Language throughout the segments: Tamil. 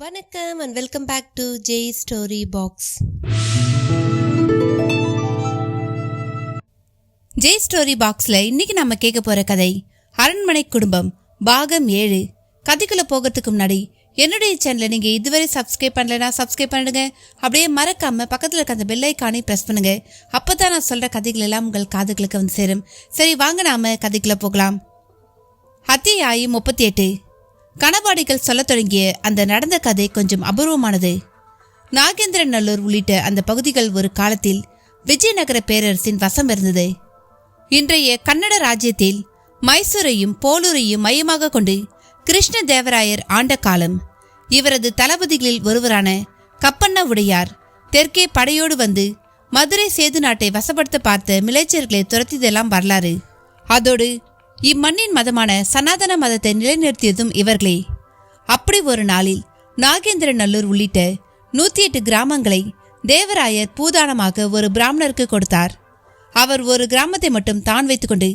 வணக்கம் and welcome back to J Story Box. J Story Boxல இன்னைக்கு நம்ம கேட்க போற கதை அரண்மனை குடும்பம் பாகம் 7. கதைக்குள்ள போகிறதுக்கு முன்னாடி என்னுடைய சேனலை நீங்க இதுவரை சப்ஸ்கிரைப் பண்ணலனா சப்ஸ்கிரைப் பண்ணிடுங்க. அப்படியே மறக்காம பக்கத்துல இருக்க அந்த பெல் ஐகானை பிரஸ் பண்ணுங்க. அப்பதான் நான் சொல்ற கதைகள் எல்லாம் உங்கள் காதுகளுக்கு வந்து சேரும். சரி வாங்க நாம கதைக்குள்ள போகலாம். அத்தியாயம் 38. கணவாடிகள் சொல்ல தொடங்கிய அந்த நடந்த கதை கொஞ்சம் அபூர்வமானது. நாகேந்திரநல்லூர் உள்ளிட்ட அந்த பகுதிகள் ஒரு காலத்தில் விஜயநகர பேரரசின் வசம் இருந்தது. இன்றைய கன்னட ராஜ்யத்தில் மைசூரையும் போலூரையும் மையமாக கொண்டு கிருஷ்ண தேவராயர் ஆண்ட காலம். இவரது தளபதிகளில் ஒருவரான கப்பண்ண உடையார் தெற்கே படையோடு வந்து மதுரை சேது நாட்டை வசப்படுத்த பார்த்த மிளைச்சர்களை துரத்தியதெல்லாம் வரலாறு. அதோடு இம்மண்ணின் மதமான சனாதன மதத்தை நிலைநிறுத்தியதும் இவர்களே. அப்படி ஒரு நாளில் நாகேந்திரநல்லூர் உள்ளிட்ட 108 கிராமங்களை தேவராயர் பூதானமாக ஒரு பிராமணருக்கு கொடுத்தார். அவர் ஒரு கிராமத்தை மட்டும் தான் வைத்துக்கொண்டு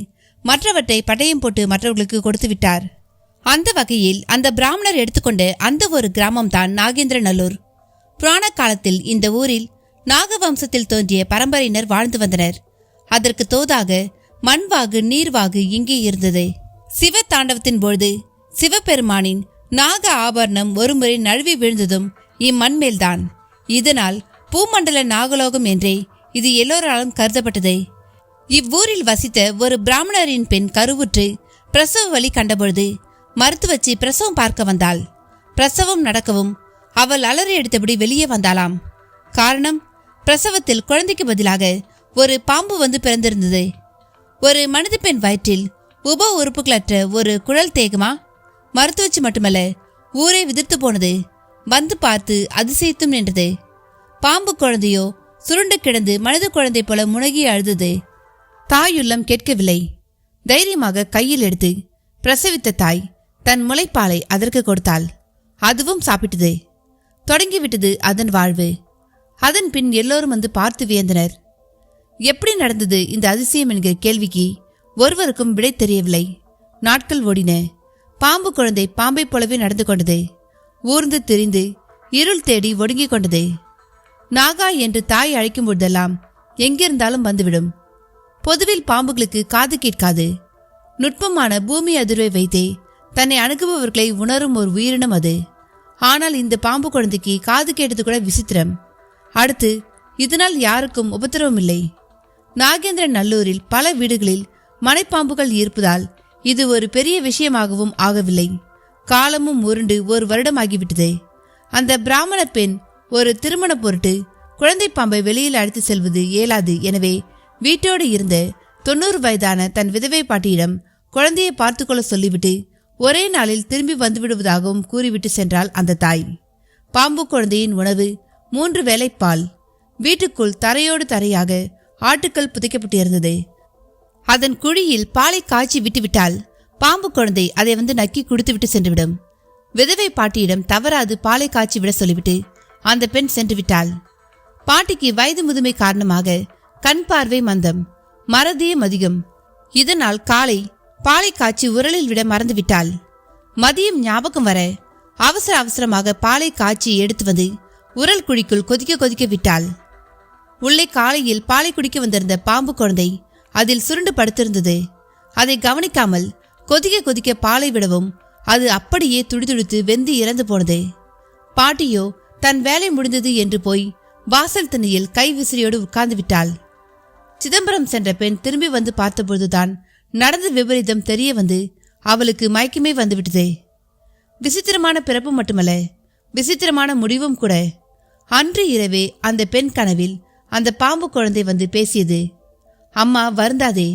மற்றவற்றை பட்டயம் போட்டு மற்றவர்களுக்கு கொடுத்து விட்டார். அந்த வகையில் அந்த பிராமணர் எடுத்துக்கொண்ட அந்த ஒரு கிராமம்தான் நாகேந்திரநல்லூர். புராண காலத்தில் இந்த ஊரில் நாகவம்சத்தில் தோன்றிய பரம்பரையினர் வாழ்ந்து வந்தனர். அதற்கு தோதாக மண்வாகு நீர்வாகு இங்கே இருந்தது. சிவ தாண்டவத்தின் பொழுது சிவபெருமானின் நாக ஆபரணம் ஒருமுறை நழுவி விழுந்ததும் இம்மண் மேல்தான். இதனால் பூமண்டல நாகலோகம் என்றே இது எல்லோராலும் கருதப்பட்டது. இவ்வூரில் வசித்த ஒரு பிராமணரின் பெண் கருவுற்று பிரசவ வலி கண்டபொழுது மருத்துவச்சி பிரசவம் பார்க்க வந்தாள். பிரசவம் நடக்கவும் அவள் அலறி எடுத்தபடி வெளியே வந்தாளாம். காரணம், பிரசவத்தில் குழந்தைக்கு பதிலாக ஒரு பாம்பு வந்து பிறந்திருந்தது. ஒரு மனித பெண் வயிற்றில் உப உறுப்புகளற்ற ஒரு குழல் தேகமா? மருத்துவச்சி மட்டுமல்ல, ஊரே விதிர்த்து போனது. வந்து பார்த்து அதிசயித்தும் நின்றது. பாம்பு குழந்தையோ சுருண்டு கிடந்து மனித குழந்தை போல முனகி அழுதது. தாயுள்ளம் கேட்கவில்லை. தைரியமாக கையில் எடுத்து பிரசவித்த தாய் தன் முளைப்பாலை அதற்கு கொடுத்தாள். அதுவும் சாப்பிட்டது. தொடங்கிவிட்டது அதன் வாழ்வு. அதன் பின் எல்லோரும் வந்து பார்த்து வியந்தனர். எப்படி நடந்தது இந்த அதிசயம் என்கிற கேள்விக்கு ஒருவருக்கும் விடை தெரியவில்லை. நாட்கள் ஓடின. பாம்பு குழந்தை பாம்பை போலவே நடந்து கொண்டது. ஊர்ந்து திரிந்து இருள் தேடி ஒடுங்கிக் கொண்டது. நாகா என்று தாய் அழைக்கும் பொழுதெல்லாம் எங்கிருந்தாலும் வந்துவிடும். பொதுவில் பாம்புகளுக்கு காது கேட்காது. நுட்பமான பூமி அதிர்வை வைத்தே தன்னை அணுகுபவர்களை உணரும் ஒரு உயிரினம் அது. ஆனால் இந்த பாம்பு குழந்தைக்கு காது கேட்டது கூட விசித்திரம். அடுத்து இதனால் யாருக்கும் உபத்திரவம் இல்லை. நாகேந்திரநல்லூரில் பல வீடுகளில் மலைப்பாம்புகள் இருப்பதால் இது ஒரு பெரிய விஷயமாகவும் ஆகவில்லை. காலமும் உருண்டு ஒரு வருடமாகிவிட்டது. அந்த பிராமண பெண் ஒரு திருமண பொருட்டு குழந்தை பாம்பை வெளியில் அழைத்து செல்வது இயலாது. எனவே வீட்டோடு இருந்த 90 வயதான தன் விதவை பாட்டியிடம் குழந்தையை பார்த்துக்கொள்ள சொல்லிவிட்டு ஒரே நாளில் திரும்பி வந்துவிடுவதாகவும் கூறிவிட்டு சென்றாள் அந்த தாய். பாம்பு குழந்தையின் உணவு 3 வேளை பால். வீட்டுக்குள் தரையோடு தரையாக ஆட்டுக்கள் புதைக்கப்பட்டிருந்தது. அதன் குழியில் பாலை காய்ச்சி விட்டுவிட்டால் பாம்பு குழந்தை அதை வந்து நக்கி குடித்துவிட்டு சென்றுவிடும். விதவை பாட்டியிடம் தவறாது பாலை காய்ச்சி விட சொல்லிவிட்டு அந்த பெண் சென்று விட்டாள். பாட்டிக்கு வயது முதுமை காரணமாக கண் பார்வை மந்தம், மறதியும் அதிகம். இதனால் காலை பாலை காய்ச்சி உரலில் விட மறந்துவிட்டாள். மதியம் ஞாபகம் வர அவசர அவசரமாக பாலை காய்ச்சி எடுத்து வந்து உரல் குழிக்குள் கொதிக்க கொதிக்க விட்டாள். உள்ளே காலையில் பாலை குடிக்க வந்திருந்த பாம்பு குழந்தை அதில் சுருண்டு படுத்திருந்தது. அதை கவனிக்காமல் கொதிக்க கொதிக்க பாலை விடவும் அது அப்படியே துடிதுடித்து வெந்து இறந்து போனது. பாட்டியோ தன் வேலை முடிந்தது என்று போய் வாசல் திண்ணையில் கை விசிறியோடு உட்கார்ந்து விட்டாள். சிதம்பரம் சென்ற பெண் திரும்பி வந்து பார்த்தபொழுதுதான் நடந்த விபரீதம் தெரிய வந்து அவளுக்கு மயக்கமே வந்துவிட்டது. விசித்திரமான பிறப்பு மட்டுமல்ல, விசித்திரமான முடிவும் கூட. அன்று இரவே அந்த பெண் கனவில் அந்த பாம்பு குழந்தை வந்து பேசியது. அம்மா வருந்தாதே,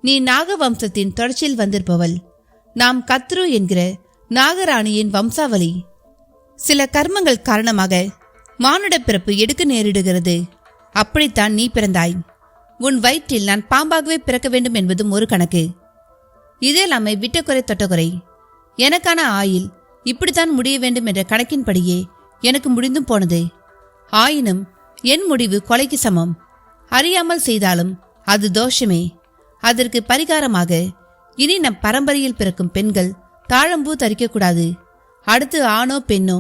நீ நாகவம்சத்தின் தொடர்ச்சியில் வந்திருப்பவள். நாம் கத்ரு என்கிற நாகராணியின் வம்சாவளி. சில கர்மங்கள் காரணமாக மானுட பிறப்பு எடுக்க நேரிடுகிறது. அப்படித்தான் நீ பிறந்தாய். உன் வயிற்றில் நான் பாம்பாகவே பிறக்க வேண்டும் என்பதும் ஒரு கணக்கு. இதெல்லாமே விட்டக்குறை தொட்டக்குறை. எனக்கான ஆயுள் இப்படித்தான் முடிய வேண்டும் என்ற கணக்கின்படியே எனக்கு முடிந்தும் போனது. ஆயினும் என் முடிவு கொலைக்கு சமம். அறியாமல் செய்தாலும் அது தோஷமே. அதற்கு பரிகாரமாக இனி நம் பரம்பரையில் பிறக்கும் பெண்கள் தாழம்பூ தரிக்கக்கூடாது. அடுத்து ஆணோ பெண்ணோ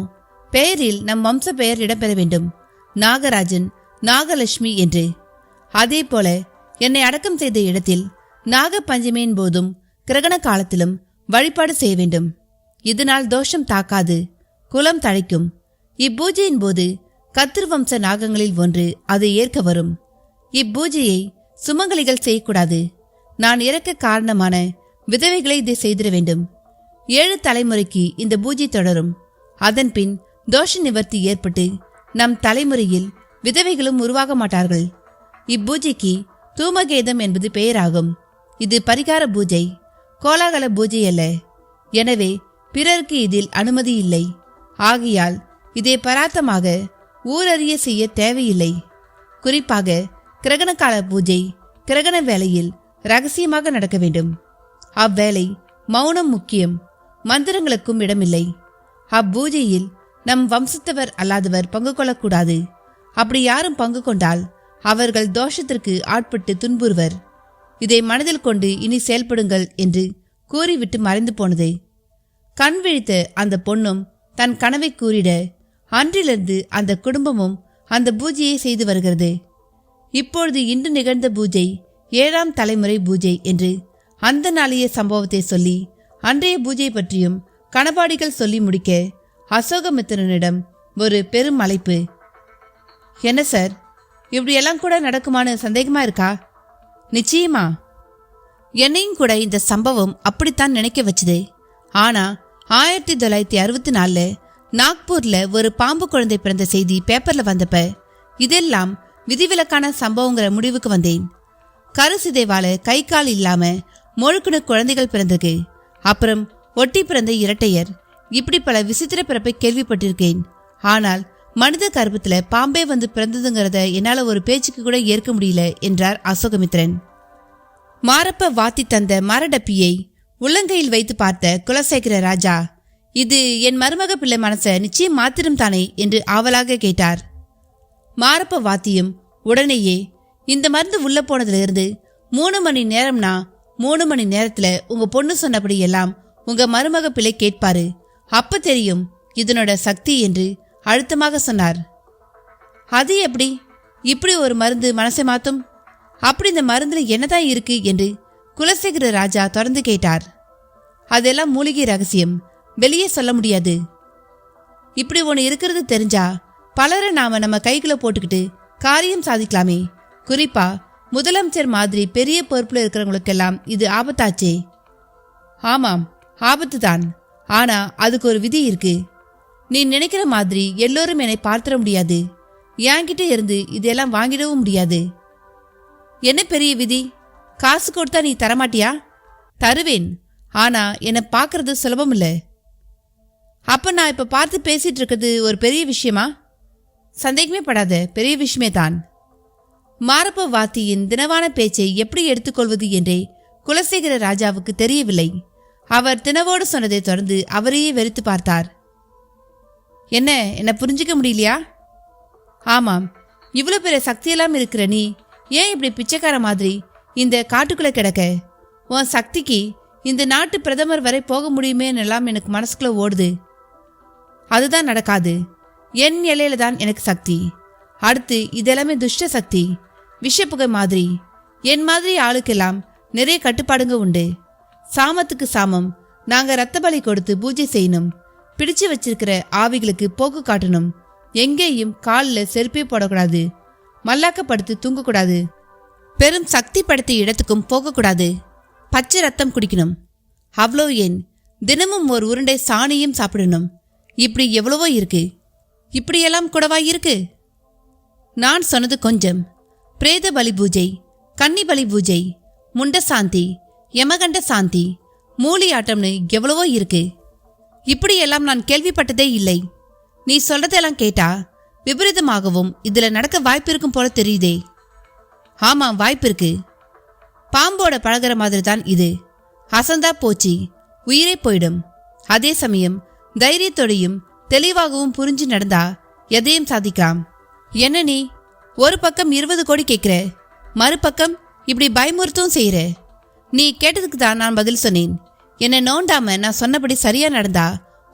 பெயரில் நம் வம்ச பெயர் இடம்பெற வேண்டும், நாகராஜன், நாகலட்சுமி என்று. அதே போல என்னை அடக்கம் செய்த இடத்தில் நாக பஞ்சமியின் போதும் கிரகண காலத்திலும் வழிபாடு செய்ய வேண்டும். இதனால் தோஷம் தாக்காது, குலம் தழைக்கும். இப்பூஜையின் போது கத்திரு வம்ச நாகங்களில் ஒன்று அதை ஏற்க வரும். இப்பூஜையை சுமங்கலிகள் செய்யக்கூடாது. நான் இறக்க காரணமான விதவைகளை இதை செய்திட வேண்டும். 7 தலைமுறைக்கு இந்த பூஜை தொடரும். அதன்பின் தோஷ நிவர்த்தி ஏற்பட்டு நம் தலைமுறையில் விதவைகளும் உருவாக மாட்டார்கள். இப்பூஜைக்கு தூமகேதம் என்பது பெயராகும். இது பரிகார பூஜை, கோலாகல பூஜை அல்ல. எனவே பிறருக்கு இதில் அனுமதி இல்லை. ஆகையால் இதை பராத்தமாக ஊரறிய செய்ய தேவையில்லை. குறிப்பாக கிரகணகால பூஜை கிரகண வேளையில் ரகசியமாக நடக்க வேண்டும். அவ்வேளை மௌனம் முக்கியம், மந்திரங்களுக்கும் இடமில்லை. அப்பூஜையில் நம் வம்சத்தவர் அல்லாதவர் பங்கு கொள்ளக்கூடாது. அப்படி யாரும் பங்கு கொண்டால் அவர்கள் தோஷத்திற்கு ஆட்பட்டு துன்புறுவர். இதை மனதில் கொண்டு இனி செயல்படுங்கள் என்று கூறிவிட்டு மறைந்து போனது. கண் விழித்த அந்த பொண்ணும் தன் கனவை கூறிட அன்றிலிருந்து அந்த குடும்பமும் அந்த பூஜையை செய்து வருகிறது. இப்பொழுது இன்று நிகழ்ந்த பூஜை 7ஆம் தலைமுறை பூஜை என்று அந்த நாளைய சம்பவத்தை சொல்லி அன்றைய பூஜை பற்றியும் கணபாடிகள் சொல்லி முடிக்க அசோகமித்திரனிடம் ஒரு பெரும் அழைப்பு. என்ன சார், இப்படியெல்லாம் கூட நடக்குமான்னு சந்தேகமா இருக்கா? நிச்சயமா. என்னையும் கூட இந்த சம்பவம் அப்படித்தான் நினைக்க வச்சுது. ஆனா 1964 நாக்பூர்ல ஒரு பாம்பு குழந்தை பிறந்த செய்தி பேப்பர்ல வந்தப்ப இதெல்லாம் விதிவிலக்கான சம்பவங்கிற முடிவுக்கு வந்தேன். கருசிதைவால கை கால் இல்லாம முழுக்குணு குழந்தைகள் பிறந்திருக்கு. அப்புறம் ஒட்டி பிறந்த இரட்டையர். இப்படி பல விசித்திர பிறப்பை கேள்விப்பட்டிருக்கேன். ஆனால் மனித கர்ப்பத்துல பாம்பே வந்து பிறந்ததுங்கிறத என்னால ஒரு பேச்சுக்கு கூட ஏற்க முடியல என்றார் அசோகமித்ரன். மாரப்ப வாத்தி தந்த மரடப்பியை உள்ளங்கையில் வைத்து பார்த்த குலசேகர ராஜா, இது என் மருமக பிள்ளை மனச நிச்சயம் மாத்திரம் தானே என்று ஆவலாக கேட்டார். மாரப்ப வாத்தியும் உடனேயே, இந்த மருந்து உள்ள போனதிலிருந்து 3 மணி நேரம்னா 3 மணி நேரத்துல உங்க பொண்ணு சொன்னபடி எல்லாம் உங்க மருமக பிள்ளை கேட்பாரு, அப்ப தெரியும் இதனோட சக்தி என்று அழுத்தமாக சொன்னார். அது எப்படி இப்படி ஒரு மருந்து மனசை மாத்தும்? அப்படி இந்த மருந்துல என்னதான் இருக்கு என்று குலசேகர ராஜா தொடர்ந்து கேட்டார். அதெல்லாம் மூலிகை ரகசியம், வெளியே சொல்ல முடியாது. இப்படி ஒன்று இருக்கிறது தெரிஞ்சா பலரை நாம நம்ம கைக்குள்ள போட்டுக்கிட்டு காரியம் சாதிக்கலாமே. குறிப்பா முதலமைச்சர் மாதிரி பெரிய பொறுப்புல இருக்கிறவங்களுக்கெல்லாம் இது ஆபத்தாச்சே. ஆமாம், ஆபத்து தான். ஆனா அதுக்கு ஒரு விதி இருக்கு. நீ நினைக்கிற மாதிரி எல்லோரும் என்னை பார்த்துட முடியாது. என்கிட்ட இருந்து இதெல்லாம் வாங்கிடவும் முடியாது. என்ன பெரிய விதி? காசு கொடுத்தா நீ தரமாட்டியா? தருவேன். ஆனா என்னை பார்க்கறது சுலபம் இல்ல. அப்ப நான் இப்ப பார்த்து பேசிட்டு இருக்கிறது ஒரு பெரிய விஷயமா? சந்தேகமே படாத, பெரிய விஷயமே தான். மாரப்ப வாத்தியின் தினவான பேச்சை எப்படி எடுத்துக்கொள்வது என்றே குலசேகர ராஜாவுக்கு தெரியவில்லை. அவர் தினவோடு சொன்னதை தொடர்ந்து அவரையே வெறுத்து பார்த்தார். என்ன புரிஞ்சிக்க முடியலையா? ஆமாம், இவ்வளவு பெரிய சக்தியெல்லாம் இருக்கிற நீ ஏன் இப்படி பிச்சைக்கார மாதிரி இந்த காட்டுக்குள்ள கிடக்க? உன் சக்திக்கு இந்த நாட்டு பிரதமர் வரை போக முடியுமேன்னு எல்லாம் எனக்கு மனசுக்குள்ள ஓடுது. அதுதான் நடக்காது. என் எல்லையில தான் எனக்கு சக்தி. அடுத்து இதெல்லாமே துஷ்ட சக்தி, விஷப்புகை மாதிரி. என் மாதிரி ஆளுக்கெல்லாம் நிறைய கட்டுப்பாடுங்க உண்டு. சாமத்துக்கு சாமம் நாங்க ரத்த பலி கொடுத்து பூஜை செய்யணும். பிடிச்சு வச்சிருக்கிற ஆவிகளுக்கு போக்கு காட்டணும். எங்கேயும் காலில் செருப்பே போடக்கூடாது. மல்லாக்கப்படுத்து தூங்கக்கூடாது. பெரும் சக்தி படுத்த இடத்துக்கும் போகக்கூடாது. பச்சை ரத்தம் குடிக்கணும். அவ்வளோ ஏன் தினமும் ஒரு உருண்டை சாணியும் சாப்பிடணும். இப்படி எவ்வளவோ இருக்கு. இப்படியெல்லாம் கூடவா இருக்கு? நான் சொன்னது கொஞ்சம். பிரேத பலி பூஜை, கன்னி பலி பூஜை, முண்ட சாந்தி, யமகண்ட சாந்தி, மூலி ஆட்டம்னு எவ்வளவோ இருக்கு. இப்படியெல்லாம் நான் கேள்விப்பட்டதே இல்லை. நீ சொல்றதெல்லாம் கேட்டா விபரீதமாகவும் இதுல நடக்க வாய்ப்பு இருக்கும் போல தெரியுதே. ஆமாம், வாய்ப்பு இருக்கு. பாம்போட பழகிற மாதிரி தான் இது. அசந்தா போச்சு, உயிரே போயிடும். அதே சமயம் தைரியத்தோடையும் தெளிவாகவும் புரிஞ்சு நடந்தா எதையும் சாதிக்கலாம். என்ன நீ ஒரு பக்கம் 20 கோடி கேட்கிற, மறுபக்கம் இப்படி பயமுறுத்தும் செய்யற. நீ கேட்டதுக்கு தான் நான் பதில் சொன்னேன். என்னை நோண்டாம நான் சொன்னபடி சரியா நடந்தா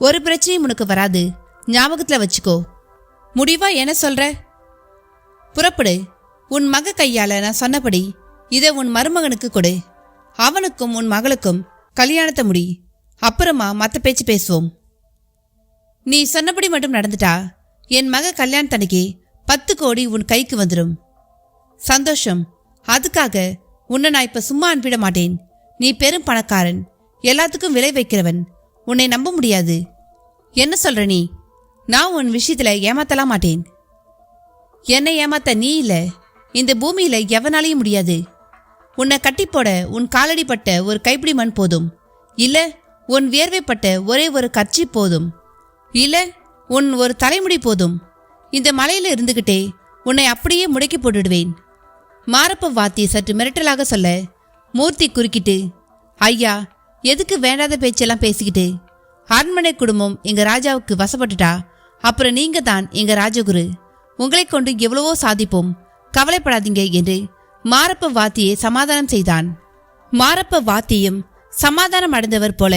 ஒரு பிரச்சனையும் உனக்கு வராது. ஞாபகத்துல வச்சுக்கோ. முடிவா என்ன சொல்ற? புறப்படு. உன் மக கையால நான் சொன்னபடி இதை உன் மருமகனுக்கு கொடு. அவனுக்கும் உன் மகளுக்கும் கல்யாணத்தை முடி. அப்புறமா மற்ற பேச்சு பேசுவோம். நீ சொன்னபடி மட்டும் நடந்துட்டா என் மக கல்யாணத்தன்னைக்கு 10 கோடி உன் கைக்கு வந்துடும். சந்தோஷம். அதுக்காக உன்னை நான் இப்ப சும்மா அனுப்பிட மாட்டேன். நீ பெரும் பணக்காரன், எல்லாத்துக்கும் விலை வைக்கிறவன். உன்னை நம்ப முடியாது. என்ன சொல்ற நீ? நான் உன் விஷயத்துல ஏமாத்தலாம் மாட்டேன். என்னை ஏமாத்த நீ இல்ல, இந்த பூமியில எவனாலையும் முடியாது. உன்னை கட்டிப்போட உன் காலடிப்பட்ட ஒரு கைப்பிடி மண் போதும். இல்ல உன் வியர்வைப்பட்ட ஒரே ஒரு கர்ச்சி போதும். இல்ல உன் ஒரு தலைமுடி போதும். இந்த மலையில இருந்துகிட்டே உன்னை அப்படியே முடக்கி போட்டுடுவேன். மாரப்ப வாத்தி சற்று மிரட்டலாக சொல்ல மூர்த்தி குறுக்கிட்டு, ஐயா, எதுக்கு வேண்டாத பேச்செல்லாம் பேசிக்கிட்டு? அரண்மனை குடும்பம் எங்க ராஜாவுக்கு வசப்பட்டுட்டா அப்புறம் நீங்க தான் எங்க ராஜகுரு. உங்களை கொண்டு எவ்வளவோ சாதிப்போம், கவலைப்படாதீங்க என்று மாரப்ப வாத்தியை சமாதானம் செய்தான். மாரப்ப வாத்தியும் சமாதானம் அடைந்தவர் போல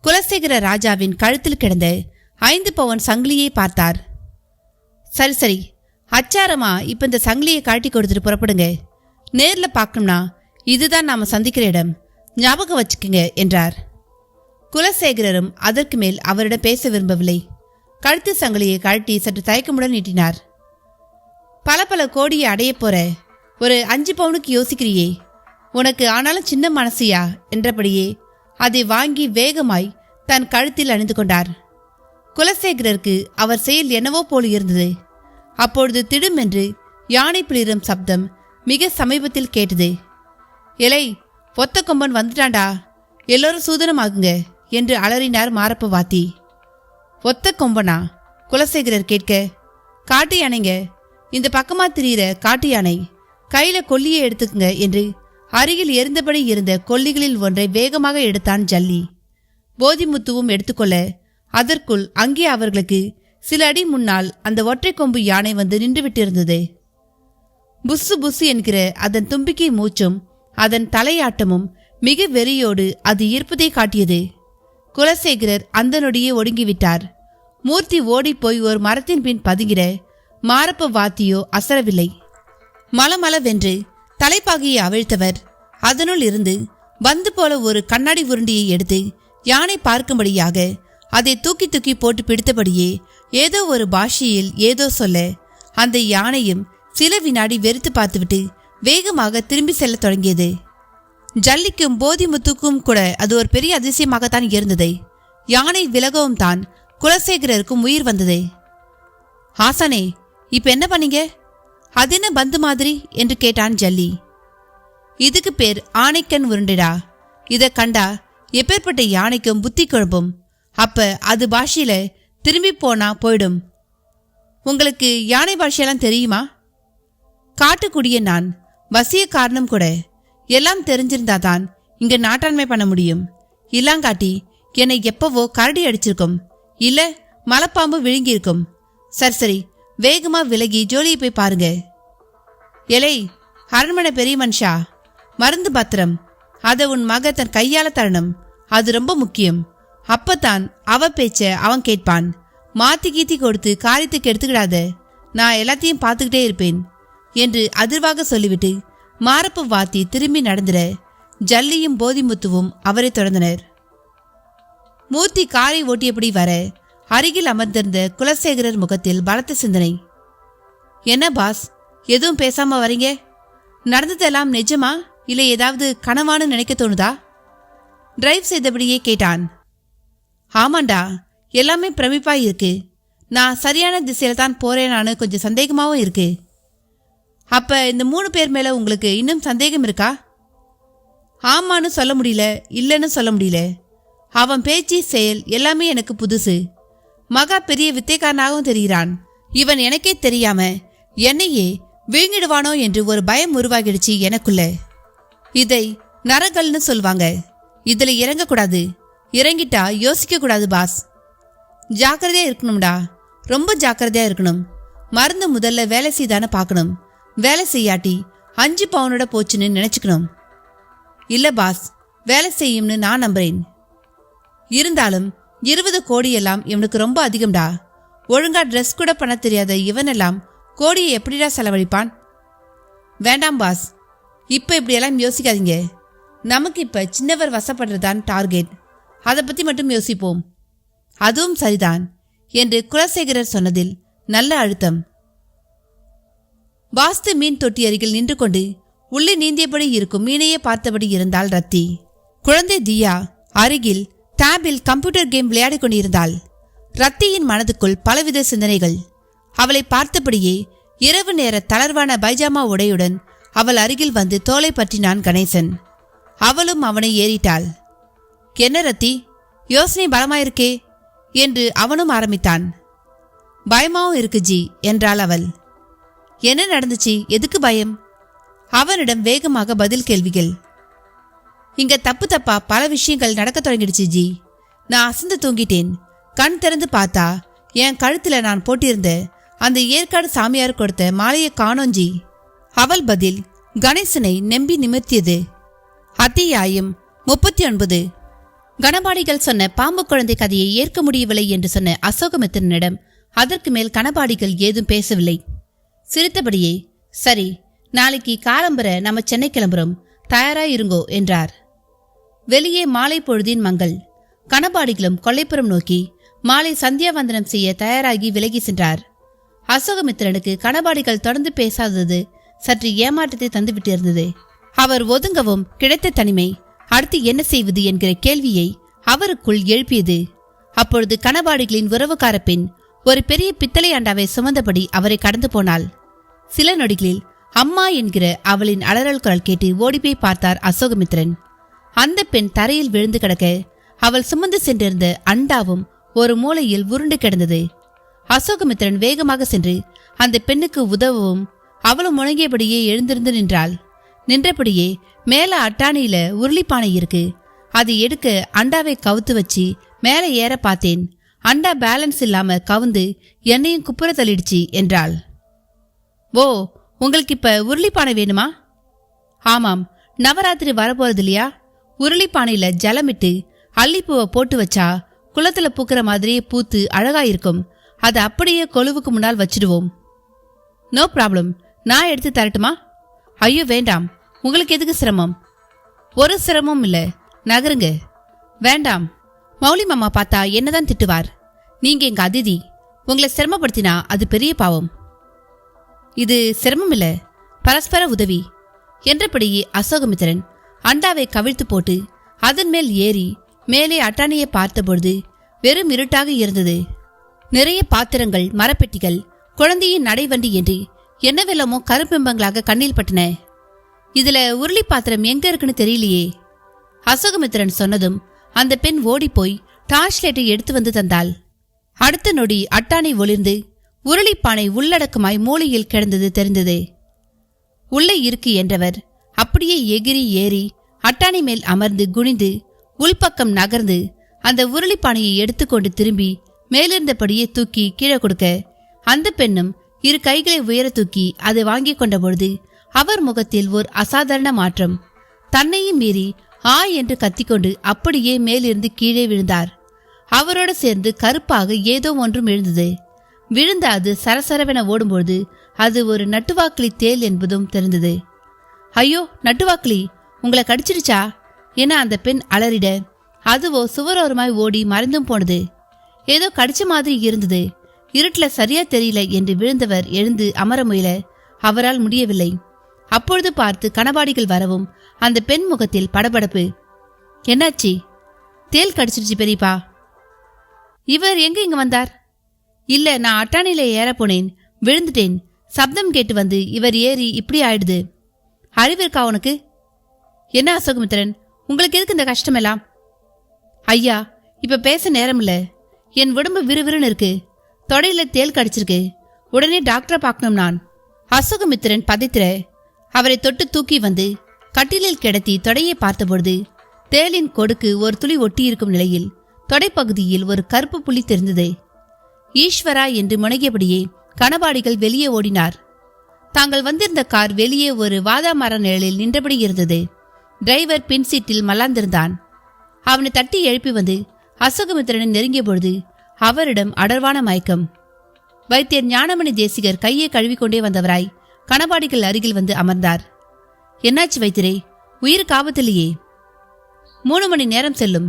குலசேகர ராஜாவின் கழுத்தில் கிடந்த 5 பவுன் சங்கிலியை பார்த்தார். சரி சரி, அச்சாரமா இப்ப இந்த சங்கிலியை காட்டி கொடுத்துட்டு புறப்படுங்க. நேர்ல பார்க்கணும்னா இதுதான் நாம சந்திக்கிற இடம், ஞாபகம் வச்சுக்குங்க என்றார். குலசேகரரும் அதற்கு மேல் அவரிடம் பேச விரும்பவில்லை. கழுத்து சங்கிலியை கழட்டி சற்று தயக்கமுடன் நீட்டினார். பல கோடியை அடைய போற ஒரு 5 பவுனுக்கு யோசிக்கிறியே, உனக்கு ஆனாலும் சின்ன மனசியா என்றபடியே அதை வாங்கி வேகமாய் தன் கழுத்தில் அணிந்து கொண்டார். குலசேகரருக்கு அவர் செயல் என்னவோ போல் இருந்தது. அப்பொழுது திடுமென்று யானை பிளிரும் சப்தம் மிக சமீபத்தில் கேட்டது. எலை, ஒத்த கொம்பன் வந்துட்டான்டா, எல்லோரும் சூதனமாகுங்க என்று அலறினார் மாரப்ப வாத்தி. ஒத்த கொம்பனா? குலசேகரர் கேட்க, காட்டு யானைங்க, இந்த பக்கமா திரியிற காட்டு யானை, கையில கொல்லியை எடுத்துக்குங்க என்று அருகில் எரிந்தபடி இருந்த கொல்லிகளில் ஒன்றை வேகமாக எடுத்தான் ஜல்லி. போதிமுத்துவும் எடுத்துக்கொள்ள அதற்குள் அங்கே அவர்களுக்கு சில அடி முன்னால் அந்த ஒற்றை கொம்பு யானை வந்து நின்றுவிட்டிருந்தது. புஸ்ஸு புஸ்ஸு என்கிற அதன் தும்பிக்கை மூச்சும் அதன் தலையாட்டமும் மிக வெறியோடு அது இருப்பதை காட்டியது. குலசேகரர் அந்த நொடியே ஒடுங்கிவிட்டார். மூர்த்தி ஓடிப்போய் ஒரு மரத்தின் பின் பதுங்கிற மாரப்ப வாத்தியோ அசரவில்லை. மலமளவென்று தலைப்பாகையை அவிழ்த்தவர் அதனுள் இருந்து பந்து போல ஒரு கண்ணாடி உருண்டியை எடுத்து யானை பார்க்கும்படியாக அதை தூக்கி தூக்கி போட்டு பிடித்தபடியே ஏதோ ஒரு பாஷையில் ஏதோ சொல்ல அந்த யானையும் சில வினாடி வெறுத்து பார்த்துவிட்டு வேகமாக திரும்பி செல்ல தொடங்கியது. ஜல்லிக்கும் போதிமுத்துக்கும் கூட அது ஒரு பெரிய அதிசயமாகத்தான் இருந்தது. யானை விலகவும் தான் குலசேகரருக்கும் உயிர் வந்தது. ஆசானே, இப்ப என்ன பண்ணீங்க? அது என்ன பந்து மாதிரி என்று கேட்டான் ஜல்லி. இதுக்கு பேர் ஆனைக்கண் உருண்டடா. இதை கண்டா எப்பேற்பட்ட யானைக்கும் புத்தி குழம்பும். அப்ப அது பாஷையில திரும்பி போனா போயிடும். உங்களுக்கு யானை பாஷையெல்லாம் தெரியுமா? காட்டுக்குடிய நான், வசிய காரணம் கூட. எல்லாம் தெரிஞ்சிருந்தாதான் இங்க நாட்டாண்மை பண்ண முடியும். இல்லாங்காட்டி என்னை எப்பவோ கரடி அடிச்சிருக்கும், இல்ல மலைப்பாம்பு விழுங்கியிருக்கும். சரி சரி, வேகமா விலகி ஜோலியை போய் பாருங்க. எலை, அரண்மனை பெரிய மனுஷா, மருந்து பத்திரம் அதை உன் மக தன் கையால தரணும். அது ரொம்ப முக்கியம். அப்பத்தான் அவ பேச்ச அவன் கேட்பான். மாத்தி கீத்தி கொடுத்து காரியத்துக்கு எடுத்துக்கிடாத, நான் எல்லாத்தையும் பார்த்துக்கிட்டே இருப்பேன் என்று அதிர்வாக சொல்லிவிட்டு மாரப்ப வாத்தி திரும்பி நடந்துட ஜல்லியும் போதிமுத்துவும் அவரை தொடர்ந்தனர். மூர்த்தி காரை ஓட்டியபடி வர அருகில் அமர்ந்திருந்த குலசேகரர் முகத்தில் பலத்த சிந்தனை. என்ன பாஸ், எதுவும் பேசாம வரீங்க? நடந்ததெல்லாம் நிஜமா இல்ல ஏதாவது கனவானு நினைக்க தோணுதா? டிரைவ் செய்தபடியே கேட்டான். ஆமாண்டா, எல்லாமே பிரமிப்பா இருக்கு. நான் சரியான திசையில தான் போறேனான்னு கொஞ்சம் சந்தேகமாவும் இருக்கு. அப்ப இந்த 3 பேர் மேல உங்களுக்கு இன்னும் சந்தேகம் இருக்கா? ஆமான்னு சொல்ல முடியல, இல்லைன்னு சொல்ல முடியல. அவன் பேச்சு செயல் எல்லாமே எனக்கு புதுசு. மகா பெரிய வித்தைக்காரனாகவும் தெரிகிறான். இவன் எனக்கே தெரியாம என்னையே விழுங்கிடுவானோ என்று ஒரு பயம் உருவாகிடுச்சு எனக்குள்ள. இதை நரகல்னு சொல்வாங்க. இதுல இறங்கக்கூடாது. இறங்கிட்டா யோசிக்க கூடாது பாஸ். ஜாக்கிரதையா இருக்கணும்டா, ரொம்ப ஜாக்கிரதையா இருக்கணும். மருந்து முதல்ல வேலை செய்தான்னு பார்க்கணும். வேலை செய்யாட்டி 5 பவுனோட போச்சுன்னு நினைச்சுக்கணும். இல்ல பாஸ், வேலை செய்யும்னு நான் நம்புறேன். இருந்தாலும் 20 கோடி எல்லாம் இவனுக்கு ரொம்ப அதிகம்டா. ஒழுங்கா ட்ரெஸ் கூட பண்ண தெரியாத இவனெல்லாம் கோடியை எப்படிடா செலவழிப்பான்? வேண்டாம் பாஸ், இப்ப இப்படியெல்லாம் யோசிக்காதீங்க. நமக்கு இப்ப சின்னவர் வசப்படுறதான் டார்கெட். அதை பத்தி மட்டும் யோசிப்போம். அதுவும் சரிதான் என்று குலசேகரர் சொன்னதில் நல்ல அழுத்தம். வாஸ்து மீன் தொட்டி அருகில் நின்று கொண்டு உள்ளே நீந்தியபடி இருக்கும் மீனையே பார்த்தபடி இருந்தாள் ரத்தி. குழந்தை தியா அருகில் டேபில் கம்ப்யூட்டர் கேம் விளையாடி கொண்டிருந்தாள். ரத்தியின் மனதுக்குள் பலவித சிந்தனைகள். அவளை பார்த்தபடியே இரவு நேர தளர்வான பைஜாமா உடையுடன் அவள் அருகில் வந்து தோலை பற்றினான் கணேசன். அவளும் அவனை ஏறிட்டாள். என்ன ரத்தி, யோசனை பலமாயிருக்கே என்று அவனும் ஆரம்பித்தான். பயமாவும் இருக்கு ஜி என்றாள் அவள். என்ன நடந்துச்சு, எதுக்கு பயம்? அவனிடம் வேகமாக பதில் கேள்விகள். இங்க தப்பு தப்பா பல விஷயங்கள் நடக்க தொடங்கிடுச்சு ஜி. நான் அசந்து தூங்கிட்டேன். கண் திறந்து பார்த்தா என் கழுத்துல நான் போட்டிருந்த அந்த ஏற்காடு சாமியார் கொடுத்த மாலையை காணோம் ஜி. அவள் பதில் கணேசனை நம்பி நிமிர்த்தியது. அத்தியாயம் 39. கணபாடிகள் சொன்ன பாம்பு குழந்தை கதையை ஏற்க முடியவில்லை என்று சொன்ன அசோகமித்திரனிடம் அதற்கு மேல் கணபாடிகள் ஏதும் பேசவில்லை. சிரித்தபடியே, சரி, நாளைக்கு காலம்பர நம்ம சென்னை கிளம்புறோம், தயாராயிருங்கோ என்றார். வெளியே மாலை பொழுதின் மங்கள். கணபாடிகளும் கொல்லைப்புறம் நோக்கி மாலை சந்தியாவந்தனம் செய்ய தயாராகி விலகி சென்றார். அசோகமித்திரனுக்கு கணபாடிகள் தொடர்ந்து பேசாதது சற்று ஏமாற்றத்தை தந்துவிட்டிருந்தது. அவர் ஒதுங்கவும் கிடைத்த தனிமை அடுத்து என்ன செய்வது என்கிற கேள்வியை அவருக்குள் எழுப்பியது. அப்பொழுது கணபாடிகளின் உறவுக்கார பெண் ஒரு பெரிய பித்தளை அண்டாவை சுமந்தபடி அவரை கடந்து போனாள். சில நொடிகளில் அம்மா என்கிற அவளின் அலறல் குரல் கேட்டு ஓடிப்போய் பார்த்தார் அசோகமித்திரன். அந்த பெண் தரையில் விழுந்து கிடக்க அவள் சுமந்து சென்றிருந்த அண்டாவும் ஒரு மூலையில் உருண்டு கிடந்தது. அசோகமித்திரன் வேகமாக சென்று அந்த பெண்ணுக்கு உதவவும் அவளும் முழங்கியபடியே எழுந்திருந்து நின்றாள். நின்றபடியே, மேல அட்டாணியில உருளிப்பானை இருக்கு, அது எடுக்க அண்டாவை கவுத்து வச்சு மேல ஏற பார்த்தேன். அண்டா பேலன்ஸ் இல்லாம கவுந்து என்னையும் குப்புற தள்ளிடுச்சு என்றாள். ஓ, உங்களுக்கு இப்ப உருளிப்பானை வேணுமா? ஆமாம், நவராத்திரி வரப்போறது இல்லையா? உருளிப்பானையில ஜலமிட்டு அள்ளிப்பூவை போட்டு வச்சா குளத்துல பூக்கிற மாதிரியே பூத்து அழகாயிருக்கும். அதை அப்படியே கொலுவுக்கு முன்னால் வச்சிடுவோம். நோ ப்ராப்ளம், நான் எடுத்து தரட்டுமா? ஐயோ வேண்டாம், உங்களுக்கு எதுக்கு சிரமம்? ஒரு சிரமம் இல்ல, நகருங்க. வேண்டாம், மௌலி மாமா பார்த்தா என்னதான் திட்டுவார். நீங்க எங்க அதிதி, உங்களை சிரமப்படுத்தினா அது பெரிய பாவம். இது சிரமம் இல்ல, பரஸ்பர உதவி என்றபடியே அசோகமித்திரன் அண்டாவை கவிழ்த்து போட்டு அதன் மேல் ஏறி மேலே அட்டாணியை பார்த்தபொழுது வெறும் இருட்டாக இருந்தது. நிறைய பாத்திரங்கள், மரப்பெட்டிகள், குழந்தையின் நடைவண்டி என்று என்னவெல்லாமோ கரும்பிம்பங்களாக கண்ணில் பட்டன. இதுல உருளி பாத்திரம் எங்க இருக்குன்னு தெரியலையே. அசோகமித்திரன் சொன்னதும் அந்த பெண் ஓடிப்போய் டார்ச் லைட்டை எடுத்து வந்து தந்தாள். அடுத்த நொடி அட்டாணை ஒளிர்ந்து உருளிப்பானை உள்ளடக்கமாய் மூலையில் கிடந்தது தெரிந்தது. உள்ளே இருக்கு என்றவர் அப்படியே எகிரி ஏறி அட்டாணை மேல் அமர்ந்து குனிந்து உள்பக்கம் நகர்ந்து அந்த உருளிப்பானையை எடுத்துக்கொண்டு திரும்பி மேலிருந்தபடியே தூக்கி கீழே கொடுக்க, அந்த பெண்ணும் இரு கைகளை உயர தூக்கி அதை வாங்கி கொண்ட பொழுது அவர் முகத்தில் ஒரு அசாதாரண மாற்றம். தன்னையும் மீறி ஆ என்று கத்திக்கொண்டு அப்படியே மேலிருந்து கீழே விழுந்தார். அவரோடு சேர்ந்து கருப்பாக ஏதோ ஒன்றும் எழுந்தது. விழுந்த அது சரசரவென ஓடும்பொழுது அது ஒரு நட்டுவாக்கிளி தேல் என்பதும் தெரிந்தது. ஐயோ நட்டுவாக்கிளி, உங்களை கடிச்சிருச்சா என அந்த பெண் அலறிட, அதுவோ சுவரோரமாய் ஓடி மறைந்தும் போனது. ஏதோ கடிச்ச மாதிரி இருந்தது. இருட்டுல சரியா தெரியல என்று விழுந்தவர் எழுந்து அமர முயல அவரால் முடியவில்லை. அப்பொழுது பார்த்து கணபாடிகள் வரவும் அந்த பெண் முகத்தில் படபடப்பு. என்னாச்சு? தேல் கடிச்சிருச்சு பெரியப்பா. இவர் எங்க இங்க வந்தார்? இல்ல, நான் அட்டாணியில ஏற போனேன், விழுந்துட்டேன். சப்தம் கேட்டு வந்து இவர் ஏறி இப்படி ஆயிடுது. அறிவிருக்கா உனக்கு? என்ன அசோகமித்திரன், உங்களுக்கு எதுக்கு இந்த கஷ்டமெல்லாம்? ஐயா, இப்ப பேச நேரம் இல்ல. என் உடம்பு விறுவிறுன்னு இருக்கு. தொடையில தேல் கடிச்சிருக்கு. உடனே டாக்டரை பார்க்கணும் நான். அசோகமித்திரன் பதைத்திர அவரை தொட்டு தூக்கி வந்து கட்டிலில் கிடத்தி தொடையை பார்த்தபொழுது தேலின் கொடுக்கு ஒரு துளி ஒட்டியிருக்கும் நிலையில் தொடைப்பகுதியில் ஒரு கருப்பு புள்ளி தெரிந்தது. ஈஸ்வரா என்று முனகியபடியே கணபாடிகள் வெளியே ஓடினார். தாங்கள் வந்திருந்த கார் வெளியே ஒரு வாதாமர நிழலில் நின்றபடி இருந்தது. டிரைவர் பின் சீட்டில் மல்லாந்திருந்தான். அவனை தட்டி எழுப்பி வந்து அசோகமித்திரனை நெருங்கிய பொழுது அவரிடம் அடர்வான மயக்கம். வைத்தியர் ஞானமணி தேசிகர் கையை கழுவிக்கொண்டே வந்தவராய் கணபாடிகள் அருகில் வந்து அமர்ந்தார். என்னாச்சு வைத்தியரே, உயிருக்கு ஆபத்தில்லையே? 3 மணி நேரம் செல்லும்.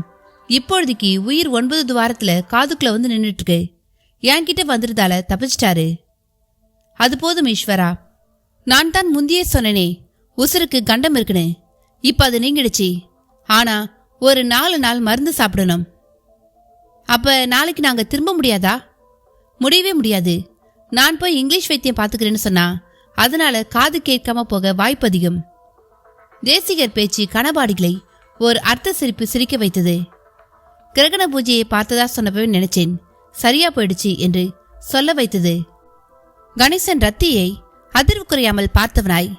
இப்பொழுதைக்கு உயிர் 9 துவாரத்துல காதுக்குள்ள வந்து நின்றுட்டு இருக்கு. என்கிட்ட வந்துருதால தப்பிச்சிட்டாரு. அது போதும் ஈஸ்வரா. நான் தான் முந்தியே சொன்னனே உசுருக்கு கண்டம் இருக்குன்னு. இப்ப அது நீங்கிடுச்சு. ஆனா ஒரு 4 நாள் மருந்து சாப்பிடணும். அப்ப நாளைக்கு நாங்க திரும்ப முடியாதா? முடியவே முடியாது. நான் போய் இங்கிலீஷ் வைத்தியம் பார்த்துக்கிறேன்னு சொன்னா அதனால காது கேட்காம போக வாய்ப்பு அதிகம். தேசிகர் பேச்சு கணபாடிகளை ஒரு அர்த்த சிரிப்பு சிரிக்க வைத்தது. கிரகண பூஜையை பார்த்ததா சொன்னப்பவே நினைச்சேன், சரியா போயிடுச்சு என்று சொல்ல வைத்தது. கணேசன் ரத்தியை அதிர்வு குறையாமல் பார்த்தவனாய்,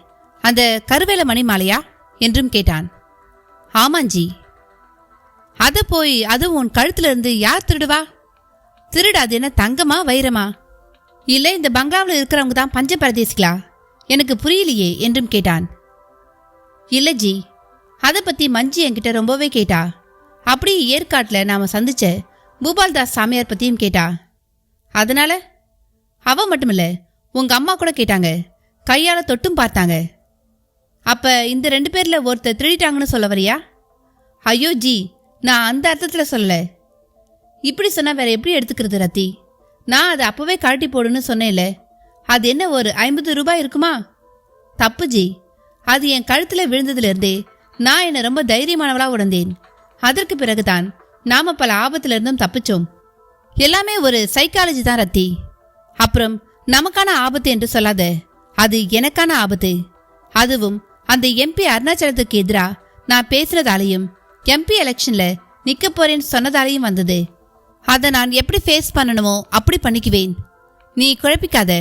அந்த கருவேல மணி மாலையா என்றும் கேட்டான். ஆமாஞ்சி. அத போய் அது உன் கழுத்துல இருந்து யார் திருடுவா? திருடாது என்ன தங்கமா வைரமா? இல்ல இந்த பங்களாவில் இருக்கிறவங்க தான் பஞ்ச பரதேசிகளா? எனக்கு புரியலையே என்றும் கேட்டான். இல்ல ஜி, அதை பத்தி மஞ்சி என்கிட்ட ரொம்பவே கேட்டா. அப்படி ஏற்காட்டுல நாம சந்திச்ச பூபால்தாஸ் சாமியார் பத்தியும் கேட்டா. அதனால அவ மட்டுமில்ல, உங்க அம்மா கூட கேட்டாங்க, கையால தொட்டும் பார்த்தாங்க. அப்ப இந்த 2 பேர்ல ஒருத்தர் திருடிட்டாங்கன்னு சொல்ல வரியா? ஐயோ ஜி, நான் அந்த அர்த்தத்துல சொல்லல. இப்படி சொன்னா வேற எப்படி எடுத்துக்கிறது ரத்தி? நான் அதை அப்பவே கழட்டி போடுன்னு சொன்னேன்ல. அது என்ன ஒரு 50 ரூபாய் இருக்குமா? தப்பு ஜி. அது என் கழுத்துல விழுந்ததுல இருந்தே நான் என்ன ரொம்ப தைரியமானவளா உணர்ந்தேன். அதற்கு பிறகுதான் நாம பல ஆபத்துல இருந்தும் தப்பிச்சோம். எல்லாமே ஒரு சைக்காலஜி தான் ரத்தி. அப்புறம் நமக்கான ஆபத்து என்று சொல்லாத, அது எனக்கான ஆபத்து. அதுவும் அந்த எம்பி அருணாச்சலத்துக்கு எதிரா நான் பேசுறதாலையும் எம்பி எலெக்ஷன்ல நிக்க போறேன்னு சொன்னதாலையும் வந்தது. அதை நான் எப்படி ஃபேஸ் பண்ணணுமோ அப்படி பண்ணிக்குவேன். நீ குழப்பிக்காத.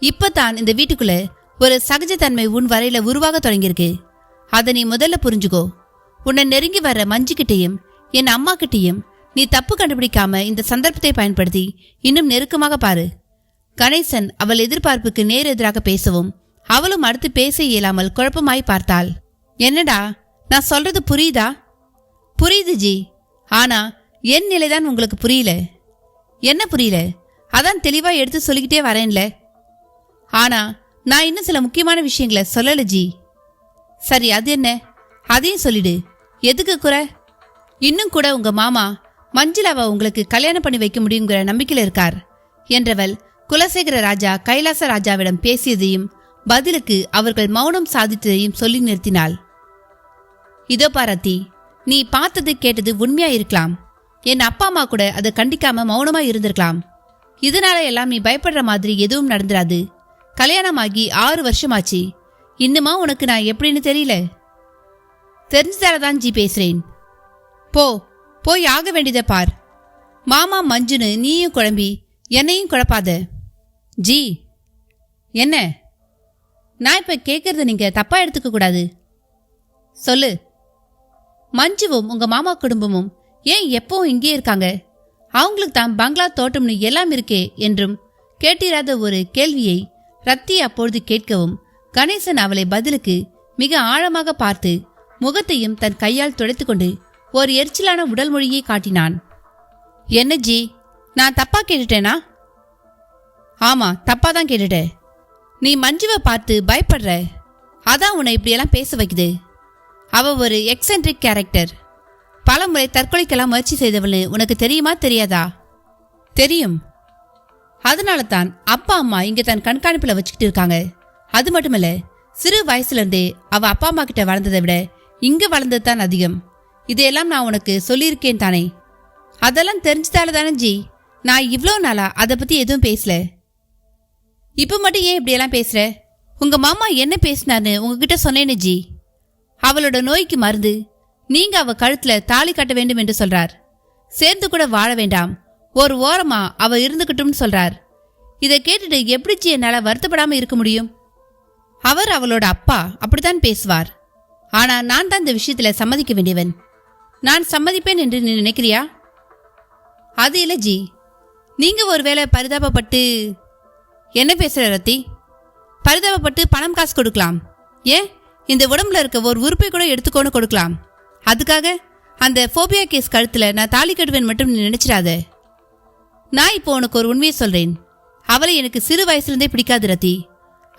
இப்பதான் இந்த வீட்டுக்குள்ள ஒரு சகஜத்தன்மை உன் வரையில உருவாக தொடங்கியிருக்கு. அதை நீ முதல்ல புரிஞ்சுக்கோ. உன்னை நெருங்கி வர்ற மஞ்சுகிட்டையும் என் அம்மா கிட்டையும் நீ தப்பு கண்டுபிடிக்காம இந்த சந்தர்ப்பத்தை பயன்படுத்தி இன்னும் நெருக்கமாக பாரு. கணேசன் அவள் எதிர்பார்ப்புக்கு நேர் எதிராக பேசவும் அவளும் அடுத்து பேச இயலாமல் குழப்பமாய் பார்த்தாள். என்னடா, நான் சொல்றது புரியுதா? புரியுது ஜி. ஆனா என் நிலைதான் உங்களுக்கு புரியல. என்ன புரியல? அதான் தெளிவா எடுத்து சொல்லிக்கிட்டே வரேன்ல. ஆனா நான் இன்னும் சில முக்கியமான விஷயங்களை சொல்லல ஜி. சரி, அது என்ன? அதையும் சொல்லிடு. எதுக்கு குறை? இன்னும் கூட உங்க மாமா மஞ்சுளாவை உங்களுக்கு கல்யாணம் பண்ணி வைக்க முடியுங்கிற நம்பிக்கையில் இருக்கார் என்றவள் குலசேகர ராஜா கைலாச ராஜாவிடம் பேசியதையும் பதிலுக்கு அவர்கள் மௌனம் சாதித்ததையும் சொல்லி நிறுத்தினாள். இதோ பாரதி, நீ பார்த்தது கேட்டது உண்மையா இருக்கலாம். என் அப்பா அம்மா கூட அதை கண்டிக்காம மௌனமா இருந்திருக்கலாம். இதனால எல்லாம் நீ பயப்படுற மாதிரி எதுவும் நடந்துராது. கல்யாணமாகி 6 வருஷமாச்சு. இன்னுமா உனக்கு நான் எப்படின்னு தெரியல? தெரிஞ்சதாலதான் ஜி பேசுறேன். போய் ஆக வேண்டியதை பார். மாமா மஞ்சுன்னு நீயும் குழம்பி என்னையும் குழப்பாத ஜி. என்ன? நான் இப்ப கேட்கறத நீங்க தப்பா எடுத்துக்க கூடாது. சொல்லு. மஞ்சுவும் உங்க மாமா குடும்பமும் ஏன் எப்பவும் இங்கே இருக்காங்க? அவங்களுக்கு தான் பங்களா தோட்டம்னு எல்லாம் இருக்கே என்றும் கேட்டிராத ஒரு கேள்வியை ரத்தி அப்பொழுது கேட்கவும் கணேசன் அவளை பதிலுக்கு மிக ஆழமாக பார்த்து முகத்தையும் தன் கையால் துடைத்துக்கொண்டு ஒரு எரிச்சலான உடல் மொழியை காட்டினான். என்ன ஜி, நான் தப்பா கேட்டுட்டேனா? ஆமா, தப்பா தான் கேட்டுட்ட. நீ மஞ்சுவை பார்த்து பயப்படுற, அதான் உன்னை இப்படியெல்லாம் பேச வைக்குது. அவ ஒரு எக்ஸென்ட்ரிக் கேரக்டர். பல முறை தற்கொலைக்கெல்லாம் முயற்சி செய்தவள்னு உனக்கு தெரியுமா தெரியாதா? தெரியும். அதனால தான் அப்பா அம்மா இங்க தன் கண்காணிப்புல வச்சுக்கிட்டு இருக்காங்க. அது மட்டுமல்ல, சிறு வயசுல இருந்தே அவ அப்பா அம்மா கிட்ட வளர்ந்ததை விட இங்க வளர்ந்தது தான் அதிகம். இதையெல்லாம் நான் உனக்கு சொல்லியிருக்கேன் தானே? அதெல்லாம் தெரிஞ்சதால தானே ஜி நான் இவ்வளோ நாளா அதை பத்தி எதுவும் பேசல. இப்ப மட்டும் ஏன் இப்படியெல்லாம் பேசுற? உங்க மாமா என்ன பேசினார்னு உங்ககிட்ட சொன்னேன்னு ஜி. அவளோட நோய்க்கு மருந்து, நீங்க அவ கழுத்துல தாலி கட்ட வேண்டும் என்று சொல்றார். சேர்ந்து கூட வாழ வேண்டாம், ஒரு ஓரமா அவ இருந்துகிட்டும் சொல்றார். இதை கேட்டுட்டு எப்படி ஜி என்னால வருத்தப்படாம இருக்க முடியும்? அவர் அவளோட அப்பா, அப்படித்தான் பேசுவார். ஆனா நான் தான் இந்த விஷயத்துல சம்மதிக்க வேண்டியவன். நான் சம்மதிப்பேன் என்று நீ நினைக்கிறியா? அது இல்ல ஜி. நீங்க ஒருவேளை பரிதாபப்பட்டு... என்ன பேசுற ரத்தி? பரிதாபப்பட்டு பணம் காசு கொடுக்கலாம். ஏன் இந்த உடம்புல இருக்க ஒரு உறுப்பை கூட எடுத்துக்கோன்னு கொடுக்கலாம். அதுக்காக அந்த போபியா கேஸ் கழுத்துல நான் தாலி கட்டுவேன் மட்டும் நீ நினைச்சிடாத. நான் இப்போ உனக்கு ஒரு உண்மையை சொல்றேன். அவளை எனக்கு சிறு வயசுலேருந்தே பிடிக்காது ரத்தி.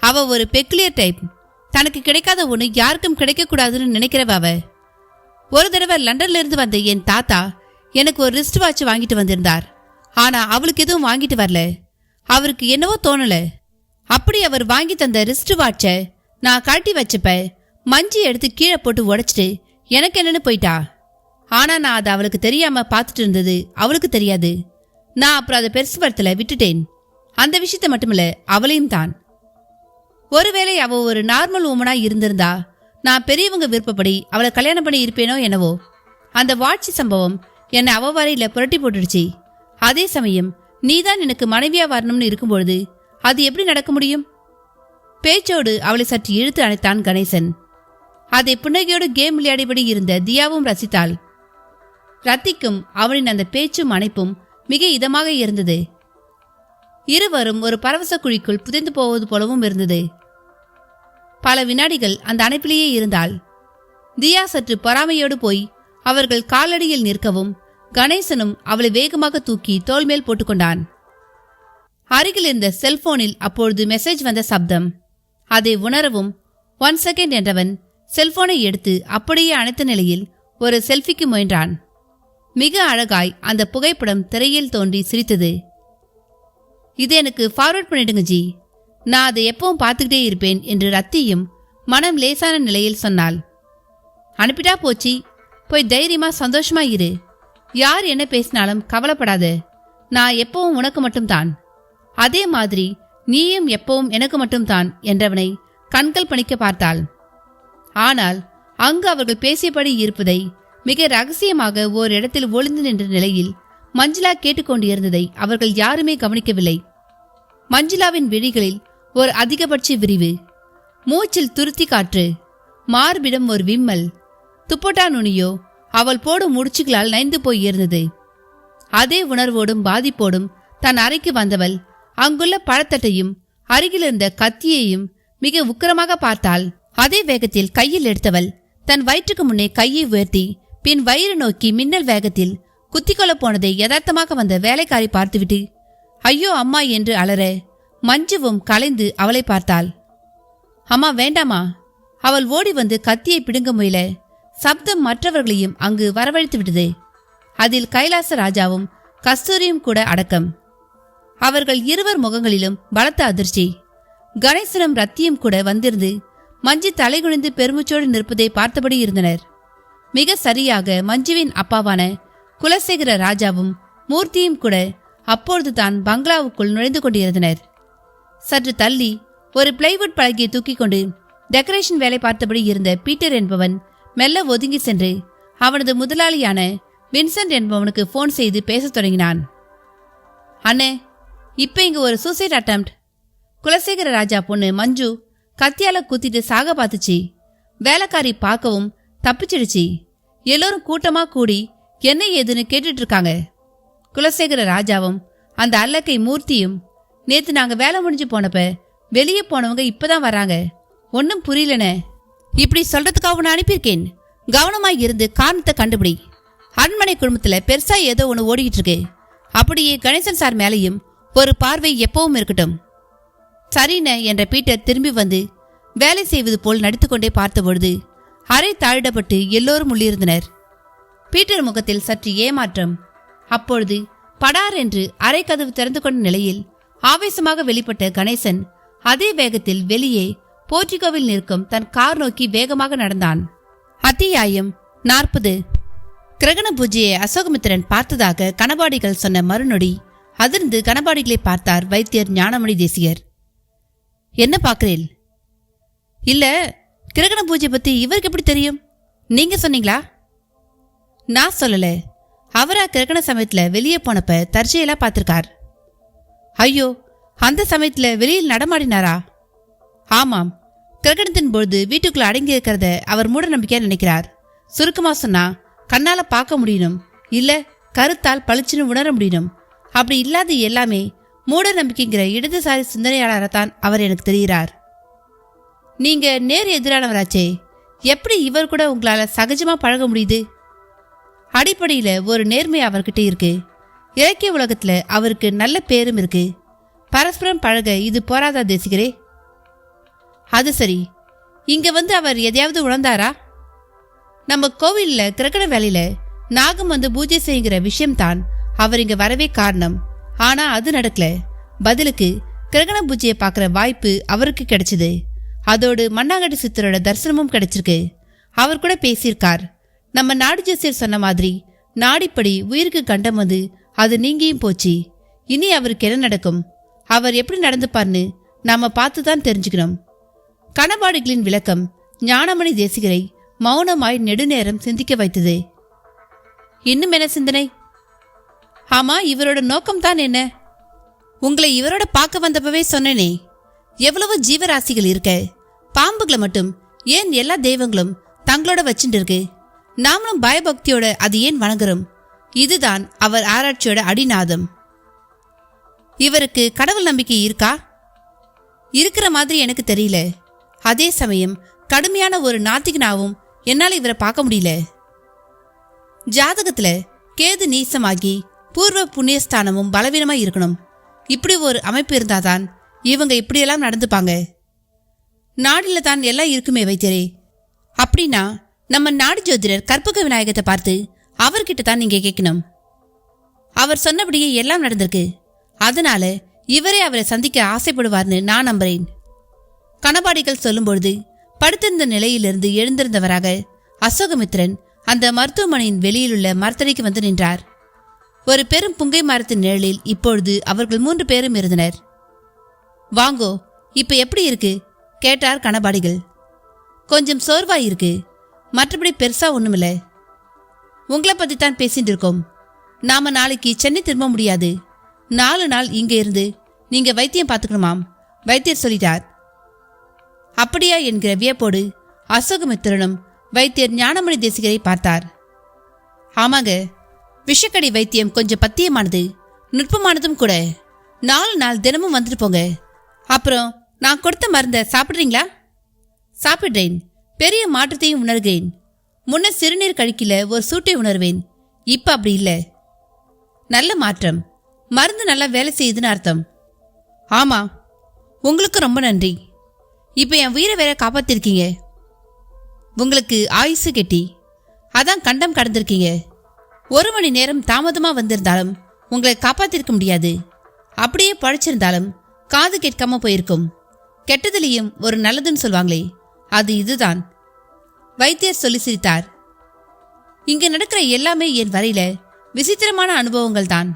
அவ ஒரு பெக்குலியர் டைப். தனக்கு கிடைக்காத ஒன்று யாருக்கும் கிடைக்கக்கூடாதுன்னு நினைக்கிறவ அவ. ஒரு தடவை லண்டன்ல இருந்து வந்த என் தாத்தா எனக்கு ஒரு ரிஸ்ட் வாட்ச் வாங்கிட்டு வந்திருந்தார். ஆனா அவளுக்கு எதுவும் வாங்கிட்டு வரல. அவருக்கு என்னவோ தோணல. அப்படி அவர் வாங்கி தந்த ரிஸ்ட் வாட்சை நான் கழட்டி வச்சப்ப மஞ்சி எடுத்து கீழே போட்டு உடைச்சிட்டு எனக்கு என்னன்னு போயிட்டா. ஆனா நான் அதை அவளுக்கு தெரியாம பார்த்துட்டு இருந்தது அவளுக்கு தெரியாது. நான் அப்புறம் அதை பெருசுபடுத்தல, விட்டுட்டேன். அந்த விஷயத்த மட்டுமில்ல, அவளையும் தான். ஒருவேளை அவ ஒரு நார்மல் உமனா இருந்திருந்தா நான் பெரியவங்க விருப்பப்படி அவளை கல்யாணம் பண்ணி இருப்பேனோ என்னவோ. அந்த வாட்சி சம்பவம் என்னை அவ வரையில புரட்டி போட்டுடுச்சு. அதே சமயம் நீதான் எனக்கு மனைவியா வரணும்னு இருக்கும்பொழுது அது எப்படி நடக்க முடியும்? பேச்சோடு அவளை சற்று இழுத்து அணைத்தான் கணேசன். அதை புன்னகையோடு கேம் விளையாடிபடி இருந்த தியாவும் ரசித்தாள். ரத்திக்கும் அவனின் அந்த பேச்சும் அணைப்பும் மிக இதமாக இருந்தது. இருவரும் ஒரு பரவச குழிக்குள் புதைந்து போவது போலவும் இருந்தது. பல வினாடிகள் அந்த அணைப்பிலேயே இருந்தாள். தியா சற்று பொறாமையோடு போய் அவர்கள் காலடியில் நிற்கவும் கணேசனும் அவளை வேகமாக தூக்கி தோள் மேல் போட்டுக்கொண்டான். அருகில் இருந்த செல்போனில் அப்பொழுது மெசேஜ் வந்த சப்தம். அதை உணரவும் 1 செகண்ட் என்றவன் செல்போனை எடுத்து அப்படியே அணைத்த நிலையில் ஒரு செல்ஃபிக்கு முயன்றான். மிக அழகாய் அந்த புகைப்படம் திரையில் தோன்றி சிரித்தது. இது எனக்கு ஃபார்வர்ட் பண்ணிடுங்க ஜி, நான் அதை எப்பவும் பார்த்துக்கிட்டே இருப்பேன் என்று ரத்தியும் மனம் லேசான நிலையில் சொன்னாள். அனுப்பிட்டா போச்சு, போய் தைரியமா சந்தோஷமா இரு. யார் என்ன பேசினாலும் கவலைப்படாத. நான் எப்பவும் உனக்கு மட்டும்தான், அதே மாதிரி நீயும் எப்பவும் எனக்கு மட்டும்தான் என்றவனை கண்கள் பணிக்க பார்த்தாள். ஆனால் அங்கு அவர்கள் பேசியபடி இருப்பதை மிக ரகசியமாக ஓரிடத்தில் ஒளிந்து நின்ற நிலையில் மஞ்சுளா கேட்டுக்கொண்டிருந்ததை அவர்கள் யாருமே கவனிக்கவில்லை. மஞ்சுளாவின் விழிகளில் ஒரு அதிகபட்ச விரிவு, மூச்சில் துருத்தி காற்று, மார்பிடம் ஒரு விம்மல், துப்பட்டா நுனியோ அவள் போடும் முடிச்சுகளால் நைந்து போய் இருந்தது. அதே உணர்வோடும் பாதிப்போடும் தன் அறைக்கு வந்தவள் அங்குள்ள பழத்தட்டையும் அருகிலிருந்த கத்தியையும் மிக உக்கிரமாக பார்த்தாள். அதே வேகத்தில் கையில் எடுத்தவள் தன் வயிற்றுக்கு முன்னே கையை உயர்த்தி பின் வயிறு நோக்கி மின்னல் வேகத்தில் குத்திக்கொள்ள போனதை யதார்த்தமாக வந்த வேலைக்காரி பார்த்துவிட்டு ஐயோ அம்மா என்று அலற மஞ்சுவும் கலைந்து அவளை பார்த்தாள். அம்மா வேண்டாமா. அவள் ஓடி வந்து கத்தியை பிடுங்க முயல சப்தம் மற்றவர்களையும் அங்கு வரவழைத்து விட்டது. அதில் கைலாச ராஜாவும் கஸ்தூரியும் கூட அடக்கம். அவர்கள் இருவர் முகங்களிலும் பலத்த அதிர்ச்சி. கணேசனும் ரத்தியும் கூட வந்திருந்து மஞ்சு தலைகுனிந்து பெருமுச்சோடு நிற்பதை பார்த்தபடி இருந்தனர். மிக சரியாக மஞ்சுவின் அப்பாவான குலசேகர ராஜாவும் மூர்த்தியும் கூட அப்பொழுது தான் பங்களாவுக்குள் நுழைந்து கொண்டிருந்தனர். சற்று தள்ளி ஒரு பிளைவுட் பலகையை தூக்கி கொண்டு டெக்கரேஷன் வேலை பார்த்தபடி இருந்த பீட்டர் என்பவன் மெல்ல ஒதுங்கி சென்று அவனது முதலாளியான வின்சென்ட் என்பவனுக்கு போன் செய்து பேசத் தொடங்கினான். அண்ணே, இப்ப இங்க ஒரு சூசைட் அட்டெம்ப்ட். குலசேகர ராஜா பொண்ணு மஞ்சு கத்தியால குத்திட்டு சாக பார்த்துச்சு. வேலைக்காரி பார்க்கவும் தப்பிச்சிடுச்சு. எல்லோரும் கூட்டமா கூடி என்ன ஏதுன்னு கேட்டுட்டு இருக்காங்க. குலசேகர ராஜாவும் அந்த அல்லக்கை மூர்த்தியும் நேத்து நாங்க வேலை முடிஞ்சு போனப்ப வெளியே போனவங்க இப்பதான் வராங்க. ஒன்னும் புரியலனே. இப்படி சொல்றதுக்காக நான் அனுப்பியிருக்கேன். கவனமாய் இருந்து காரணத்தை கண்டுபிடி. அரண்மனை குடும்பத்துல பெருசா ஏதோ ஒன்று ஓடிக்கிட்டு இருக்கு. அப்படியே கணேசன் சார் மேலையும் ஒரு பார்வை எப்பவும் இருக்கட்டும். சரின என்ற பீட்டர் திரும்பி வந்து வேலை செய்வது போல் நடித்துக்கொண்டே பார்த்தபொழுது அறை தாழிடப்பட்டு எல்லோரும் உள்ளிருந்தனர். பீட்டர் முகத்தில் சற்று ஏமாற்றம். அப்பொழுது படார் என்று அறை கதவு திறந்து கொண்ட நிலையில் ஆவேசமாக வெளிப்பட்ட கணேசன் அதே வேகத்தில் வெளியே போர்டிகோவில் நிற்கும் தன் கார் நோக்கி வேகமாக நடந்தான். அத்தியாயம் 40. கிரகண பூஜையை அசோகமித்திரன் பார்த்ததாக கனபாடிகள் சொன்ன மறுநொடி அதிர்ந்து கனபாடிகளை பார்த்தார் வைத்தியர் ஞானமணி தேசிகர். என்ன பார்க்கிறேன்? இல்ல, கிரகண பூஜை பத்தி இவருக்கு எப்படி தெரியும்? நீங்க சொன்னீங்களா? நான் சொல்லல. அவரா கிரகண சமயத்துல வெளியே போனப்ப தற்செயலா பார்த்திருக்கார். ஐயோ, அந்த சமயத்துல வெளியில் நடமாடினாரா? ஆமாம், கிரகணத்தின் பொழுது வீட்டுக்குள்ள அடங்கி இருக்கிறத அவர் மூட நம்பிக்கையா நினைக்கிறார். சுருக்கமா சொன்னா கண்ணால பார்க்க முடியணும், இல்ல கருத்தால் பளிச்சுன்னு உணர முடியணும். அப்படி இல்லாத எல்லாமே மூட நம்பிக்கைங்கிற இடதுசாரி சிந்தனையாளராகத்தான் அவர் எனக்கு தெரிகிறார். நீங்க நேர் எதிரானவராச்சே, எப்படி இவர் கூட உங்களால சகஜமா பழக முடியுது? அடிப்படையில ஒரு நேர்மை அவர்கிட்ட இருக்கு. இலக்கிய உலகத்துல அவருக்கு நல்ல பேரும் இருக்கு. பரஸ்பரம் பழக இது போராதா தேசிகரே? அது சரி, இங்க வந்து அவர் எதையாவது உணர்ந்தாரா? நம்ம கோவில்ல கிரகண வேலையில நாகம் வந்து பூஜை செய்கிற விஷயம்தான் அவர் இங்க வரவே காரணம். ஆனா அது நடக்கல. பதிலுக்கு கிரகண பூஜையை பாக்குற வாய்ப்பு அவருக்கு கிடைச்சது. அதோடு மண்ணாங்கட்டி சித்தரோட தரிசனமும் கிடைச்சிருக்கு. அவர் கூட பேசியிருக்கார். நம்ம நாடு ஜோசியர் சொன்ன மாதிரி நாடிப்படி உயிருக்கு கண்டம் வந்து அது நீங்கியும் போச்சு. இனி அவருக்கு என்ன நடக்கும், அவர் எப்படி நடந்துப்பார்னு நாம பார்த்துதான் தெரிஞ்சுக்கணும். கணபாடிகளின் விளக்கம் ஞானமணி தேசிகரை மௌனமாய் நெடுநேரம் சிந்திக்க வைத்தது. இன்னும் என்ன சிந்தனை? ஆமா, இவரோட நோக்கம்தான் என்ன? உங்களை இவரோட பார்க்க வந்தப்பவே சொன்னேனே, எவ்வளவு ஜீவராசிகள் இருக்க, பாம்புகளை மட்டும் ஏன் எல்லா தெய்வங்களும் தங்களோட வச்சுட்டு இருக்கு? நாமளும் பயபக்தியோட அது ஏன் வணங்குறோம்? இதுதான் அவர் ஆராய்ச்சியோட அடிநாதம். இவருக்கு கடவுள் நம்பிக்கை இருக்கா? இருக்கிற மாதிரி எனக்கு தெரியல. அதே சமயம் கடுமையான ஒரு நாத்திகனாவும் என்னால இவரை பார்க்க முடியல. ஜாதகத்துல கேது நீசமாகி பூர்வ புண்ணியஸ்தானமும் பலவீனமா இருக்கணும். இப்படி ஒரு அமைப்பு இருந்தாதான் இவங்க இப்படியெல்லாம் நடந்துப்பாங்க. நாடில தான் எல்லாம் இருக்குமே வைத்தியரே. அப்படின்னா நம்ம நாடு ஜோதிடர் கற்பக விநாயகத்தை பார்த்து அவர்கிட்ட தான் நீங்க கேட்கணும். அவர் சொன்னபடியே எல்லாம் நடந்திருக்கு. அதனால இவரே அவரை சந்திக்க ஆசைப்படுவார்னு நான் நம்புறேன். கணபாடிகள் சொல்லும்பொழுது படுத்திருந்த நிலையிலிருந்து எழுந்திருந்தவராக அசோகமித்திரன் அந்த மருத்துவமனையின் வெளியிலுள்ள மரத்தடிக்கு வந்து நின்றார். ஒரு பெரும் புங்கை மரத்தின் நிழலில் இப்பொழுது அவர்கள் 3 பேரும் இருந்தனர். வாங்கோ, இப்ப எப்படி இருக்கு கேட்டார் கணபாடிகள். கொஞ்சம் சோர்வாய் இருக்கு, மற்றபடி பெருசா ஒண்ணுமில்ல. உங்களை பத்தி தான் பேசிட்டு இருக்கோம். நாம நாளைக்கு சென்னை திரும்ப முடியாது. 4 நாள் இங்க இருந்து நீங்க வைத்தியம் பார்த்துக்கணுமாம், வைத்தியர் சொல்லிட்டார். அப்படியா என்கிற வியப்போடு அசோகமித்திரனும் வைத்தியர் ஞானமணி தேசிகரை பார்த்தார். ஆமாங்க, விஷக்கடி வைத்தியம் கொஞ்சம் பத்தியமானது, நுட்பமானதும் கூட. 4 நாள் தினமும் வந்துட்டு போங்க. அப்புறம் நான் கொடுத்த மருந்தை சாப்பிட்றீங்களா? சாப்பிட்றேன். பெரிய மாற்றத்தையும் உணர்கிறேன். முன்ன சிறுநீர் கழிக்கல ஒரு சூட்டை உணர்வேன். இப்ப அப்படி இல்லை. நல்ல மாற்றம். மருந்து நல்லா வேலை செய்யுதுன்னு அர்த்தம். ஆமா, உங்களுக்கு ரொம்ப நன்றி. இப்ப என் உயிரை வேற காப்பாத்திருக்கீங்க. உங்களுக்கு ஆயுசு கெட்டி, அதான் கண்டம் கடந்திருக்கீங்க. 1 மணி நேரம் தாமதமா வந்திருந்தாலும் உங்களை காப்பாத்திருக்க முடியாது. அப்படியே பழிச்சிருந்தாலும் காது கேட்காம போயிருக்கும். கெட்டதிலையும் ஒரு நல்லதுன்னு சொல்வாங்களே, அது இதுதான். வைத்தியர் சொல்லி சிரித்தார். இங்க நடக்கிற எல்லாமே என் வரையில விசித்திரமான அனுபவங்கள் தான்.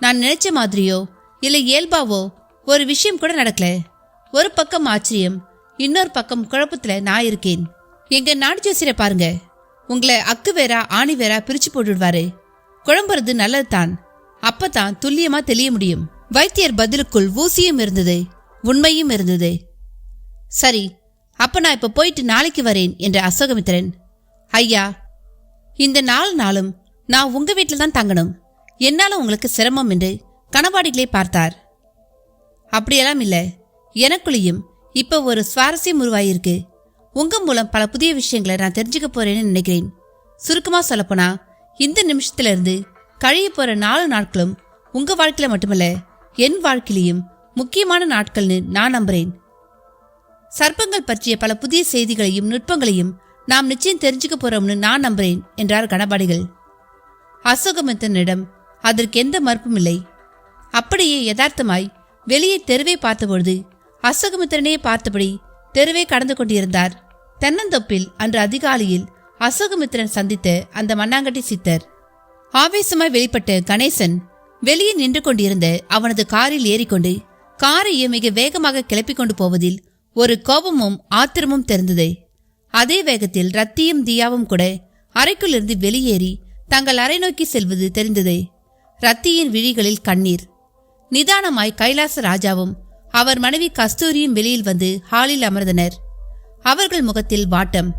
நான் நினைச்ச மாதிரியோ இல்லை இயல்பாவோ ஒரு விஷயம் கூட நடக்கல. ஒரு பக்கம் ஆச்சரியம், இன்னொரு பக்கம் குழப்பத்துல நான் இருக்கேன். எங்க நாடு ஜோசியரை பாருங்க, உங்களை அக்கு வேறா ஆணி வேறா பிரிச்சு போட்டுடுவாரு. குழம்புறது நல்லதுதான், அப்பதான் துல்லியமா தெரிய முடியும். வைத்தியர் பதிலுக்குள் ஊசியும் இருந்தது, உண்மையும் இருந்தது. சரி, அப்ப நான் இப்ப போயிட்டு நாளைக்கு வரேன் என்ற அசோகமித்திரன். ஐயா, இந்த 4 நாளும் நான் உங்க வீட்டில் தான் தங்கணும். என்னால உங்களுக்கு சிரமம் என்று கணபாடிகளே பார்த்தார். அப்படியெல்லாம் இல்ல, எனக்குள்ளேயும் இப்ப ஒரு சுவாரஸ்யம் உருவாயிருக்கு. உங்க மூலம் பல புதிய விஷயங்களை நான் தெரிஞ்சுக்க போறேன்னு நினைக்கிறேன். சுருக்கமா சொல்லப்போனா, இந்த நிமிஷத்துல இருந்து கழிய போற 4 நாட்களும் உங்க வாழ்க்கையில மட்டுமல்ல, என் வாழ்க்கையிலையும் முக்கியமான நாட்கள்னு நான் நம்புறேன். சர்ப்பங்கள் பற்றிய பல புதிய செய்திகளையும் நுட்பங்களையும் நாம் நிச்சயம் தெரிஞ்சுக்க போறோம்னு நான் நம்புறேன் என்றார் கணபாடிகள். அசோகமித்திரனிடம் அதற்கு எந்த மறுப்பும் இல்லை. அப்படியே யதார்த்தமாய் வெளியே தெருவை பார்த்தபொழுது அசோகமித்திரனே பார்த்தபடி தெருவே கடந்து கொண்டிருந்தார். தென்னந்தொப்பில் அன்று அதிகாலையில் அசோகமித்திரன் சந்தித்த அந்த மண்ணாங்கட்டி சித்தர். ஆவேசமாய் வெளிப்பட்ட கணேசன் வெளியே நின்று கொண்டிருந்த அவனது காரில் ஏறிக்கொண்டு காரையே மிக வேகமாக கிளப்பிக் கொண்டு போவதில் ஒரு கோபமும் ஆத்திரமும் தெரிந்தது. அதே வேகத்தில் ரத்தியும் தியாவும் கூட அறைக்குள்ளிருந்து வெளியேறி தங்கள் அறை நோக்கி செல்வது தெரிந்தது. ரத்தியின் விழிகளில் கண்ணீர். நிதானமாய் கைலாச ராஜாவும் அவர் மனைவி கஸ்தூரியும் வெளியில் வந்து ஹாலில் அமர்ந்தனர். அவர்கள் முகத்தில் வாட்டம்.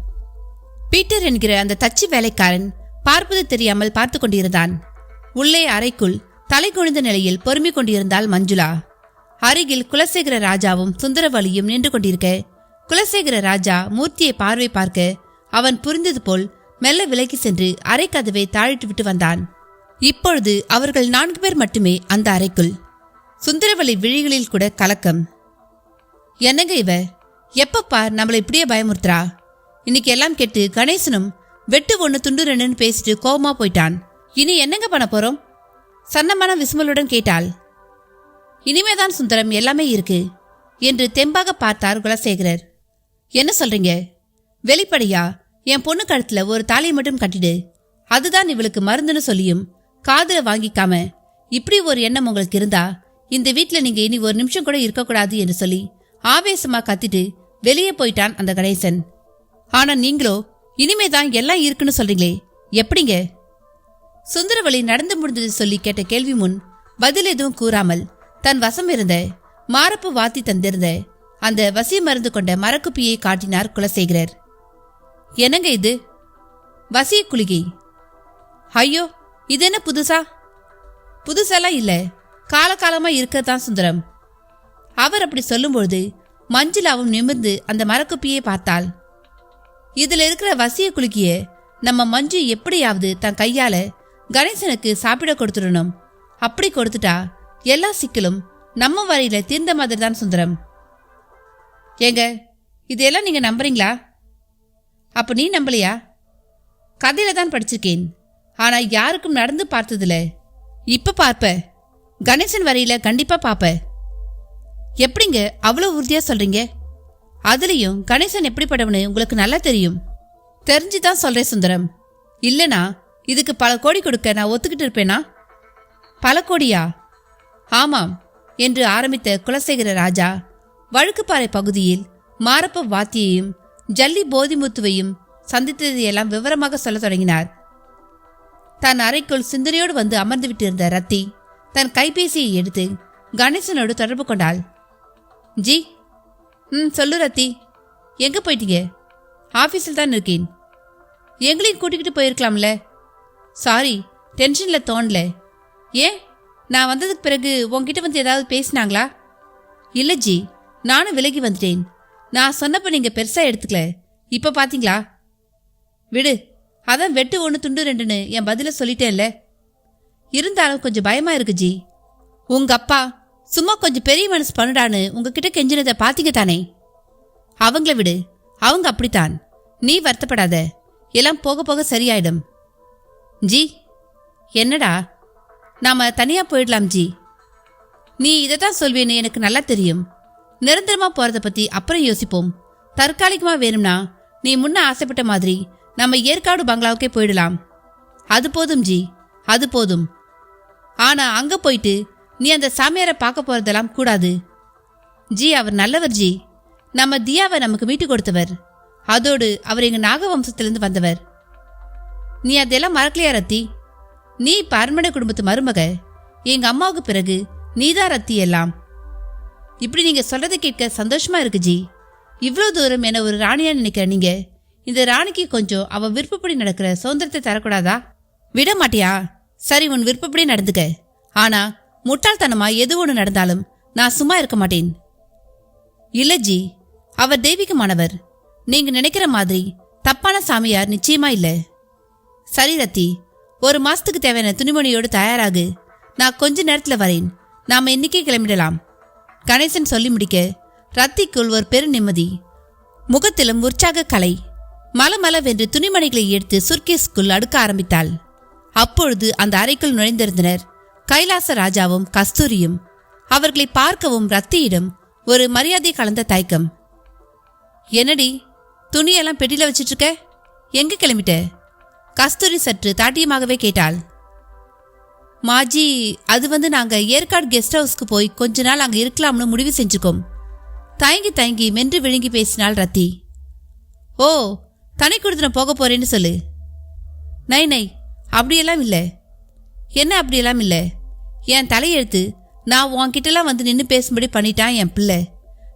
பீட்டர் என்கிற அந்த தச்சு வேலைக்காரன் பார்ப்பது தெரியாமல் பார்த்து கொண்டிருந்தான். உள்ளே அறைக்குள் தலை குனிந்த நிலையில் பொறுமிக் கொண்டிருந்தாள் மஞ்சுளா. அருகில் குலசேகர ராஜாவும் சுந்தரவலியும் நின்று கொண்டிருக்க, குலசேகர ராஜா மூர்த்தியை பார்வை பார்க்க அவன் புரிந்தது போல் மெல்ல விலகி சென்று அறை கதவை தாழிட்டு விட்டு வந்தான். இப்பொழுது அவர்கள் 4 பேர் மட்டுமே அந்த அறைக்குள். சுந்தரவல்லி விழிகளில் கூட கலக்கம். என்னங்க இவ எப்பப்பா நம்மளை இப்படியே பயமுறுத்துறா? இன்னைக்கு எல்லாம் கேட்டு கணேசனும் வெட்டு ஒன்று துண்டு ரெண்டுன்னு பேசிட்டு கோபமா போயிட்டான். இனி என்னங்க பண்ண போறோம்? சன்னமான விஸ்மலுடன் கேட்டாள். இனிமேதான் சுந்தரம் எல்லாமே இருக்கு என்று தெம்பாக பார்த்தார் குலசேகரர். என்ன சொல்றீங்க? வெளிப்படையா என் பொண்ணு கழுத்துல ஒரு தாலியை மட்டும் கட்டிடு, அதுதான் இவளுக்கு மருந்துன்னு சொல்லியும் காதுல வாங்கிக்காம இப்படி ஒரு எண்ணம் உங்களுக்கு இருந்தா இந்த வீட்டுல நீங்க இனி ஒரு நிமிஷம் கூட இருக்கக்கூடாது என்று சொல்லி ஆவேசமா கத்திட்டு வெளியே போயிட்டான் அந்த கணேசன். ஆனா நீங்களோ இனிமேதான் எல்லாம் இருக்குன்னு சொல்றீங்களே, எப்படிங்க? சுந்தரவல்லி நடந்து முடிந்தது சொல்லி கேட்ட கேள்வி முன் பதில் எதுவும் கூறாமல் தன் வசம் இருந்த மாரப்பு வாத்தி தந்திருந்த அந்த வசி மருந்து கொண்ட மரக்குப்பியை காட்டினார் குலசேகரர். என்னங்க இது? வசிய குளிகை. ஐயோ, இது என்ன புதுசா? புதுசெல்லாம் இல்ல, காலகாலமா இருக்கதான் சுந்தரம். அவர் அப்படி சொல்லும்பொழுது மஞ்சுளாவும் நிமிர்ந்து அந்த மரக்குப்பியை பார்த்தாள். இதுல இருக்கிற வசிய குலுக்கிய நம்ம மஞ்சு எப்படியாவது தன் கையால கணேசனுக்கு சாப்பிட கொடுத்துடணும். அப்படி கொடுத்துட்டா எல்லா சிக்கலும் நம்ம வரையில தீர்ந்த மாதிரி தான் சுந்தரம். ஏங்க, இதெல்லாம் நீங்க நம்புறீங்களா? அப்ப நீ நம்பலையா? கதையில தான் படிச்சிருக்கேன், ஆனா யாருக்கும் நடந்து பார்த்ததில்ல. இப்ப பார்ப்ப, கணேசன் வரையில கண்டிப்பா பாப்ப. எப்படிங்க அவ்வளவு உறுதியா சொல்றீங்க? அதுலயும் கணேசன் எப்படிப்பட்டவனு உங்களுக்கு நல்லா தெரியும். தெரிஞ்சுதான் சொல்றேன் சுந்தரம். இல்லனா இதுக்கு பல கோடி கொடுக்க நான் ஒத்துக்கிட்டு இருப்பேனா? பல கோடியா? ஆமாம் என்று ஆரம்பித்த குலசேகர ராஜா வழுக்குப்பாறை பகுதியில் மாரப்ப வாத்தியையும் ஜல்லி போதிமுத்துவையும் சந்தித்ததையெல்லாம் விவரமாக சொல்ல தொடங்கினார். தன் அறைக்குள் சிந்தனையோடு வந்து அமர்ந்து விட்டிருந்த ரத்தி தன் கைபேசியை எடுத்து கணேசனோடு தொடர்பு கொண்டாள். ஜி. சொல்லு ரத்தி, எங்க போயிட்டீங்க? ஆபீஸில் தான் இருக்கேன். எங்களையும் கூட்டிக்கிட்டு போயிருக்கலாம்ல. சாரி, டென்ஷன்ல தோணல. ஏன், நான் வந்ததுக்கு பிறகு உங்ககிட்ட வந்து ஏதாவது பேசினாங்களா? இல்ல ஜி, நானும் விலகி வந்துட்டேன். நான் சொன்னப்ப நீங்க பெருசா எடுத்துக்கல, இப்ப பாத்தீங்களா? விடு, அதான் வெட்டு ஒன்று துண்டு ரெண்டுன்னு என் பதில சொல்லிட்டேன்ல. இருந்தாலும் கொஞ்சம் பயமா இருக்கு ஜி. உங்க அப்பா சும்மா கொஞ்சம் பெரிய மனசு பண்ணுடான்னு உங்ககிட்ட கெஞ்சினதை பாத்தீங்க தானே? அவங்கள விடு, அவங்க அப்படித்தான். நீ வருத்தப்படாத, எல்லாம் போக போக சரியாயிடும். ஜி. என்னடா? நாம தனியா போயிடலாம் ஜி. நீ இதைத்தான் சொல்வேன்னு எனக்கு நல்லா தெரியும். நிரந்தரமா போறத பத்தி அப்புறம் யோசிப்போம். தற்காலிகமா வேணும்னா நீ முன்ன ஆசைப்பட்ட மாதிரி நம்ம ஏற்காடு பங்களாவுக்கே போயிடலாம். அது போதும் ஜி, அது போதும். ஆனா அங்க போயிட்டு நீ அந்த சாமியாரை பார்க்க போறதெல்லாம் கூடாது ஜி. அவர் நல்லவர் ஜி. நம்ம தியாவை நமக்கு மீட்டு கொடுத்தவர். அதோடு அவர் எங்க நாகவம்சத்திலிருந்து வந்தவர். நீ அதெல்லாம் மறக்கலையா ரத்தி? நீ இப்ப அரண்மனை குடும்பத்து மருமக. எங்க அம்மாவுக்கு பிறகு நீதான் ரத்தி எல்லாம். இப்படி நீங்க சொல்றதை கேட்க சந்தோஷமா இருக்கு ஜி. இவ்வளவு தூரம் என்ன ஒரு ராணியா நினைக்கிற நீங்க இந்த ராணிக்கு கொஞ்சம் அவ விருப்பப்படி நடக்கிற சுதந்திரத்தை தரக்கூடாதா? விட மாட்டியா? சரி, உன் விருப்பப்படி நடந்துக்க. ஆனா முட்டாள்தனமா எது ஒன்று நடந்தாலும் நான் சும்மா இருக்க மாட்டேன். இல்ல ஜி, அவர் தெய்வீகமானவர். நீங்க நினைக்கிற மாதிரி தப்பான சாமியார் நிச்சயமா இல்ல. சரி ரத்தி, ஒரு மாசத்துக்கு தேவையான துணிமணியோடு தயாராகு. நான் கொஞ்ச நேரத்துல வரேன். நாம இன்னைக்கே கிளம்பிடலாம். கணேசன் சொல்லி முடிக்க ரத்திக்குள் ஒரு பெரு நிம்மதி, முகத்திலும் உற்சாக கலை. மலமளவென்று துணிமணிகளை எடுத்து சுர்கேஸ்குள் அடுக்க ஆரம்பித்தாள். அப்பொழுது அந்த அறைக்குள் நுழைந்திருந்தனர் கைலாச ராஜாவும் கஸ்தூரியும். அவர்களை பார்க்கவும் ரத்தியிடம் ஒரு மரியாதை கலந்த தயக்கம். என்னடி, துணியெல்லாம் பெட்டியில வச்சிட்டு இருக்க? எங்க கிளம்பிட்ட? கஸ்தூரி சற்று தாட்டியமாகவே கேட்டாள். மாஜி, அது நாங்க ஏற்காடு கெஸ்ட் ஹவுஸ்க்கு போய் கொஞ்ச நாள் அங்க இருக்கலாம்னு முடிவு செஞ்சுக்கோம். தயங்கி தயங்கி மென்று விழுங்கி பேசினாள் ரத்தி. ஓ, தனி கொடுத்துன போக போறேன்னு சொல்லு. நை நை, அப்படியெல்லாம் இல்லை. என்ன அப்படியெல்லாம் இல்லை? என் தலையெழுத்து நான் உன்கிட்டலாம் வந்து நின்று பேசும்படி பண்ணிட்டான் என் பிள்ளை.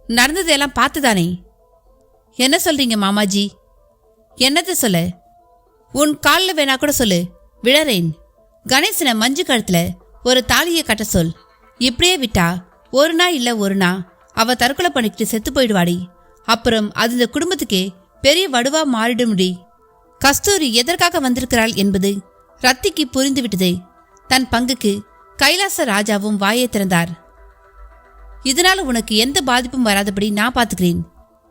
நடந்ததையெல்லாம் பார்த்துதானே. என்ன சொல்றீங்க மாமாஜி? என்னத்தை சொல்ல? உன் காலில் வேணா கூட சொல்லு, விழறேன். கணேசனை மஞ்சு கழுத்துல ஒரு தாலியை கட்ட சொல். இப்படியே விட்டா ஒரு நாள் இல்ல ஒரு நாள் அவ தற்கொலை பண்ணிக்கிட்டு செத்து போயிடுவாடி. அப்புறம் அது இந்த குடும்பத்துக்கே பெரிய வடுவா மாறிடும்டி. கஸ்தூரி எதற்காக வந்திருக்கிறாள் என்பது ரத்திக்கு புரிந்துவிட்டது. தன் பங்குக்கு கைலாச ராஜாவும் வாயை திறந்தார். இதனால உனக்கு எந்த பாதிப்பும் வராதபடி நான் பாத்துக்கிறேன்.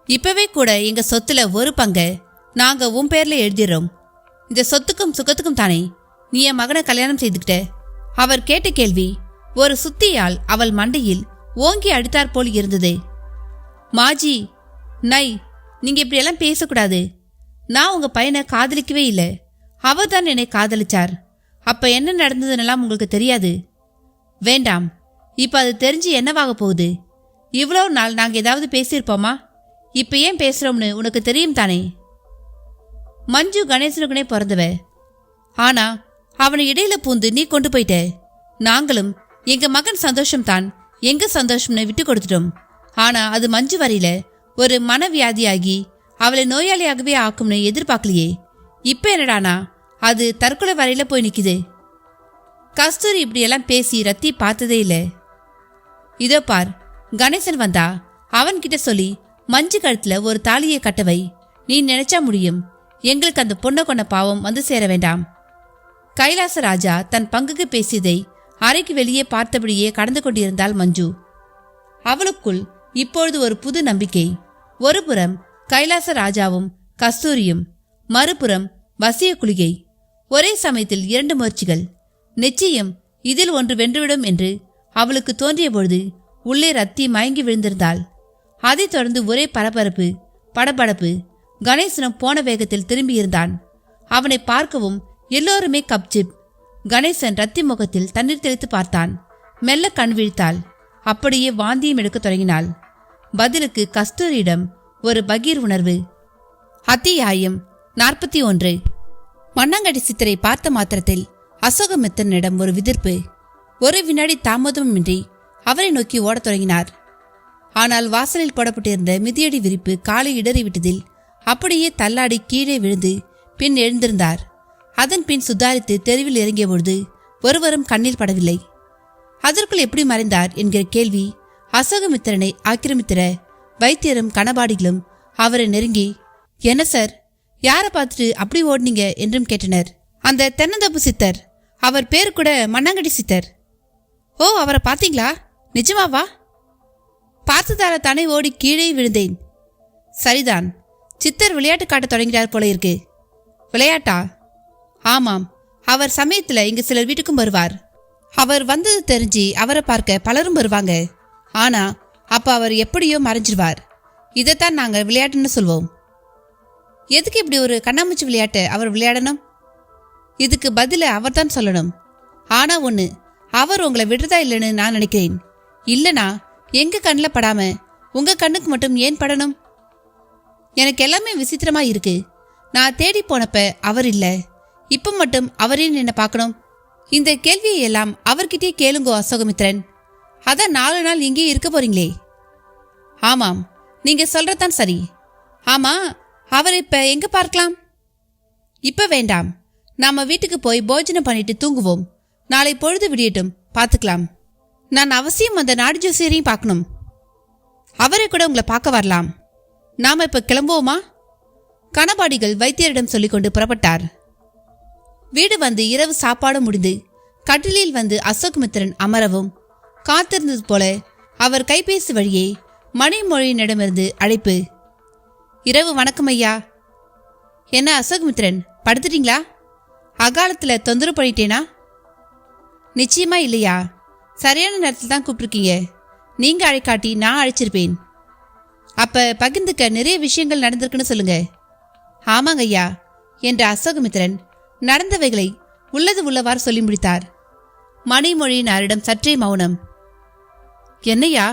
இப்பவே கூட எங்க சொத்துல ஒரு பங்கை நாங்க உன் பேர்ல எழுதிடுறோம். இந்த சொத்துக்கும் சுகத்துக்கும் தானே நீ என் மகனை கல்யாணம் செய்துக்கிட்ட. அவர் கேட்ட கேள்வி ஒரு சுத்தியால் அவள் மண்டையில் ஓங்கி அடித்தாற் போல் இருந்தது. மாஜி, நை, நீங்க இப்படியெல்லாம் பேசக்கூடாது. நான் உங்க பையனை காதலிக்கவே இல்லை. அவர் தான் என்னை காதலிச்சார். அப்ப என்ன நடந்ததுன்னெல்லாம் உங்களுக்கு தெரியாது. வேண்டாம், இப்ப அது தெரிஞ்சு என்னவாக போகுது? இவ்வளோ நாள் நாங்க ஏதாவது பேசியிருப்போமா? இப்ப ஏன் பேசுறோம்னு உனக்கு தெரியும் தானே. மஞ்சு கணேசனுக்குனே பிறந்தவ. ஆனா அவனை இடையில பூந்து நீ கொண்டு போயிட்ட. நாங்களும் எங்க மகன் சந்தோஷம்தான் எங்க சந்தோஷம்னு விட்டு கொடுத்துட்டோம். ஆனா அது மஞ்சு வரையில ஒரு மனவியாதியாகி அவளை நோயாளியாகவே ஆக்கும்னு எதிர்பார்க்கலையே. இப்ப என்னடானா அது தற்கொலை வரையில போய் நிக்குது. கஸ்தூரி இப்படியெல்லாம் பேசி ரத்தி பார்த்ததே இல்லை. இதோ பார், கணேசன் வந்தா அவன்கிட்ட சொல்லி மஞ்சு கழுத்துல ஒரு தாலியை கட்டவை. நீ நினைச்சா முடியும். எங்களுக்கு அந்த பொண்ணை கொண்ட பாவம் வந்து சேர வேண்டாம். கைலாச ராஜா தன் பங்குக்கு பேசியதை அறைக்கு வெளியே பார்த்தபடியே கடந்து கொண்டிருந்தாள் மஞ்சு. அவளுக்குள் இப்பொழுது ஒரு புது நம்பிக்கை. ஒருபுறம் கைலாச ராஜாவும் கஸ்தூரியும், மறுபுறம் வசிய குளிகை. ஒரே சமயத்தில் 2 முயற்சிகள். நிச்சயம் இதில் ஒன்று வென்றுவிடும் என்று அவளுக்கு தோன்றிய பொழுது உள்ளே ரத்தி மயங்கி விழுந்திருந்தாள். அதைத் தொடர்ந்து ஒரே பரபரப்பு, படபடப்பு. கணேசனும் போன வேகத்தில் திரும்பியிருந்தான். அவனை பார்க்கவும் எல்லோருமே கப்சிப். கணேசன் ரத்தி முகத்தில் தண்ணீர் தெளித்து பார்த்தான். மெல்ல கண் விழித்தாள். அப்படியே வாந்தியும் எடுக்க தொடங்கினாள். பதிலுக்கு கஸ்தூரியிடம் ஒரு பகீர் உணர்வு. அத்தியாயம் 41. மண்ணாங்கடி சித்தரை பார்த்த மாத்திரத்தில் அசோகமித்திரனிடம் ஒரு விதிர்ப்பு. ஒரு வினாடி தாமதமின்றி அவரை நோக்கி ஓடத் தொடங்கினார். ஆனால் வாசலில் போடப்பட்டிருந்த மிதியடி விரிப்பு காலை இடறிவிட்டதில் அப்படியே தள்ளாடி கீழே விழுந்து பின் எழுந்திருந்தார். அதன் பின் சுதாரித்து தெருவில் இறங்கிய பொழுது ஒருவரும் கண்ணில் படவில்லை. அதற்குள் எப்படி மறைந்தார் என்கிற கேள்வி அசோகமித்திரனை ஆக்கிரமித்திர வைத்தியரும் கணபாடிகளும் அவரை நெருங்கி, என்ன சார், யாரை பார்த்துட்டு அப்படி ஓடினீங்க என்றும் கேட்டனர். அந்த தென்னந்தோப்பு சித்தர், அவர் பேரு கூட மண்ணாங்கடி சித்தர். ஓ, அவரை பார்த்தீங்களா? நிஜமாவா? பார்த்ததால தானே ஓடி கீழே விழுந்தேன். சரிதான், சித்தர் விளையாட்டு காட்ட தொடங்கிறார் போல இருக்கு. விளையாட்டா? ஆமாம், அவர் சமயத்துல இங்கு சிலர் வீட்டுக்கும் வருவார். அவர் வந்தது தெரிஞ்சு அவரை பார்க்க பலரும் வருவாங்க. ஆனா அப்ப அவர் எப்படியோ மறைஞ்சிருவார். இதைத்தான் நாங்க விளையாட்டுன்னு சொல்வோம். எதுக்கு இப்படி ஒரு கண்ணாமூச்சி விளையாட்டை அவர் விளையாடணும்? இதுக்கு பதில அவர் தான் சொல்லணும். ஆனா ஒண்ணு, அவர் உங்களை விடுறதா இல்லைன்னு நான் நினைக்கிறேன். இல்லனா எங்க கண்ணில் படாம உங்க கண்ணுக்கு மட்டும் ஏன் படணும்? எனக்கு எல்லாமே விசித்திரமா இருக்கு. நான் தேடி போனப்ப அவர் இல்ல, இப்ப மட்டும் அவரே என்ன பார்க்கணும்? இந்த கேள்வியை எல்லாம் அவர்கிட்டயே கேளுங்கோ அசோகமித்திரன். அதான் 4 நாள் இங்கே இருக்க போறீங்களே. ஆமாம், நீங்க சொல்றதான் சரி. ஆமா, அவர் இப்ப எங்க பார்க்கலாம்? இப்ப வேண்டாம், நாம வீட்டுக்கு போய் போஜனம் பண்ணிட்டு தூங்குவோம். நாளை பொழுது விடியட்டும், பார்த்துக்கலாம். நான் அவசியம் அந்த நாடு ஜோசியரையும் பார்க்கணும். அவரை கூட உங்களை பார்க்க வரலாம். நாம இப்ப கிளம்புவோமா? கணபாடிகள் வைத்தியரிடம் சொல்லிக்கொண்டு புறப்பட்டார். வீடு வந்து இரவு சாப்பாடு முடிந்து கட்டிலில் வந்து அசோகமித்திரன் அமரவும் காத்திருந்தது போல அவர் கைபேசி வழியே மணிமொழியினிடமிருந்து அழைப்பு. இரவு வணக்கம் ஐயா. என்ன அசோகமித்திரன், படுத்துட்டீங்களா? அகாலத்துல தொந்தரவு பண்ணிட்டேனா? நிச்சயமா இல்லையா, சரியான நேரத்தில் தான் கூப்பிட்டுருக்கீங்க. நீங்க அழைக்காட்டி நான் அழைச்சிருப்பேன். அப்ப பகிர்ந்துக்க நிறைய விஷயங்கள் நடந்திருக்குன்னு சொல்லுங்க. ஆமாங்க ஐயா என்ற அசோகமித்திரன் நடந்தவைகளை உள்ளது உள்ளவாறு சொல்லி முடித்தார். மணிமொழியினாரிடம் சற்றே மௌனம். என்னையா,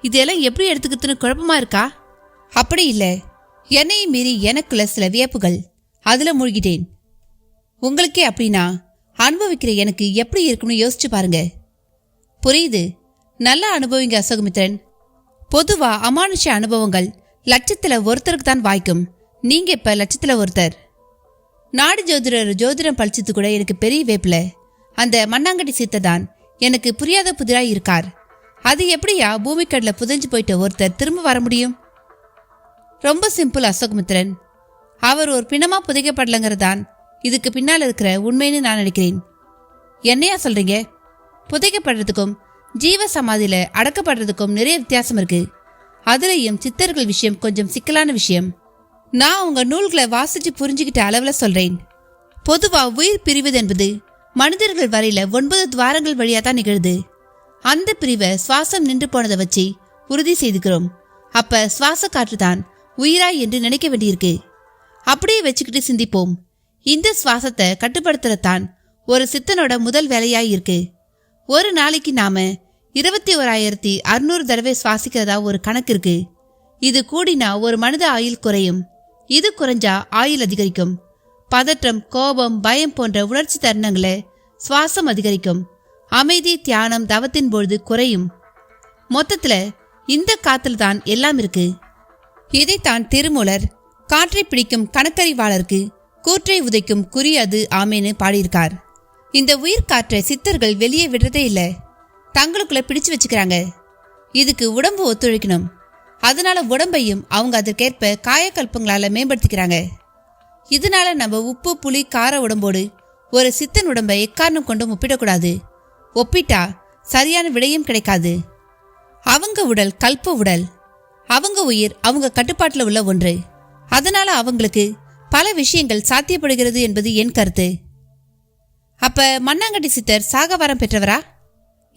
இதெல்லாம் எப்படி எடுத்துக்கிறதுன்னு குழப்பமா இருக்கா? அப்படி இல்லை, என்னையும் மீறி எனக்குள்ள சில வியப்புகள், அதுல மூழ்கிட்டேன். உங்களுக்கே அப்படின்னா அனுபவிக்கிற எனக்கு எப்படி இருக்கும்னு யோசிச்சு பாருங்க. புரியுது, நல்லா அனுபவிங்க அசோகமித்திரன். பொதுவா அமானுஷ்ய அனுபவங்கள் லட்சத்துல ஒருத்தருக்கு தான் வாய்க்கும். நீங்க இப்ப லட்சத்துல ஒருத்தர். நாடு ஜோதிடம் பழிச்சது கூட எனக்கு பெரிய வேப்பில. அந்த மண்ணாங்கடி சித்ததான் எனக்கு புரியாத புதிராய் இருக்கார். அது எப்படியா பூமிக்கடல புதைஞ்சு போயிட்ட ஒருத்தர் திரும்ப வர முடியும்? ரொம்ப சிம்பிள் அசோகமித்திரன். அவர் ஒரு பிணமா புதைக்கப்படலங்கிறதான் இதுக்கு பின்னால் இருக்கிற உண்மைன்னு நான் நினைக்கிறேன். என்னையா சொல்றீங்க? புதைக்கப்படுறதுக்கும் ஜீவ சமாதியில அடக்கப்படுறதுக்கும் நிறைய வித்தியாசம் இருக்கு. அதுலயும் சித்தர்கள் விஷயம் கொஞ்சம் சிக்கலான விஷயம். நான் உங்க நூல்களை வாசிச்சு புரிஞ்சுக்கிட்ட அளவுல சொல்றேன். பொதுவா உயிர் பிரிவது என்பது மனிதர்கள் வரையில 9 துவாரங்கள் வழியா தான் நிகழுது. அந்த பிரிவை சுவாசம் நின்று போனதை வச்சு உறுதி செய்துக்கிறோம். அப்ப சுவாச காற்றுதான் உயிராய் என்று நினைக்க வேண்டியிருக்கு. அப்படியே வச்சுக்கிட்டு சிந்திப்போம். இந்த சுவாசத்தை கட்டுப்படுத்துறதான் ஒரு சித்தனோட முதல் வேலையாய் இருக்கு. ஒரு நாளைக்கு நாம 21,600 தடவை சுவாசிக்கிறதா ஒரு கணக்கு இருக்கு. இது கூடினா ஒரு மனித ஆயுள் குறையும். இது குறைஞ்சா ஆயுள் அதிகரிக்கும். பதற்றம், கோபம், பயம் போன்ற உணர்ச்சி தருணங்களை சுவாசம் அதிகரிக்கும். அமைதி, தியானம், தவத்தின் பொழுது குறையும். மொத்தத்துல இந்த காத்துல தான் எல்லாம் இருக்கு. இதைத்தான் திருமூலர் காற்றை பிடிக்கும் கணக்கறிவாளருக்கு கூற்றை உதைக்கும் குறி அது ஆமேன்னு பாடியிருக்கார். இந்த உயிர் காற்றை சித்தர்கள் வெளியே விடுறதே இல்லை, தங்களுக்குள்ள பிடிச்சு வச்சுக்கிறாங்க. இதுக்கு உடம்பு ஒத்துழைக்கணும். அதனால உடம்பையும் அவங்க அதற்கேற்ப காயக்கல்பங்களால மேம்படுத்திக்கிறாங்க. இதனால நம்ம உப்பு, புளி, கார உடம்போடு ஒரு சித்தன் உடம்பை எக்காரணம் கொண்டும் ஒப்பிடக்கூடாது. ஒப்பிட்டா சரியான விடையும் கிடைக்காது. அவங்க உடல் கல்ப உடல். அவங்க உயிர் அவங்க கட்டுப்பாட்டில் உள்ள ஒன்று. அதனால அவங்களுக்கு பல விஷயங்கள் சாத்தியப்படுகிறது என்பது என் கருத்து. அப்ப மண்ணாங்கட்டி சித்தர் சாக வரம் பெற்றவரா?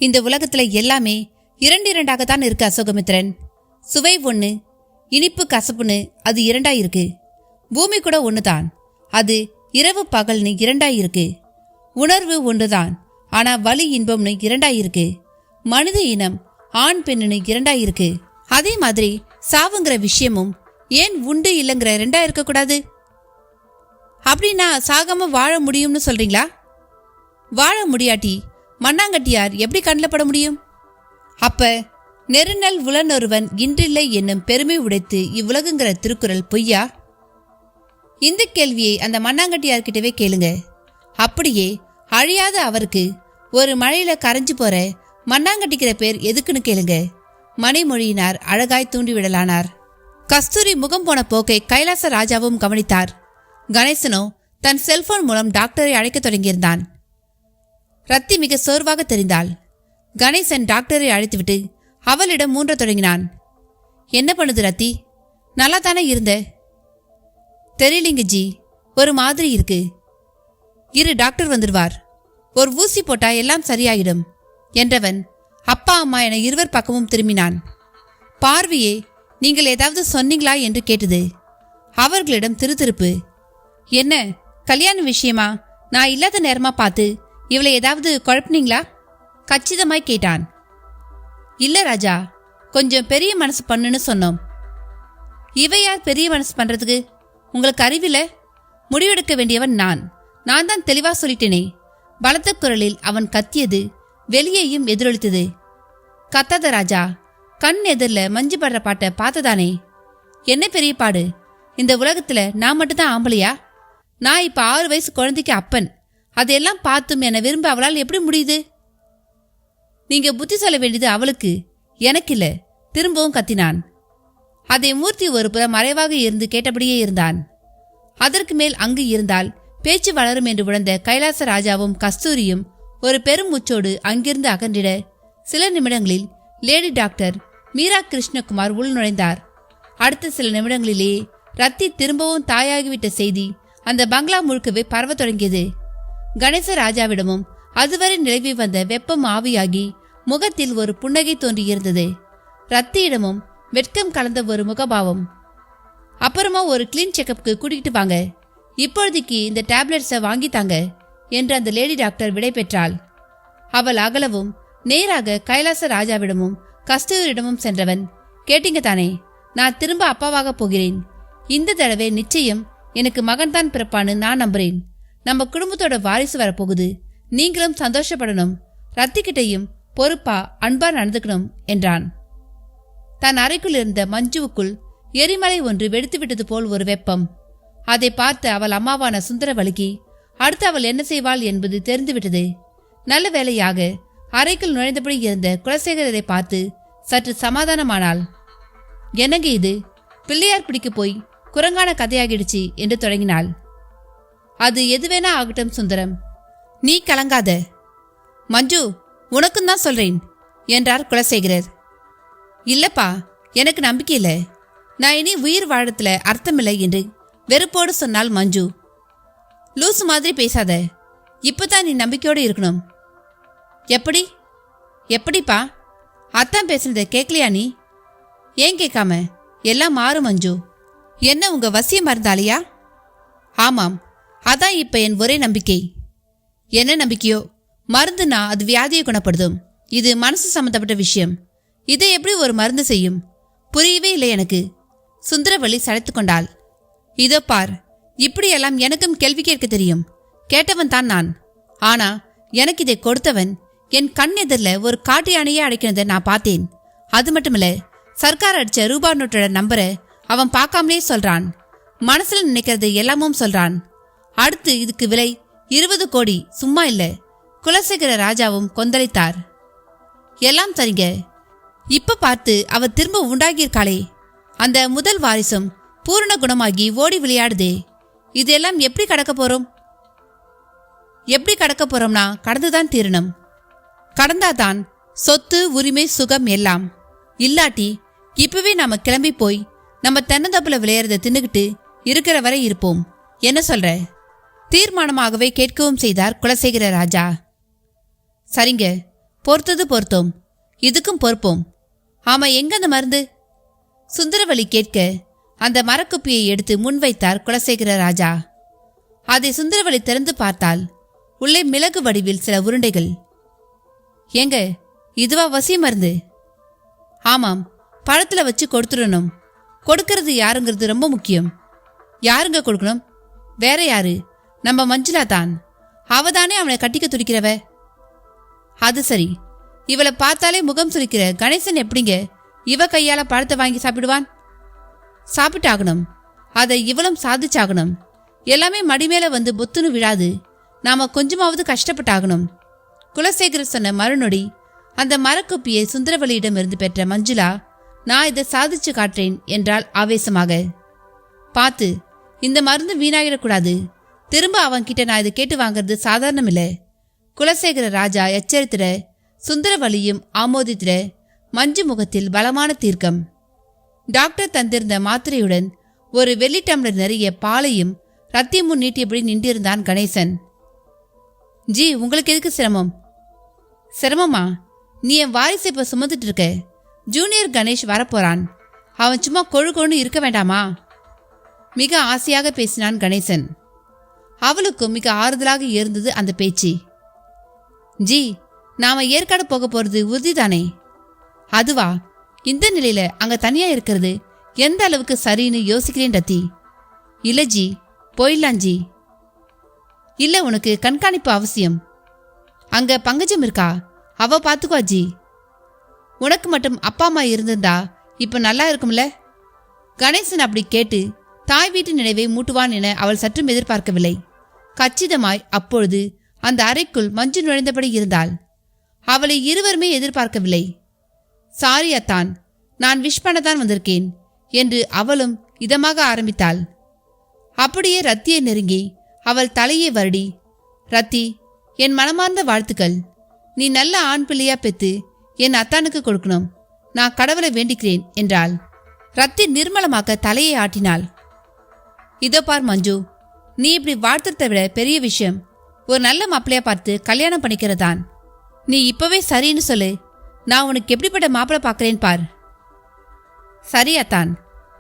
இந்த உலகத்துல எல்லாமே 2 தான் இருக்கு அசோகமித்ரன். சுவை 1, இனிப்பு கசப்புன்னு அது 2 இருக்கு. பூமி கூட ஒண்ணுதான், அது இரவு பகல்னு 2 இருக்கு. உணர்வு ஒன்றுதான், ஆனா வலி இன்பம்னு 2 இருக்கு. மனித இனம் ஆண் பெண்ணுன்னு 2 இருக்கு. அதே மாதிரி சாவுங்கிற விஷயமும் ஏன் உண்டு இல்லைங்கிற 2 இருக்கக்கூடாது? அப்படின்னா சாகாம வாழ முடியும்னு சொல்றீங்களா? வாழ முடியாட்டி மண்ணாங்கட்டியார் எப்படி கண்ணில் பட முடியும்? அப்ப நெருநல் உளனொருவன் இன்றில்லை என்னும் பெருமை உடைத்து இவ்வுலகுங்கிற திருக்குறள் பொய்யா? இந்த கேள்வியை அந்த மண்ணாங்கட்டியார்கிட்டவே கேளுங்க. அப்படியே அழியாத அவருக்கு ஒரு மழையில கரைஞ்சு போற மண்ணாங்கட்டிக்கிற பேர் எதுக்குன்னு கேளுங்க. மணிமொழியினார் அழகாய் தூண்டிவிடலானார். கஸ்தூரி முகம் போன போக்கை கைலாச ராஜாவும் கவனித்தார். கணேசனோ தன் செல்போன் மூலம் டாக்டரை அழைக்க தொடங்கியிருந்தான். ரத்தி மிக சோர்வாக தெரிந்தாள். கணேசன் டாக்டரை அழைத்துவிட்டு அவளிடம் மூன்ற தொடங்கினான். என்ன பண்ணுது ரத்தி? நல்லா தானே இருந்த? தெரியலிங்க ஜி, ஒரு மாதிரி இருக்கு. இரு, டாக்டர் வந்துடுவார். ஒரு ஊசி போட்டா எல்லாம் சரியாயிடும் என்றவன் அப்பா அம்மா என இருவர் பக்கமும் திரும்பினான். பார்வையே நீங்கள் ஏதாவது சொன்னீங்களா என்று கேட்டது. அவர்களிடம் திருத்திருப்பு. என்ன கல்யாண விஷயமா? நான் இல்லாத நேரமா பார்த்து இவளை ஏதாவது குழப்பினீங்களா? கச்சிதமாய் கேட்டான். இல்ல ராஜா, கொஞ்சம் பெரிய மனசு பண்ணுன்னு சொன்னோம். இவ யார் பெரிய மனசு பண்றதுக்கு? உங்களுக்கு அறிவில? முடிவெடுக்க வேண்டியவன் நான் தான் தெளிவா சொல்லிட்டேனே. பலத்த குரலில் அவன் கத்தியது வெளியேயும் எதிரொலித்தது. கத்தாத ராஜா, கண் எதிரில் மஞ்சு படுற பாட்டை பார்த்ததானே? என்ன பெரிய பாடு? இந்த உலகத்துல நான் மட்டும்தான் ஆம்பளையா? நான் இப்ப 6 வயசு குழந்தைக்கு அப்பன். அதையெல்லாம் பார்த்தும் என்னை விரும்ப அவளால் எப்படி முடியுது? நீங்க புத்தி சொல்ல வேண்டியது அவளுக்கு, எனக்கு இல்ல. திரும்பவும் கத்தினான். அதை மூர்த்தி ஒரு புறம் மறைவாக இருந்து கேட்டபடியே இருந்தான். அதற்கு மேல் அங்கு இருந்தால் பேச்சு வளரும் என்று உணர்ந்த கைலாச ராஜாவும் கஸ்தூரியும் ஒரு பெரும் மூச்சோடு அங்கிருந்து அகன்றிட சில நிமிடங்களில் லேடி டாக்டர் மீரா கிருஷ்ணகுமார் உள் நுழைந்தார். அடுத்த சில நிமிடங்களிலேயே ரத்தி திரும்பவும் தாயாகிவிட்ட செய்தி அந்த பங்களா முழுக்கவே பரவ தொடங்கியது. கணேச ராஜாவிடமும் அதுவரை நிலவி வந்த வெப்பம் ஆவியாகி முகத்தில் ஒரு புன்னகை தோன்றியிருந்தது. ரத்தியிடமும் வெட்கம் கலந்த ஒரு முகபாவம். அப்புறமா ஒரு கிளீன் செக்கப்புக்கு கூட்டிகிட்டு வாங்க, இப்பொழுதைக்கு இந்த டேப்லெட்ஸை வாங்கித்தாங்க என்று அந்த லேடி டாக்டர் விடை பெற்றாள். அவள் அகலவும் நேராக கைலாச ராஜாவிடமும் கஸ்தூரியிடமும் சென்றவன், கேட்டீங்க தானே, நான் திரும்ப அப்பாவாக போகிறேன். இந்த தடவை நிச்சயம் எனக்கு மகன்தான் பிறப்பான்னு நான் நம்புறேன். நம்ம குடும்பத்தோட வாரிசு வரப்போகுது. நீங்களும் சந்தோஷப்படணும். ரத்திக்கிட்டையும் பொறுப்பா அன்பா நடந்துக்கணும் என்றான். தன் அறைக்குள் இருந்த மஞ்சுவுக்குள் எரிமலை ஒன்று வெடித்து விட்டது போல் ஒரு வெப்பம். அதை பார்த்து அவள் அம்மாவான சுந்தரவல்லிக்கு அடுத்து அவள் என்ன செய்வாள் என்பது தெரிந்துவிட்டது. நல்ல வேளையாக அறைக்குள் நுழைந்தபடி இருந்த குலசேகரரை பார்த்து சற்று சமாதானமானாள். என்னங்க இது, பிள்ளையார் பிடிக்க போய் குரங்கான கதையாகிடுச்சு என்று தொடங்கினாள். அது எதுவேனா ஆகட்டும் சுந்தரம், நீ கலங்காத. மஞ்சு, உனக்கும் தான் சொல்றேன். என்றார் குலசேகரர். இல்லப்பா, எனக்கு நம்பிக்கை இல்லை. நான் இனி உயிர் வாழத்துல அர்த்தமில்லை என்று வெறுப்போடு சொன்னாள் மஞ்சு. லூசு மாதிரி பேசாத. இப்பதான் நீ நம்பிக்கையோடு இருக்கணும். எப்படி எப்படிப்பா? அத்தான் பேசுனத கேட்கலையா நீ? ஏன் கேட்காம? எல்லாம் மாறும் மஞ்சு. என்ன உங்க வசியம் மறந்தாலியா? ஆமாம், அதான் இப்ப என் ஒரே நம்பிக்கை. என்ன நம்பிக்கையோ? மருந்துனா அது வியாதியை குணப்படுத்தும். இது மனசு சம்பந்தப்பட்ட விஷயம். இதை எப்படி ஒரு மருந்து செய்யும்? புரியவே இல்லை எனக்கு. சுந்தரவள்ளி சளைத்து கொண்டாள். இதோ பார், இப்படியெல்லாம் எனக்கும் கேள்வி கேட்க தெரியும். கேட்டவன் தான் நான். ஆனா எனக்கு இதை கொடுத்தவன் என் கண் எதிரில் ஒரு காட்டு யானையே அடைக்கிறத நான் பார்த்தேன். அது மட்டுமில்ல, சர்க்கார் அடிச்ச ரூபா நோட்டோட நம்பரை அவன் பார்க்காமலே சொல்றான். மனசுல நினைக்கிறது எல்லாமும் சொல்றான். அடுத்து இதுக்கு விலை 20 கோடி. சும்மா இல்ல. குலசேகர ராஜாவும் கொந்தளித்தார். எல்லாம் சரிங்க. இப்ப பார்த்து அவ திரும்ப உண்டாகியிருக்காளே, அந்த முதல் வாரிசும் பூரண குணமாகி ஓடி விளையாடுதே. இதெல்லாம் எப்படி கடக்க போறோம்? எப்படி கடக்க போறோம்னா கடந்துதான் தீரணும். கடந்தாதான் சொத்து, உரிமை, சுகம் எல்லாம். இல்லாட்டி இப்பவே நாம கிளம்பி போய் நம்ம தென்னந்தோப்புல விளையாடுறத தின்னுகிட்டு இருக்கிற வரை இருப்போம். என்ன சொல்ற? தீர்மானமாகவே கேட்கவும் செய்தார் குலசேகர ராஜா. சரிங்க, பொறுத்தது பொறுத்தோம், இதுக்கும் பொறுப்போம். ஆமா, எங்க அந்த மருந்து? சுந்தரவள்ளி கேட்க அந்த மரக்குப்பியை எடுத்து முன்வைத்தார் குலசேகர ராஜா. அதை சுந்தரவள்ளி திறந்து பார்த்தால் உள்ளே மிளகு வடிவில் சில உருண்டைகள். ஏங்க, இதுவா வசிய மருந்து? ஆமாம், பழத்துல வச்சு கொடுத்துடணும். கொடுக்கறது யாருங்கிறது ரொம்ப முக்கியம். யாருங்க கொடுக்கணும்? வேற யாரு? நம்ம மஞ்சுளா தான். அவதானே அவனை கட்டிக்க துடிக்கிறவ. அது சரி, இவளை பார்த்தாலே முகம் சுளிக்கிற கணேசன் எப்படிங்க இவ கையால பழத்தை வாங்கி சாப்பிடுவான்? சாப்பிட்டாகணும். அதை இவளும் சாதிச்சாகணும். எல்லாமே மடிமேல வந்து பொத்துன்னு விழாது. நாம கொஞ்சமாவது கஷ்டப்பட்டாகணும். குலசேகர் சொன்ன மறுநொடி அந்த மரக்குப்பியை சுந்தரவள்ளியிடமிருந்து பெற்ற மஞ்சுளா, நான் இதை சாதிச்சு காட்டுறேன் என்றாள் ஆவேசமாக. பார்த்து, இந்த மருந்து வீணாகிடக்கூடாது. திரும்ப அவன்கிட்ட நான் இதை கேட்டு வாங்கிறது சாதாரணம் இல்லை. குலசேகர ராஜா எச்சரித்திட, சுந்தரவள்ளியும் ஆமோதித்திட, மஞ்சு முகத்தில் பலமான தீர்க்கம். டாக்டர் தந்திருந்த மாத்திரையுடன் ஒரு வெள்ளி டம்ளர் நிறைய பாலையும் ரத்தியமும் நீட்டியபடி நின்றிருந்தான் கணேசன். ஜி, உங்களுக்கு எதுக்கு சிரமம்? சிரமமா? நீ என் வாரிசை இப்ப சுமந்துட்டு இருக்க. ஜூனியர் கணேஷ் வரப்போறான். அவன் சும்மா கொழுகொன்னு இருக்க வேண்டாமா? மிக ஆசையாக பேசினான் கணேசன். அவளுக்கும் மிக ஆறுதலாக இருந்தது அந்த பேச்சு. ஜி, நாம ஏற்காடு போக போறது உறுதிதானே? அதுவா? இந்த நிலையில அங்க தனியா இருக்கிறது எந்த அளவுக்கு சரின்னு யோசிக்கிறேன் ரத்தி. இல்ல ஜி, போயிடலாம் ஜி. இல்ல, உனக்கு கண்காணிப்பு அவசியம். அங்க பங்கஜம் இருக்கா, அவ பாத்துக்குவா ஜி. உனக்கு மட்டும் அப்பா அம்மா இருந்திருந்தா இப்ப நல்லா இருக்கும்ல? கணேசன் அப்படி கேட்டு தாய் வீட்டு நினைவை மூட்டுவான் என அவள் சற்றும் எதிர்பார்க்கவில்லை. கச்சிதமாய் அப்பொழுது அந்த அறைக்குள் மஞ்சு நுழைந்தபடி இருந்தாள். அவளை இருவருமே எதிர்பார்க்கவில்லை. சாரி அத்தான், நான் விஷ் பண்ணதான் வந்திருக்கேன் என்று அவளும் இதமாக ஆரம்பித்தாள். அப்படியே ரத்தியை நெருங்கி அவள் தலையை வருடி, ரத்தி, என் மனமார்ந்த வாழ்த்துக்கள். நீ நல்ல ஆண் பிள்ளையா பெத்து என் அத்தானுக்கு கொடுக்கணும். நான் கடவுளை வேண்டிக்கிறேன் என்றாள். ரத்தி நிர்மலமாக தலையை ஆட்டினாள். இதோ பார் மஞ்சு, நீ இப்படி வாழ்த்துறதை விட பெரிய விஷயம் ஒரு நல்ல மாப்பிள்ளையா பார்த்து கல்யாணம் பண்ணிக்கிறதான். நீ இப்பவே சரின்னு சொல்லு. நான் உனக்கு எப்படிப்பட்ட மாப்பிள்ளை பார்க்கறேன் பார். சரி அத்தான்,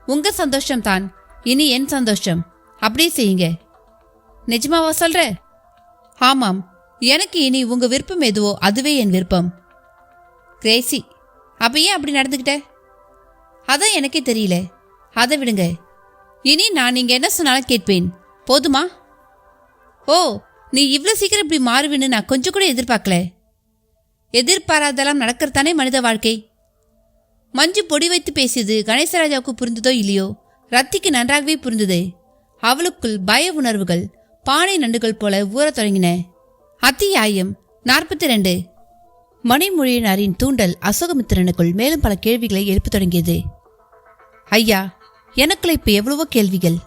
உங்க சந்தோஷம் தான் இனி என் சந்தோஷம். அப்படியே செய்யுங்க. நிஜமாவா சொல்ற? ஆமாம், எனக்கு இனி உங்க விருப்பம் எதுவோ அதுவே என் விருப்பம். கிரேசி, அப்ப ஏன் அப்படி நடந்துக்கிட்ட? அதான் எனக்கே தெரியல. அதை விடுங்க. இனி நான் நீங்க என்ன சொன்னாலும் கேட்பேன். போதுமா? ஓ, நீ இவ்வளவு சீக்கிரம் இப்படி மாறுவின்னு நான் கொஞ்சம் கூட எதிர்பார்க்கல. எதிர்பாராதெல்லாம் நடக்கிறதானே மனித வாழ்க்கை. மஞ்சு பொடி வைத்து பேசியது கணேசராஜாவுக்கு புரிந்ததோ இல்லையோ, ரத்திக்கு நன்றாகவே புரிந்தது. அவளுக்குள் பய உணர்வுகள் பானை நண்டுகள் போல ஊறத் தொடங்கின. அத்தியாயம் 42. மணிமொழியினரின் தூண்டல் அசோகமித்திரனுக்குள் மேலும் பல கேள்விகளை எழுப்பத் தொடங்கியது. ஐயா, எனக்குள்ள இப்ப எவ்வளவோ கேள்விகள்.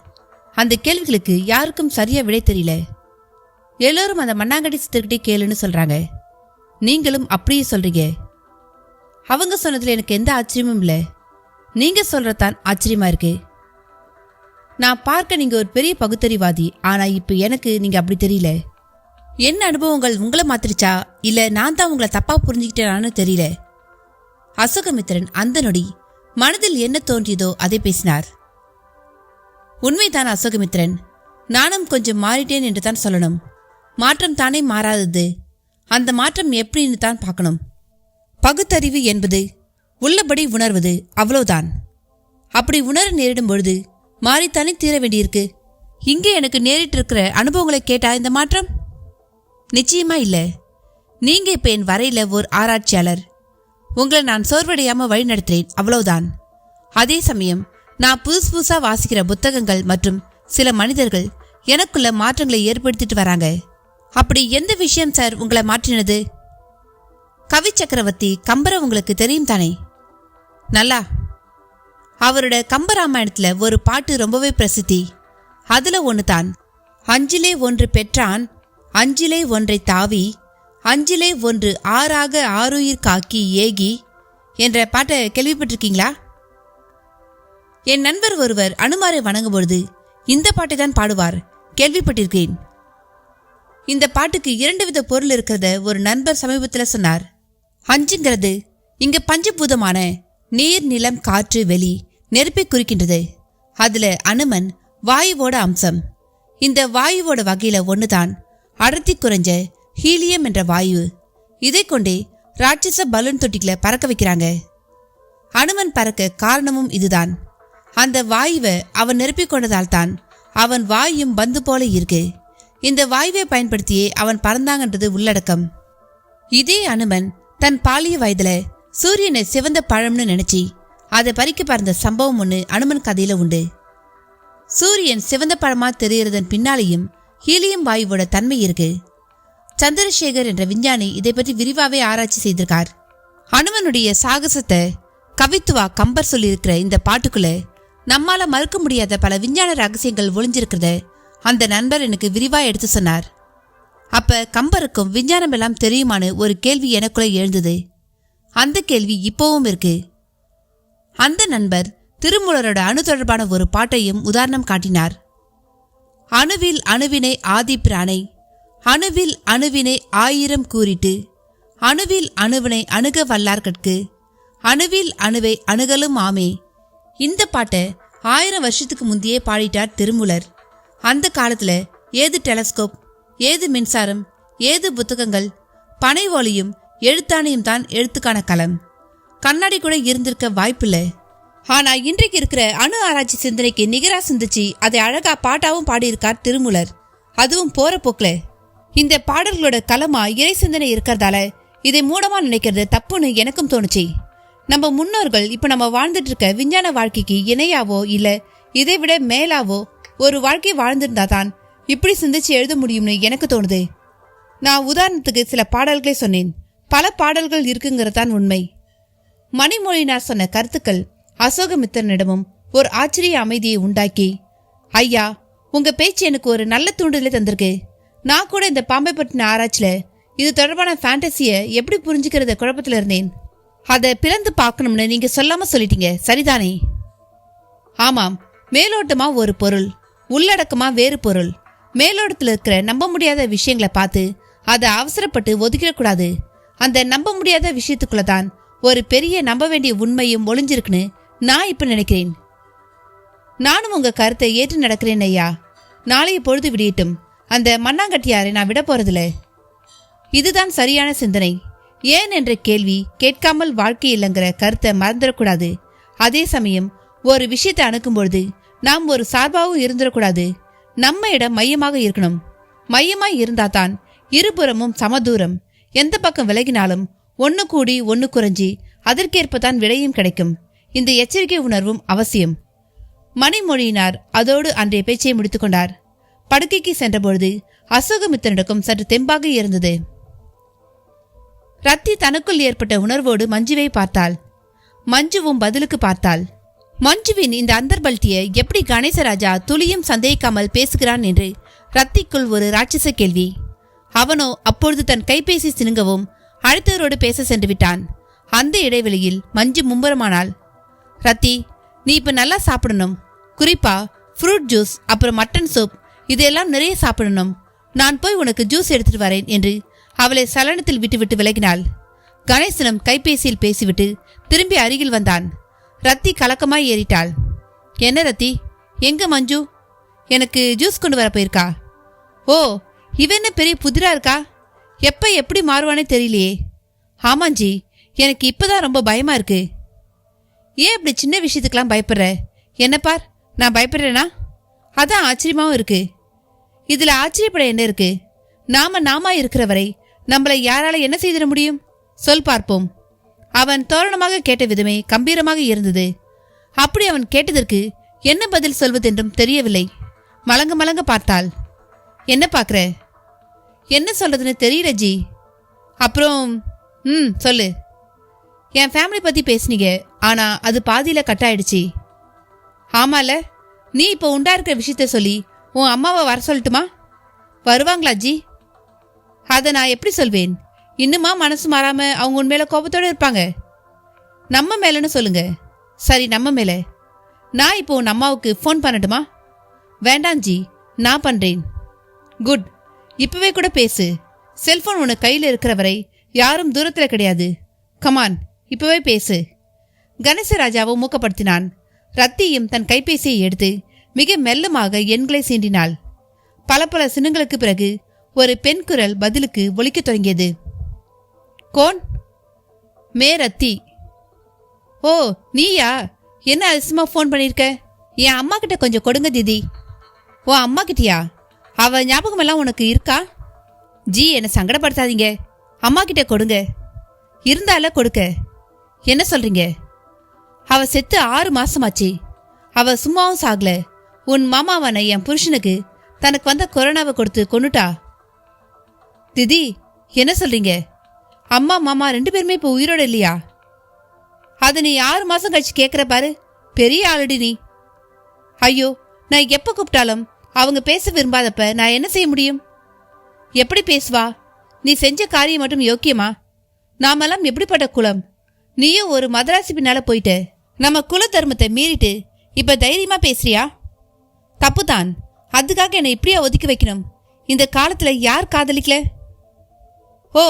அந்த கேள்விகளுக்கு யாருக்கும் சரியா விடை தெரியல. எல்லோரும் அந்த மண்ணாங்கடி சித்தர்கிட்டே கேளுன்னு சொல்றாங்க. நீங்களும் அப்படியே சொல்றீங்க. அவங்க சொன்னதுல எனக்கு எந்த ஆச்சரியமும் இல்லை. நீங்க சொல்றதான் ஆச்சரியமா இருக்கு. நான் பார்க்க நீங்க ஒரு பெரிய பகுத்தறிவாதி, ஆனா இப்ப எனக்கு நீங்க அப்படி தெரியல. என்ன அனுபவங்கள் உங்களை மாத்திருச்சா இல்ல நான் தான் உங்களை தப்பா புரிஞ்சுக்கிட்டேனான்னு தெரியல. அசோகமித்திரன் அந்த நொடி மனதில் என்ன தோன்றியதோ அதை பேசினார். உண்மைதான் அசோகமித்திரன், நானும் கொஞ்சம் மாறிட்டேன் என்று தான் சொல்லணும். மாற்றம் தானே மாறாதது, அந்த மாற்றம் எப்படின்னு தான் பார்க்கணும். பகுத்தறிவு என்பது உள்ளபடி உணர்வது, அவ்வளவுதான். அப்படி உணர நேரிடும் பொழுது மாறித்தானே தீர வேண்டியிருக்கு. இங்கே எனக்கு நேரிட்டு இருக்கிற அனுபவங்களை கேட்டா இந்த மாற்றம் நிச்சயமா இல்ல. நீங்க இப்ப என் வரையில ஒரு ஆராய்ச்சியாளர். உங்களை நான் சோர்வடையாம வழி நடத்துறேன், அவ்வளவுதான். அதே சமயம் நான் புதுசா வாசிக்கிற புத்தகங்கள் மற்றும் சில மனிதர்கள் எனக்குள்ள மாற்றங்களை ஏற்படுத்திட்டு வராங்க. அப்படி எந்த விஷயம் சார் உங்களை மாற்றினது? கவி சக்கரவர்த்தி கம்பரை உங்களுக்கு தெரியும் தானே? நல்லா. அவரோட கம்பராமாயணத்துல ஒரு பாட்டு ரொம்பவே பிரசித்தி. அதுல ஒண்ணுதான், அஞ்சிலே ஒன்று பெற்றான் அஞ்சிலே ஒன்றை தாவி அஞ்சிலே ஒன்று ஆறாக ஆறுயிர் காக்கி ஏகி என்ற பாட்டை கேள்விப்பட்டிருக்கீங்களா? என் நண்பர் ஒருவர் அனுமாரை வணங்கும் பொழுது இந்த பாட்டை தான் பாடுவார், கேள்விப்பட்டிருக்கேன். இந்த பாட்டுக்கு 2 வித பொருள் இருக்கிறத ஒரு நண்பர் சமீபத்தில் சொன்னார். அஞ்சுங்கிறது இங்க பஞ்சபூதமான நீர் நிலம் காற்று வெளி நெருப்பை குறிக்கின்றது. அதுல அனுமன் வாயுவோட அம்சம். இந்த வாயுவோட வகையில ஒண்ணுதான் அடர்த்தி குறைஞ்ச ஹீலியம் என்ற வாயு. இதை கொண்டே ராட்சச பலூன் தொட்டிகளை பறக்க வைக்கிறாங்க. அனுமன் பறக்க காரணமும் இதுதான். அந்த வாயுவை அவன் நிரப்பிக் கொண்டதால் தான் அவன் வாயும் பந்து போல இருக்கு. இந்த வாயுவை பயன்படுத்தியே அவன் பறந்தாங்கன்றது உள்ளடக்கம். இதே அனுமன் தன் பாலிய வயதுல சூரியனை சிவந்த பழம்னு நினைச்சி அதை பறிக்க பறந்த சம்பவம் ஒண்ணு அனுமன் கதையில உண்டு. சூரியன் சிவந்த பழமா தெரியறதன் பின்னாலேயும் ஹீலியம் வாயுவோட தன்மை இருக்கு. சந்திரசேகர் என்ற விஞ்ஞானி இதை பற்றி விரிவாவே ஆராய்ச்சி செய்திருக்கார். அனுமனுடைய சாகசத்தை கவித்துவா கம்பர் சொல்லியிருக்கிற இந்த பாட்டுக்குள்ள நம்மால மறுக்க முடியாத பல விஞ்ஞான ரகசியங்கள் ஒளிஞ்சிருக்கிறத அந்த நண்பர் எனக்கு விரிவா எடுத்து சொன்னார். அப்ப கம்பருக்கும் விஞ்ஞானம் எல்லாம் தெரியுமான்னு ஒரு கேள்வி எனக்குள்ள எழுந்தது. அந்த கேள்வி இப்பவும் இருக்கு. அந்த நண்பர் திருமூலரோட அணு தொடர்பான ஒரு பாட்டையும் உதாரணம் காட்டினார். அணுவில் அணுவினை ஆதி பிரானை அணுவில் அணுவினை 1000 கூறிட்டு அணுவில் அணுவினை அணுக வல்லார்கட்கு அணுவில் அணுவை அணுகலும் ஆமே. இந்த பாட்டை 1000 வருஷத்துக்கு முந்தையே பாடிட்டார் திருமூலர். அந்த காலத்துல ஏது டெலஸ்கோப், ஏது மின்சாரம், ஏது புத்தகங்கள், பனை ஓலையும் எழுத்தாணையும் தான் எழுத்துக்கான களம். கண்ணாடி கூட இருந்திருக்க வாய்ப்பில்லை. ஆனா இன்றைக்கு இருக்கிற அணு ஆராய்ச்சி சிந்தனைக்கு நிகரா சிந்திச்சு அதை அழகா பாட்டாவும் பாடியிருக்கார் திருமூலர், அதுவும் போற போக்குல. இந்த பாடல்களோட களமா இறை சிந்தனை இருக்கிறதால இதை மூடமா நினைக்கிறது தப்புன்னு எனக்கும் தோணுச்சு. நம்ம முன்னோர்கள் இப்ப நம்ம வாழ்ந்துட்டு இருக்க விஞ்ஞான வாழ்க்கைக்கு இணையாவோ இல்ல இதை விட மேலாவோ ஒரு வாழ்க்கை வாழ்ந்திருந்தா தான் இப்படி சிந்திச்சு எழுத முடியும்னு எனக்கு தோணுது. நான் உதாரணத்துக்கு சில பாடல்களை சொன்னேன், பல பாடல்கள் இருக்குங்கிறதான் உண்மை. மணிமொழியினார் சொன்ன கருத்துக்கள் அசோகமித்திரனிடமும் ஒரு ஆச்சரிய அமைதியை உண்டாக்கி, ஐயா உங்க பேச்சு எனக்கு ஒரு நல்ல தூண்டுதலை தந்திருக்கு. நான் கூட இந்த பாம்பை பற்றின ஆராய்ச்சியில இது தொடர்பான ஃபேண்டசியை எப்படி புரிஞ்சுக்கிறத குழப்பத்துல இருந்தேன். அதை பிளந்து பார்க்கணும்னு நீங்க சொல்லாம சொல்லிட்டீங்க, சரிதானே? ஆமாம், மேலோட்டமா ஒரு பொருள், உள்ளடக்கமா வேறு பொருள். மேலோட்டத்துல இருக்கிற நம்ப முடியாத விஷயங்களை பார்த்து அதை அவசரப்பட்டு ஒதுக்கிடக்கூடாது. அந்த நம்ப முடியாத விஷயத்துக்குள்ளதான் ஒரு பெரிய நம்ப வேண்டிய உண்மையும் ஒளிஞ்சிருக்குன்னு நான் இப்ப நினைக்கிறேன். நானும் உங்க கருத்தை ஏற்று நடக்கிறேன் ஐயா. நாளைய பொழுது விடியட்டும், அந்த மண்ணாங்கட்டியாரை நான் விட போறதில்ல. இதுதான் சரியான சிந்தனை. ஏன் என்ற கேள்வி கேட்காமல் வாழ்க்கை இல்லைங்கிற கருத்தை மறந்துடக்கூடாது. அதே சமயம் ஒரு விஷயத்தை அணுக்கும் பொழுது நாம் ஒரு சார்பாகவும் இருந்துடக்கூடாது. நம்ம இடம் மையமாக இருக்கணும். மையமாய் இருந்தாதான் இருபுறமும் சமதூரம். எந்த பக்கம் விலகினாலும் ஒன்னு கூடி ஒன்னு குறைஞ்சி அதற்கேற்பதான் விடையும் கிடைக்கும். இந்த எச்சரிக்கை உணர்வும் அவசியம். மணிமொழியினார் அதோடு அன்றைய பேச்சை முடித்துக் கொண்டார். படுக்கைக்கு சென்றபொழுது அசோகமித்திரனுக்கும் சற்று தெம்பாக இருந்தது. ரத்தி தனக்குள் ஏற்பட்ட உணர்வோடு மஞ்சுவை பார்த்தாள். மஞ்சுவும் பதிலுக்கு பார்த்தாள். மஞ்சுவின் இந்த அந்தர்பல்ட்டிய எப்படி கணேசராஜா துளியும் சந்தேகிக்காமல் பேசுகிறான் என்று ரத்திக்குள் ஒரு ராட்சச கேள்வி. அவனோ அப்பொழுது தன் கைபேசி சினுங்கவும் அழைத்தவரோடு பேச சென்று விட்டான். அந்த இடைவெளியில் மஞ்சு மும்பரமானாள். ரத்தி, நீ இப்ப நல்லா சாப்பிடணும். குறிப்பா ஃப்ரூட் ஜூஸ், அப்புறம் மட்டன் சூப், இதெல்லாம் நிறைய சாப்பிடணும். நான் போய் உனக்கு ஜூஸ் எடுத்துட்டு வரேன் என்று அவளை சலனத்தில் விட்டுவிட்டு விலகினாள். கணேசனும் கைபேசியில் பேசிவிட்டு திரும்பி அருகில் வந்தான். ரத்தி கலக்கமாய் ஏறிட்டாள். என்ன ரத்தி, எங்க மஞ்சு? எனக்கு ஜூஸ் கொண்டு வர போயிருக்கா? ஓ, இவ என்ன பெரிய புதிரா இருக்கா? எப்ப எப்படி மாறுவானே தெரியலையே. ஆமாஞ்சி, எனக்கு இப்பதான் ரொம்ப பயமா இருக்கு. ஏன் இப்படி சின்ன விஷயத்துக்கெல்லாம் பயப்படுற? என்ன பார், நான் பயப்படுறேனா? அதான் ஆச்சரியமாவும் இருக்கு. இதுல ஆச்சரியப்பட என்ன இருக்கு? நாம இருக்கிற வரை நம்மளை யாரால என்ன செய்திட முடியும்? சொல் பார்ப்போம். அவன் தோரணமாக கேட்ட விதமே கம்பீரமாக இருந்தது. அப்படி அவன் கேட்டதற்கு என்ன பதில் சொல்வதென்றும் தெரியவில்லை. மலங்க மலங்க பார்த்தாள். என்ன பாக்குற? என்ன சொல்றதுன்னு தெரியல ஜி. அப்புறம் சொல்லு. என் ஃபேமிலி பத்தி பேசுனீங்க, ஆனா அது பாதியில கட் ஆயிடுச்சு. ஆமால, நீ இப்போ உண்டா இருக்கிற விஷயத்த சொல்லி உன் அம்மாவை வர சொல்லட்டுமா? வருவாங்களா ஜி? அதை நான் எப்படி சொல்வேன்? இன்னுமா மனசு மாறாம அவங்க உண்மையில கோபத்தோடு இருப்பாங்க? நம்ம மேலன்னு சொல்லுங்க. சரி, நம்ம மேல. நான் இப்போ உன் அம்மாவுக்கு ஃபோன் பண்ணட்டுமா? வேண்டாம் ஜி, நான் பண்றேன். குட், இப்பவே கூட பேசு. செல்போன் உனக்கு கையில் இருக்கிற வரை யாரும் தூரத்தில் கிடையாது. கமான், இப்பவே பேசு. கணேசராஜாவும் மூக்கப்படுத்தினான். ரத்தியும் தன் கைபேசியை எடுத்து மிக மெல்லமாக எண்களை சீண்டினாள். பல சின்னங்களுக்கு பிறகு ஒரு பெண் குரல் பதிலுக்கு ஒலிக்கத் தொடங்கியது. கோன்? மே ரத்தி. ஓ, நீயா? என்ன அதிசயமா ஃபோன் பண்ணிருக்க? என் அம்மா கிட்ட கொஞ்சம் கொடுங்க தீதி. ஓ, அம்மா கிட்டியா? அவ ஞாபகமெல்லாம் உனக்கு இருக்கா? ஜி, என்னை சங்கடப்படுத்தாதீங்க. அம்மா கிட்ட கொடுங்க. இருந்தால கொடுக்க. என்ன சொல்றீங்க? அவ செத்து 6 மாசமாச்சு. அவ சும்மாவும் சாகல. உன் மாமாவான என் புருஷனுக்கு தனக்கு வந்த கொரோனாவை கொடுத்து கொன்னுட்டா. திதி, என்ன சொல்றீங்க? அம்மா மாமா 2 பேருமே இப்போ உயிரோட இல்லையா? அது நீ 6 மாசம் கழிச்சு கேட்குற பாரு. பெரிய ஆளுடி நீ. ஐயோ, நான் எப்ப கூப்பிட்டாலும் அவங்க பேச விரும்பாதப்ப நான் என்ன செய்ய முடியும்? எப்படி பேசுவா? நீ செஞ்ச காரியம் மட்டும் யோக்கியமா? நாமெல்லாம் எப்படிப்பட்ட குலம்? நீயும் ஒரு மதராசி பின்னால போயிட்ட. நம்ம குல தர்மத்தை மீறிட்டு இப்ப தைரியமா பேசுறியா? தப்புதான். அதுக்காக என்னை இப்படியா ஒதுக்கி வைக்கணும்? இந்த காலத்துல யார் காதலிக்கல? ஓ,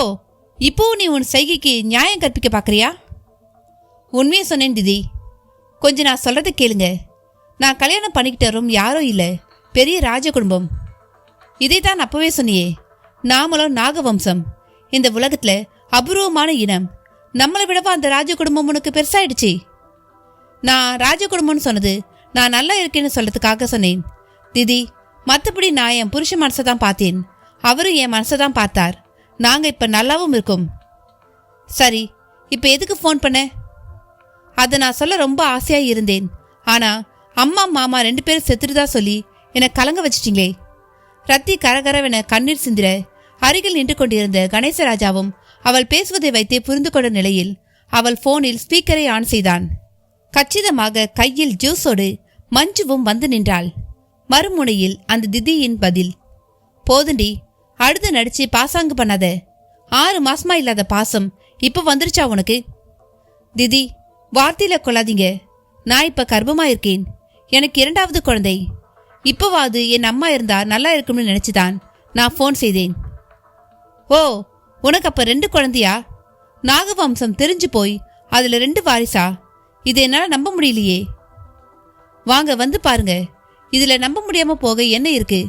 இப்போவும் நீ உன் சைகைக்கு நியாயம் கற்பிக்க பாக்குறியா? உண்மையை சொன்னேன் திதி. கொஞ்சம் நான் சொல்றதை கேளுங்க. நான் கல்யாணம் பண்ணிக்கிட்டு வரும் யாரோ இல்ல, பெரிய ராஜ குடும்பம். இதைத்தான் அப்பவே சொன்னியே. நாமளும் நாகவம்சம். இந்த உலகத்துல அபூர்வமான இனம். நம்மளை விடவா அந்த ராஜ குடும்பம் உனக்கு பெருசாயிடுச்சு? நான் ராஜ குடும்பம்னு சொன்னது நான் நல்லா இருக்கேன்னு சொல்றதுக்காக சொன்னேன் திதி. மற்றபடி நான் என் புருஷ மனசை தான் பார்த்தேன். அவரும் என் மனசை தான் பார்த்தார். நாங்க இப்ப நல்லாவும் இருக்கோம். சரி, இப்ப எதுக்கு ஃபோன் பண்ண? அதை நான் சொல்ல ரொம்ப ஆசையா இருந்தேன். ஆனா அம்மா மாமா 2 பேரும் செத்துட்டுதா சொல்லி என்னை கலங்க வச்சிட்டீங்களே. ரத்தி கரகரவென கண்ணீர் சிந்திர அருகில் நின்று கொண்டிருந்த கணேசராஜாவும் அவள் பேசுவதை வைத்தே புரிந்து கொண்ட நிலையில் அவள் போனில் ஸ்பீக்கரை ஆன் செய்தான். கச்சிதமாக கையில் ஜூஸோடு மஞ்சுவும் வந்து நின்றாள். மறுமுனையில் அந்த திதியின் பதில். போதுண்டி, அழுது நடிச்சு பாசாங்கு பண்ணாத. 6 மாசமா இல்லாத பாசம் இப்ப வந்துருச்சா உனக்கு? திதி, வார்த்தையில கொள்ளாதீங்க. நான் இப்ப கர்ப்பமா இருக்கேன். எனக்கு 2வது குழந்தை. இப்பவாது என் அம்மா இருந்தா நல்லா இருக்கும்னு நினைச்சுதான் நான் போன் செய்தேன். ஓ, உனக்கு அப்ப 2 குழந்தையா? நாகவம்சம் தெரிஞ்சு போய் அதுல 2 வாரிசா? இதை என்னால நம்ப முடியலையே. வாங்க வந்து பாருங்க. இதுல நம்ப முடியாம போக என்ன இருக்கு?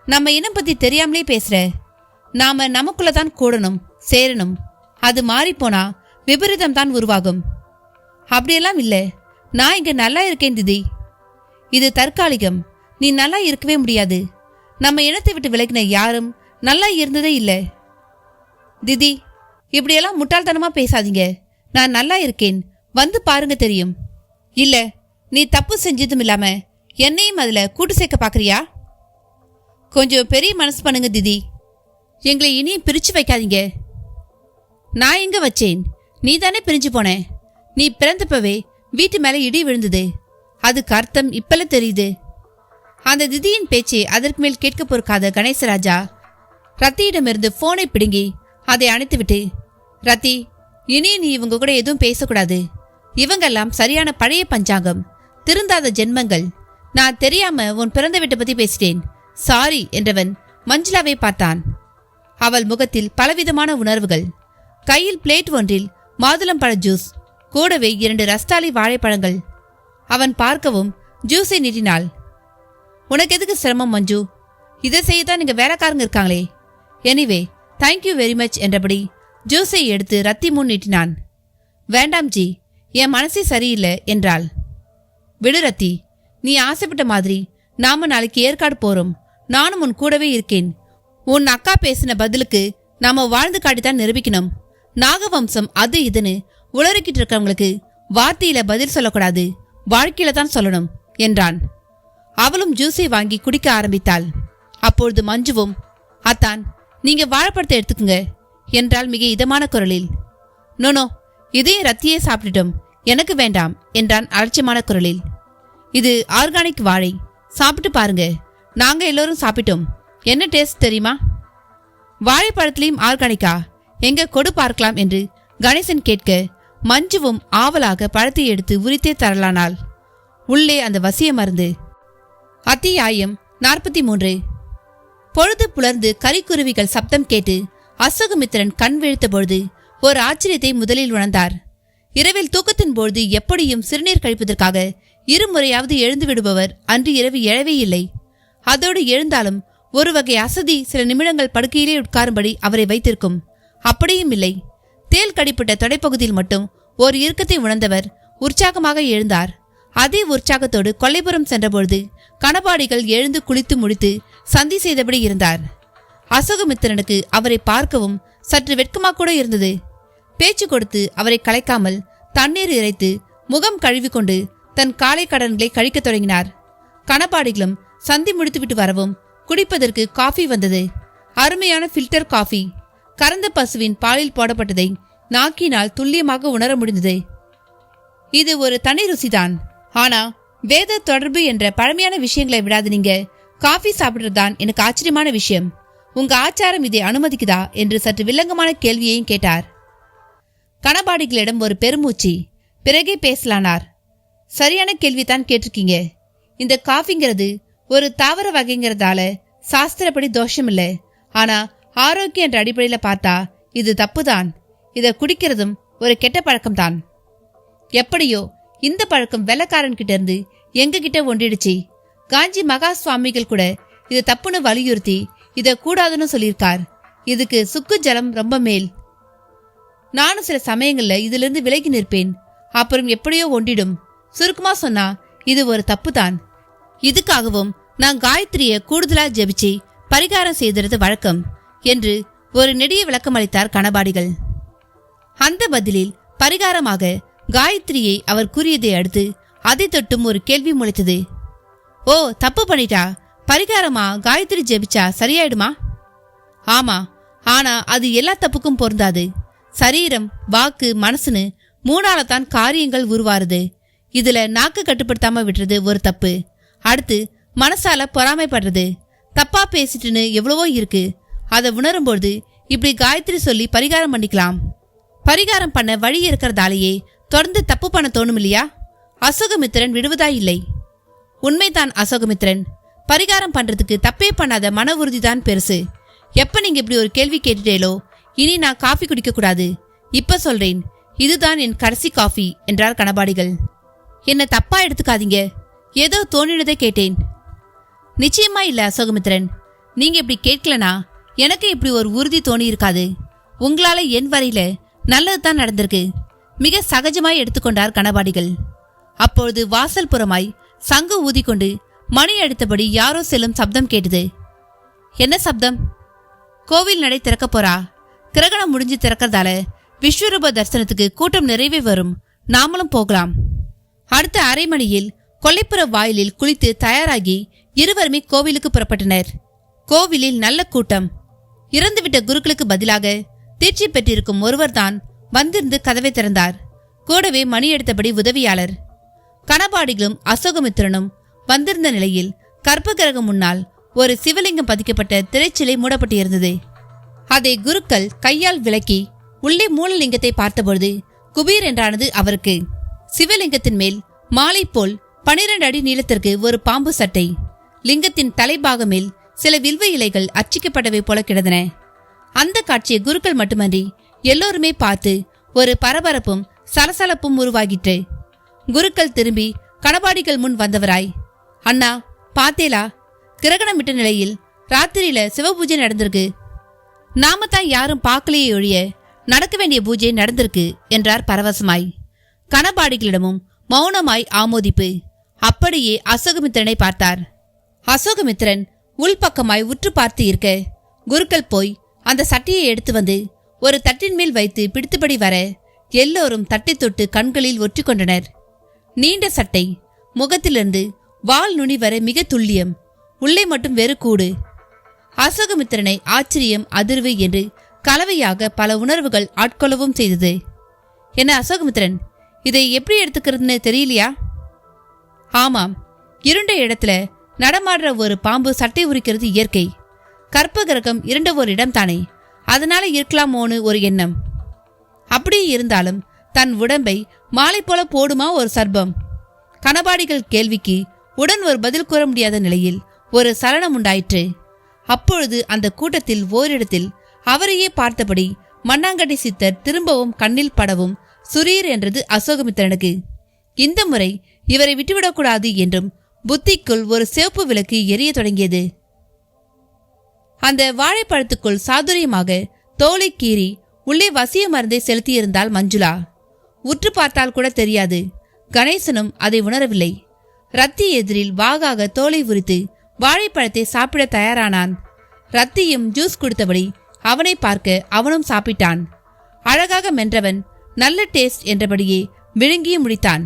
நம்ம இனம் பத்தி தெரியாமலே பேசுற. நாம நமக்குள்ளதான் கூடணும், சேரணும். அது மாறி போனா விபரீதம் தான் உருவாகும். அப்படியெல்லாம் இல்ல. நான் இங்க நல்லா இருக்கேன் திதி. இது தற்காலிகம். நீ நல்லா இருக்கவே முடியாது. நம்ம இனத்தை விட்டு விலகின யாரும் நல்லா இருந்ததே இல்ல. திதி, இப்படியெல்லாம் முட்டாள்தனமா பேசாதீங்க. நான் நல்லா இருக்கேன், வந்து பாருங்க தெரியும். இல்ல, நீ தப்பு செஞ்சதும் இல்லாம என்னையும் அதுல கூட்டு சேர்க்க பாக்குறியா? கொஞ்சம் பெரிய மனசு பண்ணுங்க திதி. எங்களை இனியும் பிரிச்சு வைக்காதீங்க. நான் எங்க வச்சேன்? நீ தானே பிரிஞ்சு போன. நீ பிறந்தப்பவே வீட்டு மேல இடி விழுந்தது. அதுக்கு அர்த்தம் இப்பல தெரியுது. அந்த திதியின் பேச்சை அதற்கு மேல் கேட்க பொறுக்காத கணேசராஜா ரத்தியிடமிருந்து போனை பிடுங்கி அதை அணைத்துவிட்டு, ரத்தி, இனி நீ இவங்க கூட எதுவும் பேசக்கூடாது. இவங்கெல்லாம் சரியான பழைய பஞ்சாங்கம், திருந்தாத ஜென்மங்கள். நான் தெரியாம உன் பிறந்த வீட்டை பத்தி பேசிட்டேன், சாரி என்றவன் மஞ்சுளாவை பார்த்தான். அவள் முகத்தில் பலவிதமான உணர்வுகள். கையில் பிளேட் ஒன்றில் மாதுளம்பழ ஜூஸ், கூடவே 2 ரஸ்தாலி வாழைப்பழங்கள். அவன் பார்க்கவும் ஜூஸை நீட்டினாள். உனக்கு எதுக்கு சிரமம் மஞ்சு? இதை செய்யத்தான் நீங்க வேலைக்காரங்க இருக்காங்களே. எனிவே தேங்க்யூ வெரி மச் என்றபடி ஜூஸை எடுத்து ரத்தி முன் நீட்டினான். வேண்டாம் ஜி, என் மனசே சரியில்லை என்றாள். விடு ரத்தி, நீ ஆசைப்பட்ட மாதிரி நாம நாளைக்கு ஏற்காடு போறோம். நானும் உன் கூடவே இருக்கேன். உன் அக்கா பேசின பதிலுக்கு நாம வாழ்ந்து காட்டித்தான் நிரூபிக்கணும். நாகவம்சம் அது இதுன்னு உளறிக்கிட்டு இருக்கவங்களுக்கு வார்த்தையில பதில் சொல்லக்கூடாது, வாழ்க்கையில தான் சொல்லணும் என்றான். அவளும் ஜூஸை வாங்கி குடிக்க ஆரம்பித்தாள். அப்பொழுது மஞ்சுவும், அத்தான் நீங்க வாழைப்பழத்தை எடுத்துக்குங்க என்றாள் மிக இதமான குரலில். நோனோ, இதையும் ரத்தியே சாப்பிட்டுட்டோம், எனக்கு வேண்டாம் என்றான் அலட்சியமான குரலில். இது ஆர்கானிக் வாழை, சாப்பிட்டு பாருங்க. நாங்க எல்லோரும் சாப்பிட்டோம், என்ன டேஸ்ட் தெரியுமா? வாழைப்பழத்திலையும் ஆர்கானிக்கா? எங்க கொடு பார்க்கலாம் என்று கணேசன் கேட்க மஞ்சுவும் ஆவலாக பழத்தை எடுத்து உரித்தே தரலானாள். உள்ளே அந்த வசிய மருந்து. அத்தியாயம் 43. பொழுது புலர்ந்து கரிக்குருவிகள் சப்தம் கேட்டு அசோகமித்திரன் கண் விழித்த பொழுது ஒரு ஆச்சரியத்தை முதலில் உணர்ந்தார். இரவில் தூக்கத்தின் பொழுது எப்படியும் சிறுநீர் கழிப்பதற்காக 2 முறையாவது எழுந்து விடுபவர் அன்று இரவு எழவே இல்லை. அதோடு எழுந்தாலும் ஒரு வகை அசதி சில நிமிடங்கள் படுக்கையிலே உட்காரும்படி அவரை வைத்திருக்கும். அப்படியும் இல்லை. தேல் கடிப்பட்ட தொடைப்பகுதியில் மட்டும் ஒரு இறுக்கத்தை உணர்ந்தவர் உற்சாகமாக எழுந்தார். அதே உற்சாகத்தோடு கொல்லைப்புறம் சென்றபொழுது கணபாடிகள் எழுந்து குளித்து முடித்து சந்தி செய்தபடி இருந்தார். அசோகமித்திரனுக்கு அவரை பார்க்கவும் சற்று வெட்கமாக கூட இருந்தது. பேச்சு கொடுத்து அவரை கலைக்காமல் தண்ணீர் இறைத்து முகம் கழுவிக்கொண்டு தன் காலை கடன்களை கழிக்கத் தொடங்கினார். கணபாடிகளும் சந்தி முடித்துவிட்டு வரவும் குடிப்பதற்கு காஃபி வந்தது. அருமையான ஃபில்டர் காஃபி. கறந்த பசுவின் பாலில் போடப்பட்டதை நாக்கினால் துல்லியமாக உணர முடிந்தது. இது ஒரு தனி ருசிதான். ஆனா வேத தொடர்பு என்ற பழமையான விஷயங்களை விடாது நீங்க காஃபி சாப்பிடுறதுதான் எனக்கு ஆச்சரியமான விஷயம். உங்க ஆச்சாரம் இதை அனுமதிக்குதா என்று சற்று வில்லங்கமான கேள்வியையும் கேட்டார். கணபாடிகளிடம் ஒரு பெருமூச்சி. பிறகே பேசலானார். சரியான கேள்விதான் கேட்டிருக்கீங்க. இந்த காஃபிங்கிறது ஒரு தாவர வகைங்கிறதால சாஸ்திரப்படி தோஷம் இல்லை. ஆனா ஆரோக்கியம் என்ற அடிப்படையில பார்த்தா இது தப்புதான். இதை குடிக்கிறதும் ஒரு கெட்ட பழக்கம்தான். எப்படியோ இந்த பழக்கம் வெள்ளக்காரன் கிட்ட இருந்து எங்க கிட்ட ஒன்றிடுச்சு. காஞ்சி மகா சுவாமிகள் கூட இதை தப்புன்னு வலியுறுத்தி இதை கூடாதுன்னு சொல்லியிருக்கார். இதுக்கு சுக்கு ஜலம் ரொம்ப மேல். நானும் சில சமயங்கள்ல இதுல இருந்து விலகி நிற்பேன். அப்புறம் எப்படியோ ஒன்றிடும். சுருக்கமா சொன்னா இது ஒரு தப்பு தான். இதுக்காகவும் நான் காயத்ரிய கூடுதலா ஜெபிச்சு பரிகாரம் செய்தது வழக்கம் என்று ஒரு நெடிய விளக்கம் அளித்தார் கணபாடிகள். அந்த பதிலில் பரிகாரமாக காயத்ரியை அவர் கூறியதை அடுத்து அதை தொட்டும் ஒரு கேள்வி முளைத்தது. ஓ, தப்பு பண்ணிட்டா பரிகாரமா காயத்ரி ஜெபிச்சா சரியாயிடுமா? ஆமா, ஆனா அது எல்லா தப்புக்கும் பொருந்தாது. சரீரம், வாக்கு, மனசுன்னு 3ஆலத்தான் காரியங்கள் உருவாருது. இதுல நாக்கு கட்டுப்படுத்தாம விட்டுறது ஒரு தப்பு. அடுத்து மனசால பொறாமைப்படுறது, தப்பா பேசிட்டுன்னு எவ்வளவோ இருக்கு. அதை உணரும்போது இப்படி காயத்ரி சொல்லி பரிகாரம் பண்ணிக்கலாம். பரிகாரம் பண்ண வழி இருக்கிறதாலேயே தொடர்ந்து தப்பு பண்ண தோணும் இல்லையா? அசோகமித்திரன் விடுவதா இல்லை. உண்மைதான் அசோகமித்திரன். பரிகாரம் பண்றதுக்கு தப்பே பண்ணாத மன உறுதிதான் பெருசு. எப்ப நீங்க இப்படி ஒரு கேள்வி கேட்டுட்டேலோ இனி நான் காஃபி குடிக்க கூடாது. இப்ப சொல்றேன், இதுதான் என் கடைசி காஃபி என்றார் கணபாடிகள். என்ன தப்பா எடுத்துக்காதீங்க, ஏதோ தோணினதை கேட்டேன். நிச்சயமா இல்ல அசோகமித்திரன். நீங்க இப்படி கேட்கலனா எனக்கு இப்படி ஒரு உறுதி தோணி இருக்காது. உங்களால என் வரையில நல்லதுதான் நடந்திருக்கு. மிக சகஜமாய் எடுத்துக்கொண்டார் கணபாடிகள். அப்பொழுது வாசல் புறமாய் சங்கு ஊதிக்கொண்டு மணி அடித்தபடி யாரோ செல்லும் சப்தம் கேட்டது. என்ன சப்தம்? கோவில் நடை திறக்க போறா. கிரகணம் முடிஞ்சு திறக்கிறதால விஸ்வரூப தரிசனத்துக்கு கூட்டம் நிறைவே வரும். நாமளும் போகலாம். அடுத்த அரை மணியில் கொல்லைப்புற வாயிலில் குளித்து தயாராகி இருவருமே கோவிலுக்கு புறப்பட்டனர். கோவிலில் நல்ல கூட்டம். இறந்துவிட்ட குருக்களுக்கு பதிலாக தீட்சி பெற்றிருக்கும் ஒருவர்தான் வந்திருந்து கதவை திறந்தார். கூடவே மணி எடுத்தபடி உதவியாளர். கணபாடிகளும் அசோகமித்திரனும் வந்திருந்த நிலையில் கற்ப கிரகம் முன்னால் ஒரு சிவலிங்கம் பதிக்கப்பட்ட திரைச்சிலை மூடப்பட்டிருந்தது. அதை குருக்கள் கையால் விளக்கி உள்ளே மூலலிங்கத்தை பார்த்தபொழுது குபீர் என்றானது அவருக்கு. சிவலிங்கத்தின் மேல் மாலை போல் 12 அடி நீளத்திற்கு ஒரு பாம்பு சட்டை, லிங்கத்தின் தலைபாகம் மேல் சில வில்வ இலைகள் அச்சிக்கப்பட்டவை போல கிடந்தன. அந்த காட்சியை குருக்கள் மட்டுமன்றி எல்லோருமே பார்த்து ஒரு பரபரப்பும் சலசலப்பும் உருவாகிற்று. குருக்கள் திரும்பி கணபாடிகள் முன் வந்தவராய், அண்ணா பாத்தேலா, கிரகணமிட்ட நிலையில் ராத்திரியில சிவபூஜை நடந்திருக்கு. நாம தான் யாரும் பார்க்கலையே ஒழிய நடக்க வேண்டிய பூஜை நடந்திருக்கு என்றார் பரவசமாய். கணபாடிகளிடமும் மௌனமாய் ஆமோதிப்பு. அப்படியே அசோகமித்திரனை பார்த்தார். அசோகமித்திரன் உள்பக்கமாய் உற்று பார்த்து இருக்க குருக்கள் போய் அந்த சட்டையை எடுத்து வந்து ஒரு தட்டின் மேல் வைத்து பிடித்தபடி வர எல்லோரும் தட்டை தொட்டு கண்களில் ஒற்றி கொண்டனர். நீண்ட சட்டை, முகத்திலிருந்து வால் நுனி வர மிக துல்லியம், உள்ளே மட்டும் வெறு கூடு. அசோகமித்திரனை ஆச்சரியம், அதிர்வு என்று கலவையாக பல உணர்வுகள் ஆட்கொள்ளவும் செய்தது. என்ன அசோகமித்திரன், இதை எப்படி எடுத்துக்கிறதுன்னு தெரியலையா? ஆமாம், இருண்ட இடத்துல நடமாடுற ஒரு பாம்பு சட்டை உரிக்கிறது இயற்கை. கற்ப கிரகம் இருண்ட ஒரு இடம் தானே, அதனால இருக்கலாமோன்னு ஒரு எண்ணம். அப்படியே இருந்தாலும் தன் உடம்பை மாலை போல போடுமா ஒரு சர்ப்பம்? கணபாடிகள் கேள்விக்கு உடன் ஒரு பதில் கூற முடியாத நிலையில் ஒரு சலனம் உண்டாயிற்று. அப்பொழுது அந்த கூட்டத்தில் ஓரிடத்தில் அவரையே பார்த்தபடி மண்ணாங்கட்டி சித்தர் திரும்பவும் கண்ணில் படவும் சுரீர் என்றது அசோகமித்திரனுக்கு. இந்த முறை இவரை விட்டுவிடக்கூடாது என்றும் புத்திக்குள் ஒரு சிவப்பு விளக்கு எரிய தொடங்கியது. அந்த வாழைப்பழத்துக்குள் சாதுரியமாக தோலை கீறி உள்ளே வசிய மருந்தை செலுத்தியிருந்தாள் மஞ்சுளா. உற்று பார்த்தால் கூட தெரியாது. கணேசனும் அதை உணரவில்லை. ரத்தி எதிரில் வாகாக தோலை உரித்து வாழைப்பழத்தை சாப்பிட தயாரானான். ரத்தியும் ஜூஸ் குடித்தபடி அவனை பார்க்க அவனும் சாப்பிட்டான். அழகாக மென்றவன் நல்ல டேஸ்ட் என்றபடியே விழுங்கியும் முடித்தான்.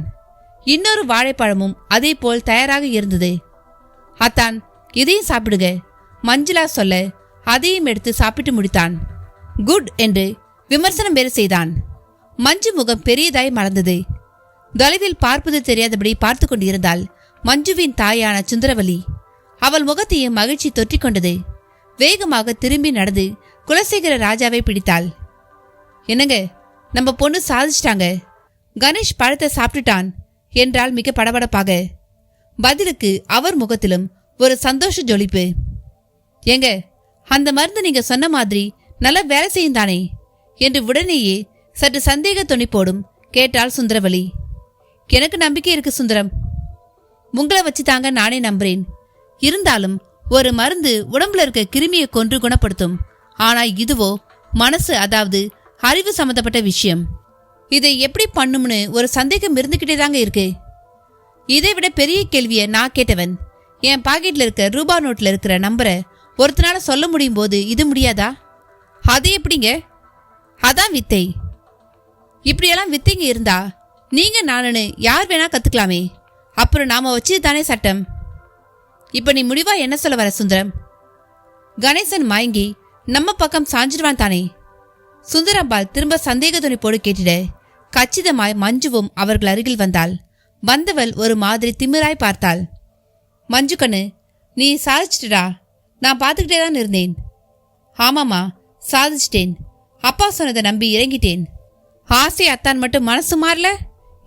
இன்னொரு வாழைப்பழமும் அதே போல் தயாராக இருந்தது. அத்தான், இதையும் சாப்பிடுக மஞ்சுளா சொல்ல அதையும் எடுத்து சாப்பிட்டு முடித்தான். குட் என்று விமர்சனம் வேறு செய்தான். மஞ்சு முகம் பெரியதாய் மறந்தது. தொலைவில் பார்ப்பது தெரியாதபடி பார்த்து கொண்டிருந்தாள் மஞ்சுவின் தாயான சுந்தரவல்லி. அவள் முகத்தையும் மகிழ்ச்சி தொற்றிக் கொண்டது. வேகமாக திரும்பி நடந்து குலசேகர ராஜாவை பிடித்தாள். என்னங்க, நம்ம பொண்ணு சாதிச்சிட்டாங்க, கணேஷ் பழத்தை சாப்பிட்டுட்டான் என்றால் மிக படபடப்பாக. பதிலுக்கு அவர் முகத்திலும் ஒரு சந்தோஷ ஜொலிப்பு. ஏங்க, அந்த மருந்து நீங்க சொன்ன மாதிரி நல்ல வேலை செய்யும் தானே என்று உடனேயே சற்று சந்தேக துணிப்போடும் கேட்டாள் சுந்தரவல்லி. எனக்கு நம்பிக்கை இருக்கு சுந்தரம், உங்களை வச்சு தாங்க நானே நம்புறேன். இருந்தாலும் ஒரு மருந்து உடம்புல இருக்க கிருமியை கொன்று குணப்படுத்தும். ஆனா இதுவோ மனசு, அதாவது அறிவு சம்பந்தப்பட்ட விஷயம். இதை எப்படி பண்ணும்னு ஒரு சந்தேகம் இருந்துகிட்டே தாங்க இருக்கு. இதை விட பெரிய கேள்வியை நான் கேட்டவன். என் பாக்கெட்ல இருக்க ரூபா நோட்ல இருக்கிற நம்பரை ஒருத்தனால சொல்ல முடியும் போது இது முடியாதா? அது எப்படிங்க? அதான் வித்தை. இப்படியெல்லாம் வித்தைங்க இருந்தா நீங்க நானுன்னு யார் வேணா கத்துக்கலாமே. அப்புறம் நாம வச்சு தானே சட்டம். இப்ப நீ முடிவா என்ன சொல்ல வர சுந்தரம்? கணேசன் மயங்கி நம்ம பக்கம் சாஞ்சிடுவான் தானே? சுந்தரம்பாள் திரும்ப சந்தேக துணிப்போடு கேட்டிட கச்சிதமாய் மஞ்சுவும் அவர்கள் அருகில் வந்தாள். வந்தவள் ஒரு மாதிரி திமிராய் பார்த்தாள். மஞ்சு கண்ணு, நீ சாதிச்சிட்டா? நான் பார்த்துக்கிட்டே தான் இருந்தேன். ஆமாம்மா, சாதிச்சிட்டேன். அப்பா சொன்னதை நம்பி இறங்கிட்டேன். ஆசை அத்தான் மட்டும் மனசு மாறல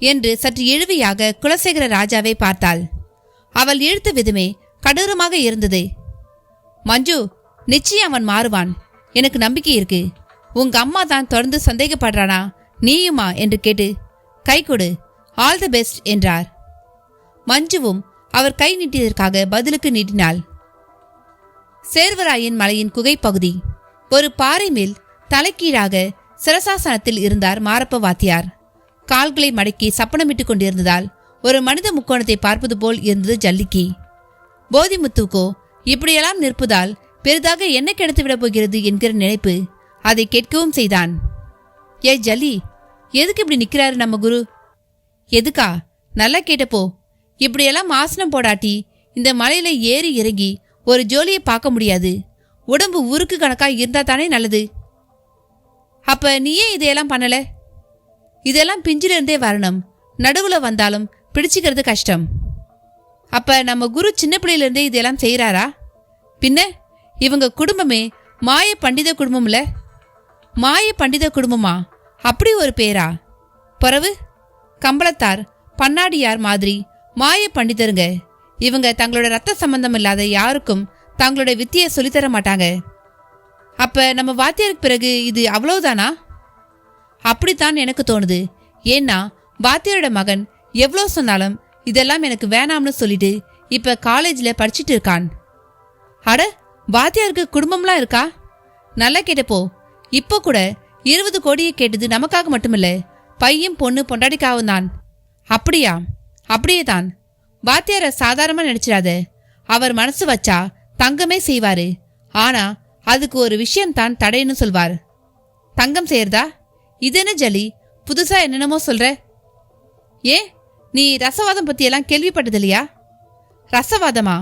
என்று சற்று இழுவையாக குலசேகர ராஜாவை பார்த்தாள். அவள் இழுத்த விதமே கடூரமாக இருந்தது. மஞ்சு, நிச்சயம் அவன் மாறுவான், எனக்கு நம்பிக்கை இருக்கு. உங்க அம்மா தான் தொடர்ந்து சந்தேகப்படுறானா, நீயுமா என்று கேட்டு கை கொடு, ஆல் தி பெஸ்ட் என்றார். மஞ்சுவும் அவர் கை நீட்டியதற்காக பதிலுக்கு நீட்டினாள். சேர்வராயன் மலையின் குகை பகுதி. ஒரு பாறை மேல் தலைக்கீழாக சிரசாசனத்தில் இருந்தார் மாரப்ப வாத்தியார். கால்களை மடக்கி சப்பனமிட்டுக் கொண்டிருந்ததால் ஒரு மனித முக்கோணத்தை பார்ப்பது போல் இருந்தது ஜல்லிக்கு. போதிமுத்துக்கோ இப்படியெல்லாம் நிற்பதால் பெரிதாக என்ன கிடைத்து விடப் போகிறது என்கிற நினைப்பு அதை கேட்கவும் செய்தான். ஏ ஜல்லி, எதுக்கு இப்படி நிக்கிறாரு நம்ம குரு? எதுக்கா? நல்லா கேட்டப்போ, இப்படியெல்லாம் ஆசனம் போடாட்டி இந்த மலையில ஏறி இறங்கி ஒரு ஜோலியை பார்க்க முடியாது. உடம்பு உருக்கு கணக்கா இருந்தா தானே நல்லது. அப்ப நீயே இதையெல்லாம் பண்ணல? இதெல்லாம் பிஞ்சிலிருந்தே வரணும், நடுவுல வந்தாலும் பிடிச்சிக்கிறது கஷ்டம். அப்ப நம்ம குரு சின்ன பிள்ளையிலிருந்தே இதெல்லாம் செய்யறாரா? பின்ன இவங்க குடும்பமே மாய பண்டித குடும்பம்ல. மாய பண்டித குடும்பமா? அப்படி ஒரு பேரா? பிறவு கம்பளத்தார் பண்ணாடியார் மாதிரி மாய பண்டிதருங்க. இவங்க தங்களோட ரத்த சம்பந்தம் இல்லாத யாருக்கும் தங்களோட வித்தியை சொல்லித்தர மாட்டாங்க. அப்ப நம்ம வாத்தியாருக்கு பிறகு இது அவ்வளவுதானா? அப்படித்தான் எனக்கு தோணுது. ஏன்னா வாத்தியாரோட மகன் எவ்வளோ சொன்னாலும் இதெல்லாம் எனக்கு வேணாம்னு சொல்லிட்டு இப்ப காலேஜ்ல படிச்சுட்டு இருக்கான். அட, வாத்தியாருக்கு குடும்பம்லாம் இருக்கா? நல்லா கேட்டப்போ இப்போ கூட 20 கோடியை கேட்டது நமக்காக மட்டுமில்ல, பையன் பொண்ணு பொண்டாடிக்காகவும் தான். அப்படியா? அப்படியே தான். வாத்தியார சாதாரணமா நினைச்சிடாத. அவர் மனசு வச்சா தங்கமே செய்வாரு. ஆனா அதுக்கு ஒரு விஷயம்தான் தடைன்னு சொல்வார். தங்கம் செய்யறதா? இது என்ன ஜலி, புதுசா என்னென்னமோ சொல்ற? ஏன், நீ ரசவாதம் பத்தி எல்லாம் கேள்விப்பட்டது இல்லையா? ரசவாதமா?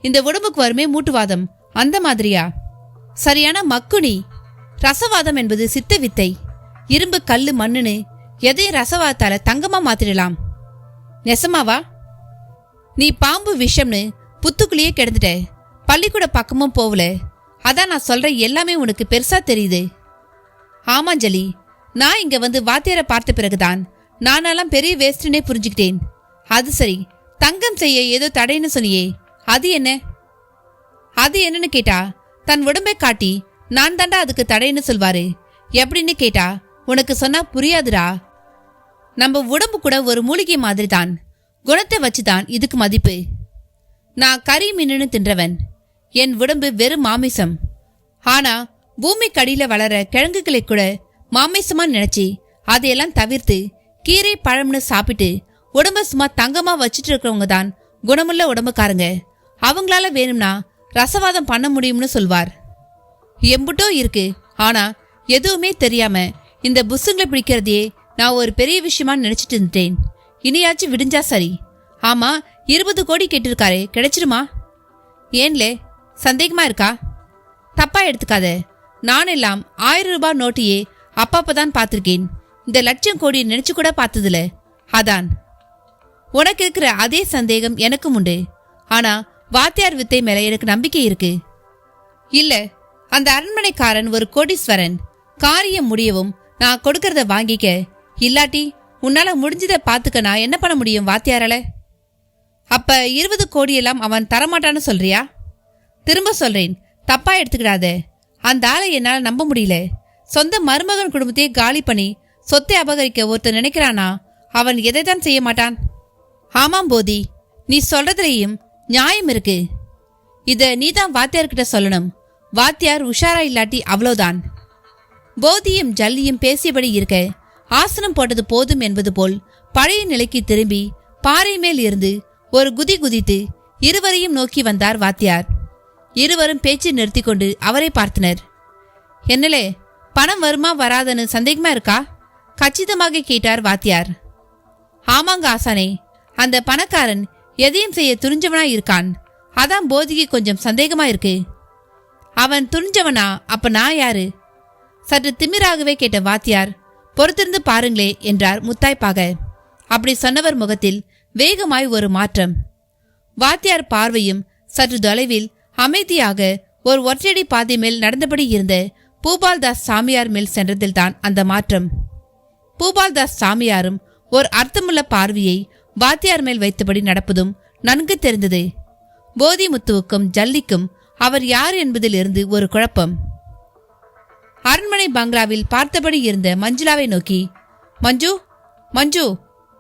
இந்த உடம்புக்கு வருமே மூட்டுவாதம், அந்த மாதிரியா? சரியான மக்குனி. ரசவாதம் என்பது சித்த வித்தை. இரும்பு கல்லு மண்ணுன்னு எதையும் ரசவாதத்தால தங்கமா மாத்திடலாம். நெசமாவா? நீ பாம்பு விஷம்னு புத்துக்குள்ளேயே கிடந்துட்ட. பள்ளிக்கூட பக்கமும் போகல. அதான் நான் சொல்ற எல்லாமே உனக்கு பெருசா தெரியுது. ஆமாஞ்சலி, நான் இங்க வந்து வாத்தியார பார்த்த பிறகுதான் நானெல்லாம் பெரிய வேஸ்ட்னே புரிஞ்சுக்கிட்டேன். அது சரி, தங்கம் செய்ய ஏதோ தடைன்னு சொன்னியே, அது என்ன? அது என்னன்னு கேட்டா தன் உடம்பை காட்டி நான் தாண்டா அதுக்கு தடைன்னு சொல்வாரு. எப்படின்னு கேட்டா உனக்கு சொன்னா புரியாதுடா. நம்ம உடம்பு கூட ஒரு மூலிகை மாதிரி தான். குணத்தை வச்சுதான் இதுக்கு மதிப்பு. நான் கறி மீனுன்னு தின்றவன். என் உடம்பு வெறும் மாமிசம். ஆனா பூமி கடியில வளர கிழங்குகளை கூட மாமிசமா நினைச்சு அதையெல்லாம் தவிர்த்து கீரை பழம்னு சாப்பிட்டு உடம்ப சும்மா தங்கமா வச்சுட்டு இருக்கிறவங்க தான் குணமுள்ள உடம்புக்காரங்க. அவங்களால வேணும்னா ரசவாதம் பண்ண முடியும்னு சொல்வார். எம்புட்டோ இருக்கு. ஆனா எதுவுமே தெரியாம இந்த புஸ்ஸுங்களை பிடிக்கிறதையே நான் ஒரு பெரிய விஷயமா நினைச்சிட்டு இருந்தேன். இனியாச்சும் விடிஞ்சா சரி. ஆமா, 20 கோடி கேட்டிருக்காரே, கிடைச்சிருமா? ஏன்லே, சந்தேகமா இருக்கா? தப்பா எடுத்துக்காத. நான் எல்லாம் 1000 ரூபாய் நோட்டையே அப்பப்பதான் பார்த்திருக்கேன். இந்த லட்சம் கோடி நினைச்சு கூட பார்த்ததுல. அதான் உனக்கு இருக்கிற அதே சந்தேகம் எனக்கும் உண்டு. ஆனா வாத்தியார் வித்தை மேல எனக்கு நம்பிக்கை இருக்கு. இல்ல, அந்த அரண்மனைக்காரன் ஒரு கோடீஸ்வரன். காரியம் முடியவும் நான் கொடுக்கறத வாங்கிக்க. இல்லாட்டி உன்னால முடிஞ்சதை பார்த்துக்க நான் என்ன பண்ண முடியும் வாத்தியாரால? அப்ப 20 கோடியெல்லாம் அவன் தரமாட்டான்னு சொல்றியா? திரும்ப சொல்றேன், தப்பா எடுத்துக்கிடாத. அந்த ஆளை என்னால் நம்ப முடியல. சொந்த மருமகன் குடும்பத்தையே காலி பண்ணி சொத்தை அபகரிக்க ஒருத்தர் நினைக்கிறானா, அவன் எதைதான் செய்ய மாட்டான்? ஆமாம் போதி, நீ சொல்றதுலேயும் நியாயம் இருக்கு. இத நீதான் வாத்தியார்கிட்ட சொல்லணும். வாத்தியார் உஷாரா இல்லாட்டி அவ்வளோதான். போதியும் ஜல்லியும் பேசியபடி இருக்க ஆசனம் போட்டது போதும் என்பது போல் பழைய நிலைக்கு திரும்பி பாறை மேல் இருந்து ஒரு குதி குதித்து இருவரையும் நோக்கி வந்தார் வாத்தியார். இருவரும் பேச்சு நிறுத்தி கொண்டு அவரை பார்த்தனர். என்னலே, பணம் வருமா வராதன்னு சந்தேகமா இருக்கா? கச்சிதமாக கேட்டார் வாத்தியார். ஆமாங்க ஆசானே, அந்த பணக்காரன் எதையும் செய்ய துணிஞ்சவனா இருக்கான். அதான் போதிக்கு கொஞ்சம் சந்தேகமா இருக்கு. அவன் துணிஞ்சவனா? அப்ப நான் யாரு? சற்று திமிராகவே கேட்ட வாத்தியார், பொறுத்திருந்து பாருங்களே என்றார் முத்தாய்ப்பாக. அப்படி சொன்னவர் முகத்தில் வேகமாய் ஒரு மாற்றம். வாத்தியார் பார்வையும் சற்று தொலைவில் அமைதியாக ஒரு ஒற்றையடி பாதை மேல் நடந்தபடி இருந்த பூபால்தாஸ் சாமியார் மேல் சென்றதில்தான் அந்த மாற்றம். பூபால்தாஸ் சாமியாரும் ஒரு அர்த்தமுள்ள பார்வையை வாத்தியார் மேல் வைத்தபடி நடப்பதும் நன்கு தெரிந்தது. போதிமுத்துவுக்கும் ஜல்லிக்கும் அவர் யார் என்பதிலிருந்து ஒரு குழப்பம். அரண்மனை பங்களாவில் பார்த்தபடி இருந்த மஞ்சுளாவை நோக்கி, மஞ்சு மஞ்சு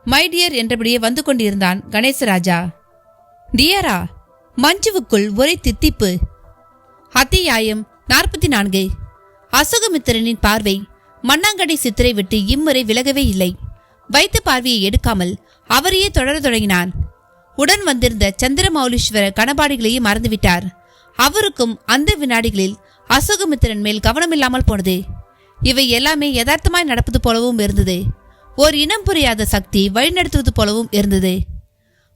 மை டியர் என்றபடியே வந்து கொண்டிருந்தான் கணேசராஜா. டியரா? மஞ்சுவுக்குள் ஒரே தித்திப்பு. அத்தியாயம் 44. அசோகமித்திரனின் பார்வை மண்ணாங்கடை சித்திரை விட்டு இம்முறை விலகவே இல்லை. வைத்த பார்வையை எடுக்காமல் அவரையே தொடர தொடங்கினான். உடன் வந்திருந்த சந்திரமௌலீஸ்வர கணபாடிகளையும் மறந்துவிட்டார். அவருக்கும் அந்த வினாடிகளில் அசோகமித்திரன் மேல் கவனமில்லாமல் போனது. இவை எல்லாமே யதார்த்தமாய் நடப்பது போலவும் இருந்தது. ஓர் இனம் புரியாத சக்தி வழிநடத்துவது போலவும் இருந்தது.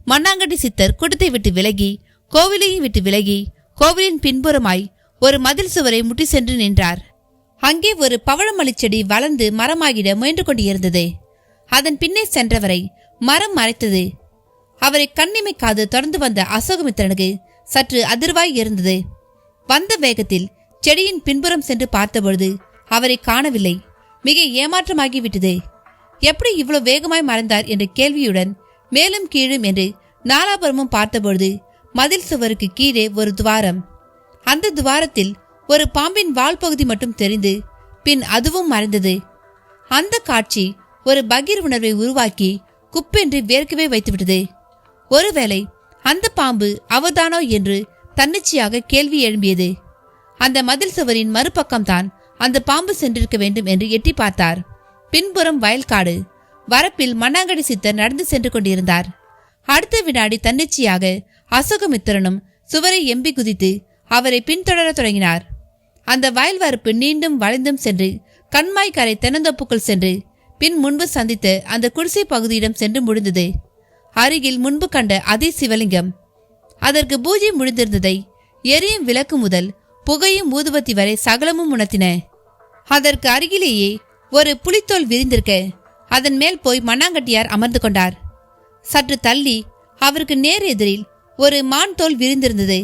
மண்ணாங்கட்டி சித்தர் கூட்டத்தை விட்டு விலகி கோவிலையும் விட்டு விலகி கோவிலின் பின்புறமாய் ஒரு மதில் சுவரை முட்டி சென்று நின்றார். அங்கே ஒரு பவழமல்லி செடி வளர்ந்து மரமாகிட முயன்று கொண்டிருந்தது. அதன் பின்னே சென்றவரை மரம் மறைத்தது. அவரை கண்ணிமைக்காது தொடர்ந்து வந்த அசோகமித்திரனுக்கு சற்று அதிர்வாய் இருந்தது. வந்த வேகத்தில் செடியின் பின்புறம் சென்று பார்த்தபொழுது அவரை காணவில்லை. மிக ஏமாற்றமாகிவிட்டது. எப்படி இவ்வளவு வேகமாய் மறைந்தார் என்ற கேள்வியுடன் மேலும் கீழும் என்று நாலாபுரமும் பார்த்தபொழுது மதில் சுவருக்கு கீழே ஒரு துவாரம். அந்த துவாரத்தில் ஒரு பாம்பின் வால் பகுதி மட்டும் தெரிந்து பின் அதுவும் மறைந்தது. அந்த காட்சி ஒரு பகீர் உணர்வை உருவாக்கி குப்பென்று வேர்க்கவே வைத்துவிட்டது. ஒருவேளை அந்த பாம்பு அவதானோ என்று தன்னிச்சையாக கேள்வி எழும்பியது. அந்த மதில் சுவரின் மறுபக்கம்தான் அந்த பாம்பு சென்றிருக்க வேண்டும் என்று எட்டி பார்த்தார். பின்புறம் வயல்காடு. வரப்பில் மண்ணாங்கடி சித்தர் நடந்து சென்று கொண்டிருந்தார். அடுத்த வினாடி தன்னிச்சையாக அசோகமித்திரனும் சுவரை எம்பி குதித்து அவரை பின்தொடர தொடங்கினார். அந்த வயல் வரப்பு நீண்டும் வளைந்தும் சென்று கண்மாய்க்கரை தென்னந்தோப்புக்குள் சென்று பின் முன்பு சந்தித்த அந்த குடிசை பகுதியிடம் சென்று முடிந்தது. அருகில் முன்பு கண்ட அதே சிவலிங்கம். அதற்கு பூஜை முடிந்திருந்ததை எரியும் விளக்கு முதல் புகையும் ஊதுபத்தி வரை சகலமும் உணர்த்தின. அதற்கு அருகிலேயே ஒரு புலித்தோல் விரிந்திருக்க அதன் மேல் போய் மண்ணாங்கட்டியார் அமர்ந்து கொண்டார். சற்று தள்ளி அவருக்கு நேர் எதிரில் ஒரு மான் தோல் விரிந்திருந்தது.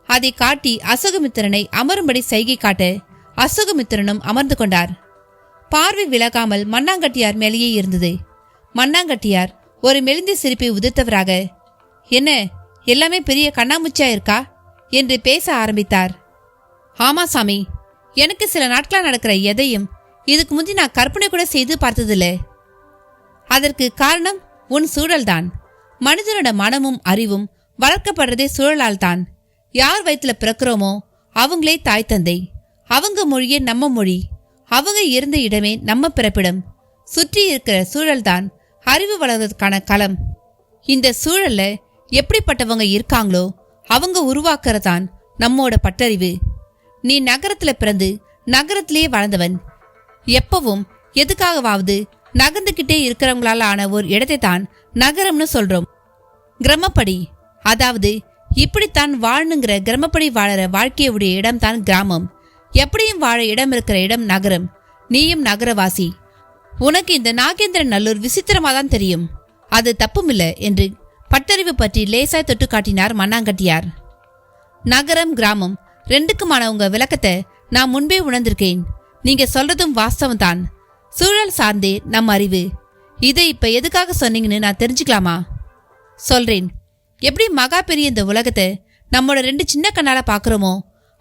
அதை காட்டி அசோகமித்திரனை அமரும்படி சைகை காட்ட அசோகமித்திரனும் அமர்ந்து கொண்டார். பார்வை விலகாமல் மண்ணாங்கட்டியார் மேலேயே இருந்தது. மண்ணாங்கட்டியார் ஒரு மெலிந்த சிரிப்பை உதிர்த்தவராக, என்ன எல்லாமே பெரிய கண்ணாமூச்சியா இருக்கா என்று பேச ஆரம்பித்தார். ஆமா சாமி, எனக்கு சில நாட்களா நடக்கிற எதையும் இதுக்கு முந்தி நான் கற்பனை கூட செய்து பார்த்ததில்ல. அதற்கு காரணம் உன் சூழல்தான். மனிதனோட மனமும் அறிவும் வளர்க்கப்படுறதே சூழலால் தான். யார் வயிற்றுல பிறக்கிறோமோ அவங்களே தாய் தந்தை. அவங்க மொழியே நம்ம மொழி. அவங்க இருந்த இடமே நம்ம பிறப்பிடம். சுற்றி இருக்கிற சூழல்தான் அறிவு வளர்வதற்கான களம். இந்த சூழல்ல எப்படிப்பட்டவங்க இருக்காங்களோ அவங்க உருவாக்குறதான் நம்மோட பட்டறிவு. நீ நகரத்துல பிறந்து நகரத்திலேயே வளர்ந்தவன். எப்பவும் எதுக்காகவாவது நகர்ந்துகிட்டே இருக்கிறவங்களால ஆன ஒரு இடத்தை தான் நகரம்னு சொல்றோம். கிராமப்படி, அதாவது இப்படித்தான் வாழணுங்கிற கிராமப்படி வாழற வாழ்க்கையுடைய இடம்தான் கிராமம். எப்படியும் வாழ இடம் இருக்கிற இடம் நகரம். நீயும் நகரவாசி. உனக்கு இந்த நாகேந்திரன் நல்லூர் விசித்திரமா தான் தெரியும். அது தப்புமில்ல என்று பட்டறிவு பற்றி லேசாய் தொட்டு காட்டினார் மண்ணாங்கட்டியார். நகரம் கிராமம் ரெண்டுக்குமான உங்க விளக்கத்தை நான் முன்பே உணர்ந்திருக்கேன். நீங்க சொல்றதும் வாஸ்தவம் தான். சூழல் சார்ந்தே நம் அறிவு. இதை இப்ப எதுக்காக சொன்னீங்கன்னு நான் தெரிஞ்சுக்கலாமா? சொல்றேன். எப்படி மகா பெரிய இந்த உலகத்தை நம்மளோட 2 சின்ன கண்ணால பாக்குறோமோ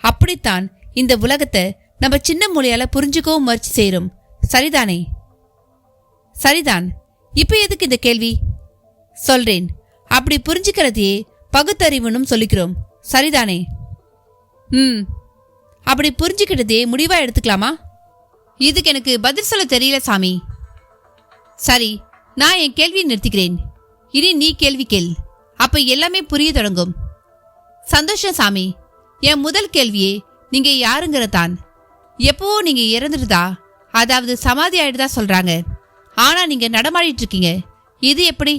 அப்படித்தான் இந்த உலகத்தை நம்ம சின்ன மொழியால புரிஞ்சுக்கவும் முயற்சி செய்யறோம். சரிதானே? சரிதான். இப்ப எதுக்கு இந்த கேள்வி? சொல்றேன். அப்படி புரிஞ்சுக்கிறதையே பகுத்தறிவுன்னு சொல்லிக்கிறோம். சரிதானே? அப்படி புரிஞ்சுக்கிட்டதே முடிவா எடுத்துக்கலாமா? இதுக்கு எனக்கு பதில் சொல்ல தெரியல சாமி. சரி, நான் என் கேள்வியை நிறுத்திக்கிறேன். இனி நீ கேள்வி கேள். அப்ப எல்லாமே புரிய தொடங்கும். சந்தோஷம் சாமி. என் முதல் கேள்வியே நீங்க யாருங்கிறதான். எப்பவோ நீங்க இறந்துடுதா, அதாவது சமாதி ஆயிடுதா சொல்றாங்க. ஆனா நீங்க நடமாடிட்டு இருக்கீங்க. இது எப்படி?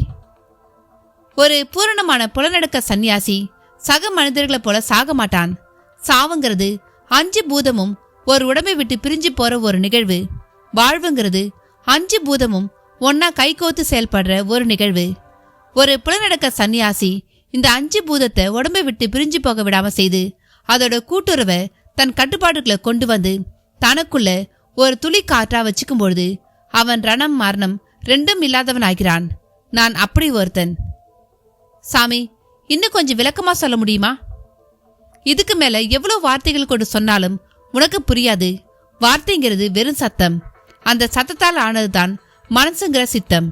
ஒரு பூரணமான புலநடக்க சன்னியாசி சக மனிதர்களை போல சாக மாட்டான். சாவுங்கிறது 5 பூதமும் ஒரு உடம்பை விட்டு பிரிஞ்சு போற ஒரு நிகழ்வு. வாழ்வுங்கிறது 5 பூதமும் ஒன்னா கைகோத்து செயல்படுற ஒரு நிகழ்வு. ஒரு புலநடக்க சன்னியாசி இந்த 5 பூதத்தை உடம்பை விட்டு பிரிஞ்சு போக விடாம செய்து அதோட கூட்டுறவை தன் கட்டுப்பாடுகளை கொண்டு வந்து தனக்குள்ள ஒரு துளி காற்றா வச்சுக்கும் பொழுது அவன் ரணம் மரணம் 2ம் இல்லாதவன் ஆகிறான். நான் அப்படி ஒருத்தன். சாமி, இன்னும் கொஞ்சம் விளக்கமா சொல்ல முடியுமா? இதுக்கு மேல எவ்வளவு வார்த்தைகள் கொண்டு சொன்னாலும் உனக்கு புரியாது. வார்த்தைங்கிறது வெறும் சத்தம். அந்த சத்தத்தால் ஆனதுதான் மனசுங்கிற சித்தம்.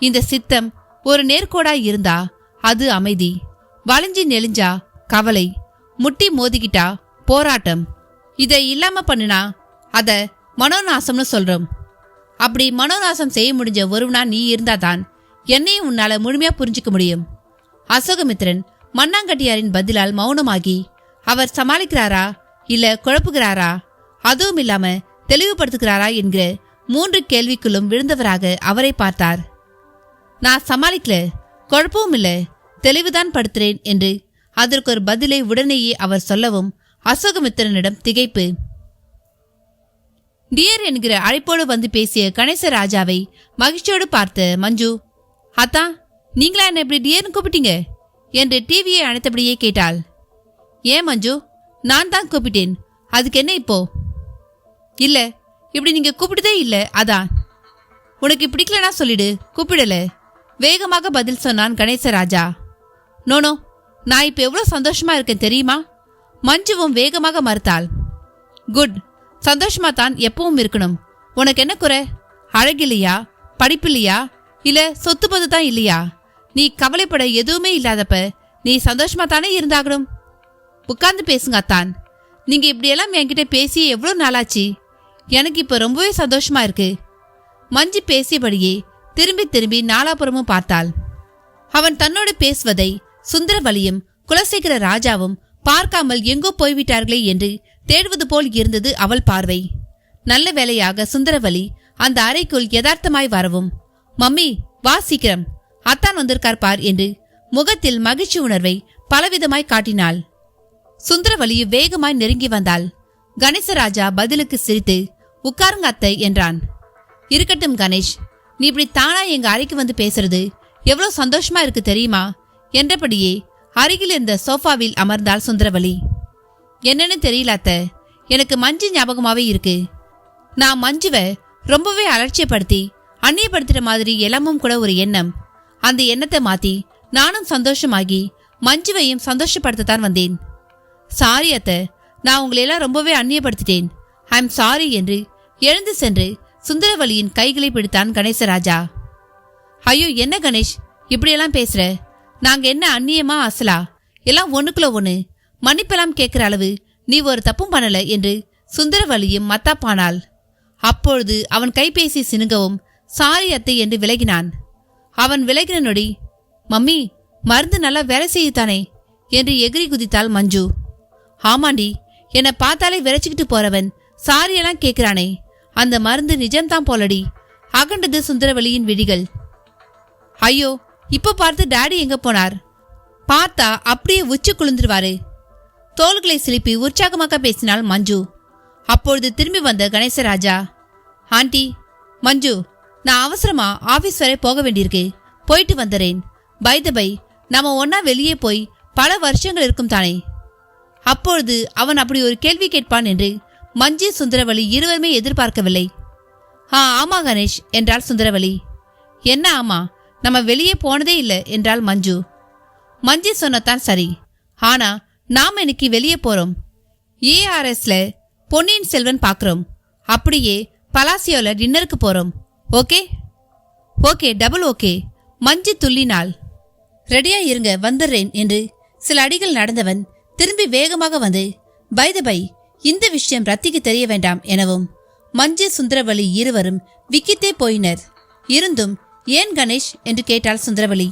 இந்த சித்தம் ஒரு நேர்கோடா இருந்தா அது அமைதி. வளைஞ்சி நெளிஞ்சா கவலை. முட்டி மோதிக்கிட்டா போராட்டம். இதை இல்லாம பண்ணுனா அத மனோநாசம்னு சொல்றோம். அப்படி மனோநாசம் செய்ய முடிஞ்ச ஒருவனா நீ இருந்தாதான் என்னையும் உன்னால முழுமையா புரிஞ்சுக்க முடியும். அசோகமித்திரன் மண்ணாங்கட்டியாரின் பதிலால் மௌனமாகி அவர் சமாளிக்கிறாரா இல்ல குழப்புகிறாரா, அதுவும் இல்லாம தெளிவுபடுத்துகிறாரா என்கிற 3 கேள்விக்குள்ளும் விழுந்தவராக அவரை பார்த்தார். நான் சமாளிக்கல, குழப்பவும் இல்ல, தெளிவுதான் படுத்துறேன் என்று அதற்கு ஒரு பதிலை உடனேயே அவர் சொல்லவும் அசோகமித்திரனிடம் திகைப்பு. டியர் என்கிற அழைப்போடு வந்து பேசிய கணேசராஜாவை மகிழ்ச்சியோடு பார்த்த மஞ்சு, அத்தா நீங்களா என்ன இப்படி டியர்னு கூப்பிட்டீங்க என்று டிவியை அணைத்தபடியே கேட்டாள். ஏன் மஞ்சு, நான் தான் கூப்பிட்டேன். அதுக்கு என்ன இப்போ? இல்ல, இப்படி நீங்க கூப்பிட்டதே இல்ல, அதான். உனக்கு பிடிக்கலனா சொல்லிடு, கூப்பிடல. வேகமாக பதில் சொன்னான் கணேசராஜா. நோனோ, நான் இப்ப எவ்வளவு சந்தோஷமா இருக்கேன் தெரியுமா? மஞ்சுவும் வேகமாக மறுத்தாள். குட், சந்தோஷமா தான் எப்பவும் இருக்கணும். உனக்கு என்ன குறை? அழகில்லையா, படிப்பில்லையா, இல்ல சொத்து பது தான் இல்லையா? நீ கவலைப்பட எதுவுமே இல்லாதப்ப நீ சந்தோஷமா தானே இருந்தாகணும். உட்கார்ந்து பேசுங்க அத்தான். நீங்க இப்படியெல்லாம் என்கிட்ட பேசி எவ்வளவு நாளாச்சு. எனக்கு இப்ப ரொம்பவே சந்தோஷமா இருக்கு. மஞ்சு பேசியபடியே திரும்பி திரும்பி நாலாபுரமும் பார்த்தாள். அவன் தன்னோடு பேசுவதை சுந்தரவலியும் குலசேகர ராஜாவும் பார்க்காமல் எங்கோ போய்விட்டார்களே என்று தேடுவது போல் இருந்தது அவள் பார்வை. நல்ல வேளையாக சுந்தரவலி அந்த அறைக்குள் யதார்த்தமாய் வரவும், மம்மி வா சீக்கிரம், அத்தான் வந்திருக்கார் பார் என்று முகத்தில் மகிழ்ச்சி உணர்வை பலவிதமாய் காட்டினாள். சுந்தரவலியு வேகமாய் நெருங்கி வந்தாள். கணேசராஜா பதிலுக்கு சிரித்து, உட்காருங்க அத்தை என்றான். இருக்கட்டும் கணேஷ், நீ இப்படி தானா எங்க அறைக்கு வந்து பேசுறது எவ்வளவு சந்தோஷமா இருக்கு தெரியுமா என்றபடியே அருகில் இருந்த சோஃபாவில் அமர்ந்தாள் சுந்தரவலி. என்னன்னு தெரியல அத்தை, எனக்கு மஞ்சு ஞாபகமாவே இருக்கு. நான் மஞ்சுவை ரொம்பவே அலட்சியப்படுத்தி அந்நியப்படுத்துற மாதிரி எல்லாமும் கூட ஒரு எண்ணம். அந்த எண்ணத்தை மாத்தி நானும் சந்தோஷமாகி மஞ்சுவையும் சந்தோஷப்படுத்தத்தான் வந்தேன். சாரி அத்தை, நான் உங்களையெல்லாம் ரொம்பவே அந்நியப்படுத்திட்டேன். ஐ எம் சாரி என்று எழுந்து சென்று சுந்தரவலியின் கைகளை பிடித்தான் கணேசராஜா. ஐயோ என்ன கணேஷ் இப்படியெல்லாம் பேசுற? நாங்க என்ன அந்நியமா அசலா? எல்லாம் ஒண்ணுக்குள்ள ஒண்ணு. மன்னிப்பெல்லாம் கேட்கிற அளவு நீ ஒரு தப்பும் பண்ணல என்று சுந்தரவலியும் மத்தாப்பானாள். அப்பொழுது அவன் கைபேசி சினுங்கவும் சாரி அத்தை என்று விலகினான். அவன் விலகின நொடி, மம்மி மருந்து நல்லா வேலை செய்யுத்தானே என்று எகிரி குதித்தாள் மஞ்சு. ஆமாண்டி, என்னை பார்த்தாலே விரைச்சிக்கிட்டு போறவன் சாரியெல்லாம் கேட்கிறானே, அந்த மருந்து நிஜம்தான் போலடி அகண்டது சுந்தரவலியின் விழிகள். ஐயோ, இப்ப பார்த்து டாடி எங்க போனார்? பார்த்தா அப்படியே உச்சி குளிந்துருவாரு. தோள்களை சிலிப்பி உற்சாகமாக பேசினாள் மஞ்சு. அப்பொழுது திரும்பி வந்த கணேசராஜா, ஆண்டி மஞ்சு, நான் அவசரமா ஆபீஸ் வரை போக வேண்டியிருக்கு, போயிட்டு வந்துறேன். பை த பை, நாம ஒன்னா வெளியே போய் பல வருஷங்கள் இருக்கும் தானே. அப்பொழுது அவன் அப்படி ஒரு கேள்வி கேட்பான் என்று மஞ்சு சுந்தரவலி இருவருமே எதிர்பார்க்கவில்லை. ஆமா கணேஷ் என்றாள் சுந்தரவலி. என்ன ஆமா? நம்ம வெளியே போனதே இல்லை என்றாள் மஞ்சு. மஞ்சு சொன்னதான் சரி, ஆனா நாம இன்னைக்கு வெளியே போறோம். ஏஆர்எஸ்ல பொன்னியின் செல்வன் பாக்குறோம். அப்படியே பலாசியோல டின்னருக்கு போறோம். Okay? Okay, double okay. Manju துள்ளினாள். ரெடியா இருங்க, வந்துடுறேன் என்று சில அடிகள் நடந்தவன் திரும்பி வேகமாக வந்து, பை த பை, இந்த விஷயம் ரத்திக்கு தெரிய வேண்டாம் எனவும் மஞ்சு சுந்தரவலி இருவரும் விக்கித்தே போயினர். இருந்தும் ஏன் கணேஷ் என்று கேட்டாள் சுந்தரவலி.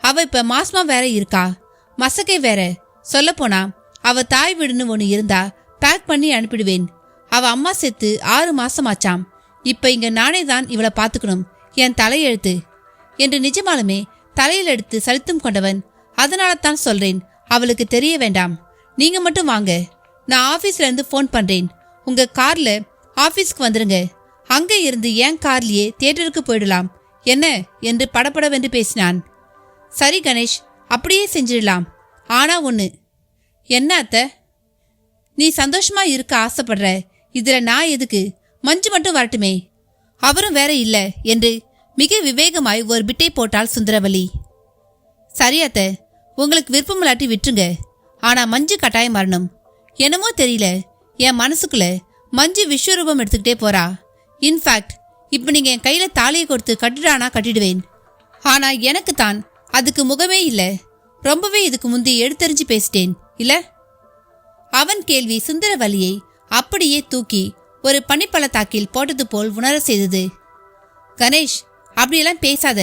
அவ இப்ப மாசமா வேற இருக்கா, மசக்கை வேற. சொல்லப்போனா அவ தாய் வீடுன்னு ஒண்ணு இருந்தா பேக் பண்ணி அனுப்பிடுவேன். அவ அம்மா செத்து 6 மாசமாச்சாம். இப்ப இங்க நானே தான் இவளை பாத்துக்கணும், என் தலையெழுத்து என்று நிஜமாலுமே தலையில் எடுத்து சலித்தும் கொண்டவன். அதனால தான் சொல்றேன், அவளுக்கு தெரிய வேண்டாம். நீங்க மட்டும் வாங்க, நான் ஆபீஸ்ல இருந்து போன் பண்றேன். உங்க கார்ல ஆபீஸ்க்கு வந்துருங்க. அங்க இருந்து என் கார்லயே தியேட்டருக்கு போயிடலாம் என்ன என்று படபடவென்று பேசினான். சரி கணேஷ், அப்படியே செஞ்சிடலாம். ஆனா ஒண்ணு. என்ன அத்தை? நீ சந்தோஷமா இருக்க ஆசைப்படுற, இதுல நான் எதுக்கு? மஞ்சு மட்டும் வரட்டுமே, அவரும் வேற இல்ல என்று மிக விவேகமாய் ஒரு பிட்டை போட்டாள் சுந்தரவலி. சரி அத்தை, உங்களுக்கு விருப்பமில்லாட்டி விட்டுருங்க. ஆனா மஞ்சு கட்டாயம் வரணும். என்னமோ தெரியல, என் மனசுக்குள்ள மஞ்சு விஸ்வரூபம் எடுத்துக்கிட்டே போறா. இன்ஃபேக்ட் இப்ப நீங்க என் கையில தாலியை கொடுத்து கட்டிடானா கட்டிடுவேன். ஆனா எனக்கு தான் அதுக்கு முகமே இல்ல. ரொம்பவே இதுக்கு முந்தி எடுத்தறிஞ்சு பேசிட்டேன் இல்ல? அவன் கேள்வி சுந்தரவலியை அப்படியே தூக்கி ஒரு பனிப்பள்ளத்தாக்கில் போட்டது போல் உணர செய்தது. கணேஷ், அப்படியெல்லாம் பேசாத.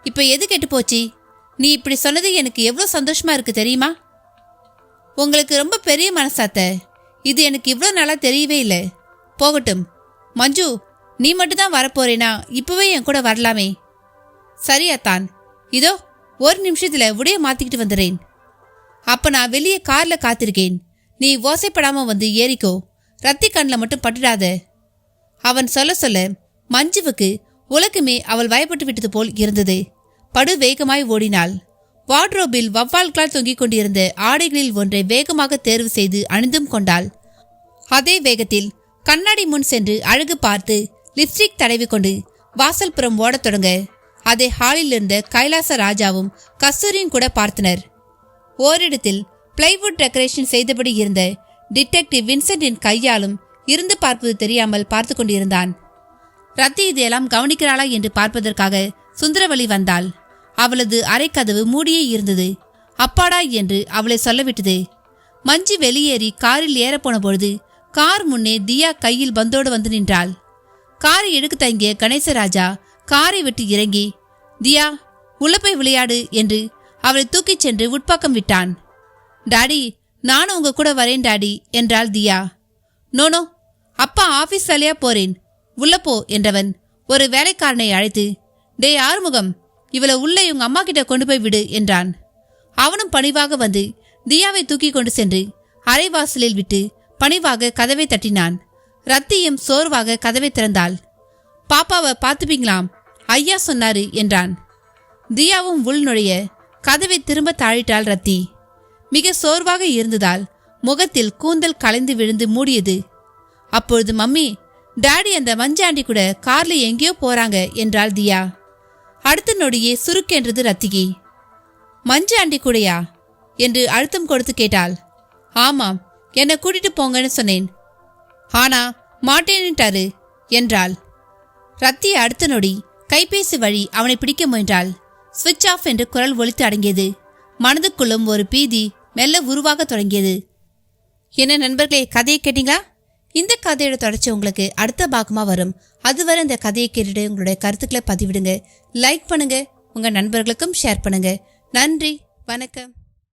இப்ப எது கெட்டு போச்சு? நீ இப்படி சொன்னது எனக்கு எவ்வளவு சந்தோஷமா இருக்கு தெரியுமா? உங்களுக்கு ரொம்ப பெரிய மனசாத்த. இது எனக்கு இவ்வளவு நாளா தெரியவே இல்லை. போகட்டும் மஞ்சு, நீ மட்டும்தான் வரப்போறேனா இப்பவே என் கூட வரலாமே. சரியாத்தான், இதோ ஒரு நிமிஷத்துல உடைய மாத்திக்கிட்டு வந்துடுறேன். அப்ப நான் வெளியே கார்ல காத்திருக்கேன். நீ ஓசைப்படாம வந்து ஏறிக்கோ. ரத்தி கண்ணில் மட்டும் பட்டுடாத. அவன் சொல்ல சொல்ல மஞ்சுவுக்கு உலகமே அவள் வயப்பட்டு விட்டது போல் இருந்தது. படு வேகமாய் ஓடினாள். வார்ட்ரோபில் வவ்வால்களால் தொங்கிக் கொண்டிருந்த ஆடைகளில் ஒன்றை வேகமாக தேர்வு செய்து அணிந்தும் கொண்டாள். அதே வேகத்தில் கண்ணாடி முன் சென்று அழகு பார்த்து லிப்ஸ்டிக் தடவி கொண்டு வாசல் புறம் ஓடத் தொடங்க அதை ஹாலில் இருந்த கைலாச ராஜாவும் கஸ்தூரியும் கூட பார்த்தனர். ஓரிடத்தில் பிளைவுட் டெக்கரேஷன் செய்தபடி இருந்த டிடெக்டிவ் வின்சென்டின் கையாலும் இருந்து பார்ப்பது தெரியாமல் பார்த்து கொண்டிருந்தான். ரத்தி இதையெல்லாம் கவனிக்கிறாளா என்று பார்ப்பதற்காக சுந்தரவல்லி வந்தாள். அவளது அரைக்கதவு மூடியே இருந்தது. அப்பாடா என்று அவளை சொல்லவிட்டது. மஞ்சு வெளியேறி காரில் ஏறப்போன பொழுது கார் முன்னே தியா கையில் பந்தோடு வந்து நின்றாள். காரை எடுக்க தங்கிய கணேசராஜா காரை விட்டு இறங்கி, தியா உள்ள போய் விளையாடு என்று அவளை தூக்கிச் சென்று உட்பக்கம் விட்டான். டாடி, நானும் உங்க கூட வரேன் டாடி என்றாள் தியா. நோனோ, அப்பா ஆபீஸ் வேலையா போறேன், உள்ள போ என்றவன் ஒரு வேலைக்காரனை அழைத்து, டே ஆறுமுகம், இவளை உள்ள இவங்க அம்மா கிட்ட கொண்டு போய் விடு என்றான். அவனும் பணிவாக வந்து தியாவை தூக்கி கொண்டு சென்று அரைவாசலில் விட்டு பணிவாக கதவை தட்டினான். ரத்தியும் சோர்வாக கதவை திறந்தாள். பாப்பாவை பார்த்துப்பீங்களாம், ஐயா சொன்னாரு என்றான். தியாவும் உள் நுழைய கதவை திரும்ப தாழிட்டாள் ரத்தி. மிக சோர்வாக இருந்ததால் முகத்தில் கூந்தல் கலைந்து விழுந்து மூடியது. அப்பொழுது மம்மி, டாடி அந்த மஞ்சாண்டி கூட கார்ல எங்கேயோ போறாங்க என்றாள் தியா. அடுத்த நொடியே சுருக்கென்றது ரத்திகி. மஞ்சு ஆண்டி கூடையா என்று அழுத்தம் கொடுத்து கேட்டாள். ஆமாம், என்னை கூட்டிட்டு போங்கன்னு சொன்னேன், ஆனா மாட்டேன்னுட்டாரு என்றாள். ரத்தி அடுத்த நொடி கைபேசி வழி அவனை பிடிக்க முயன்றாள். ஸ்விட்ச் ஆஃப் என்று குரல் ஒலித்து அடங்கியது. மனதுக்குள்ளும் ஒரு பீதி மெல்ல உருவாக தொடங்கியது. என்ன நண்பர்களே, கதையை கேட்டீங்களா? இந்த கதையோட தொடர்ச்சி உங்களுக்கு அடுத்த பாகமாக வரும். அதுவரை இந்த கதையை கேட்டுட்டு உங்களுடைய கருத்துக்களை பதிவிடுங்க, லைக் பண்ணுங்க, உங்க நண்பர்களுக்கும் ஷேர் பண்ணுங்க. நன்றி, வணக்கம்.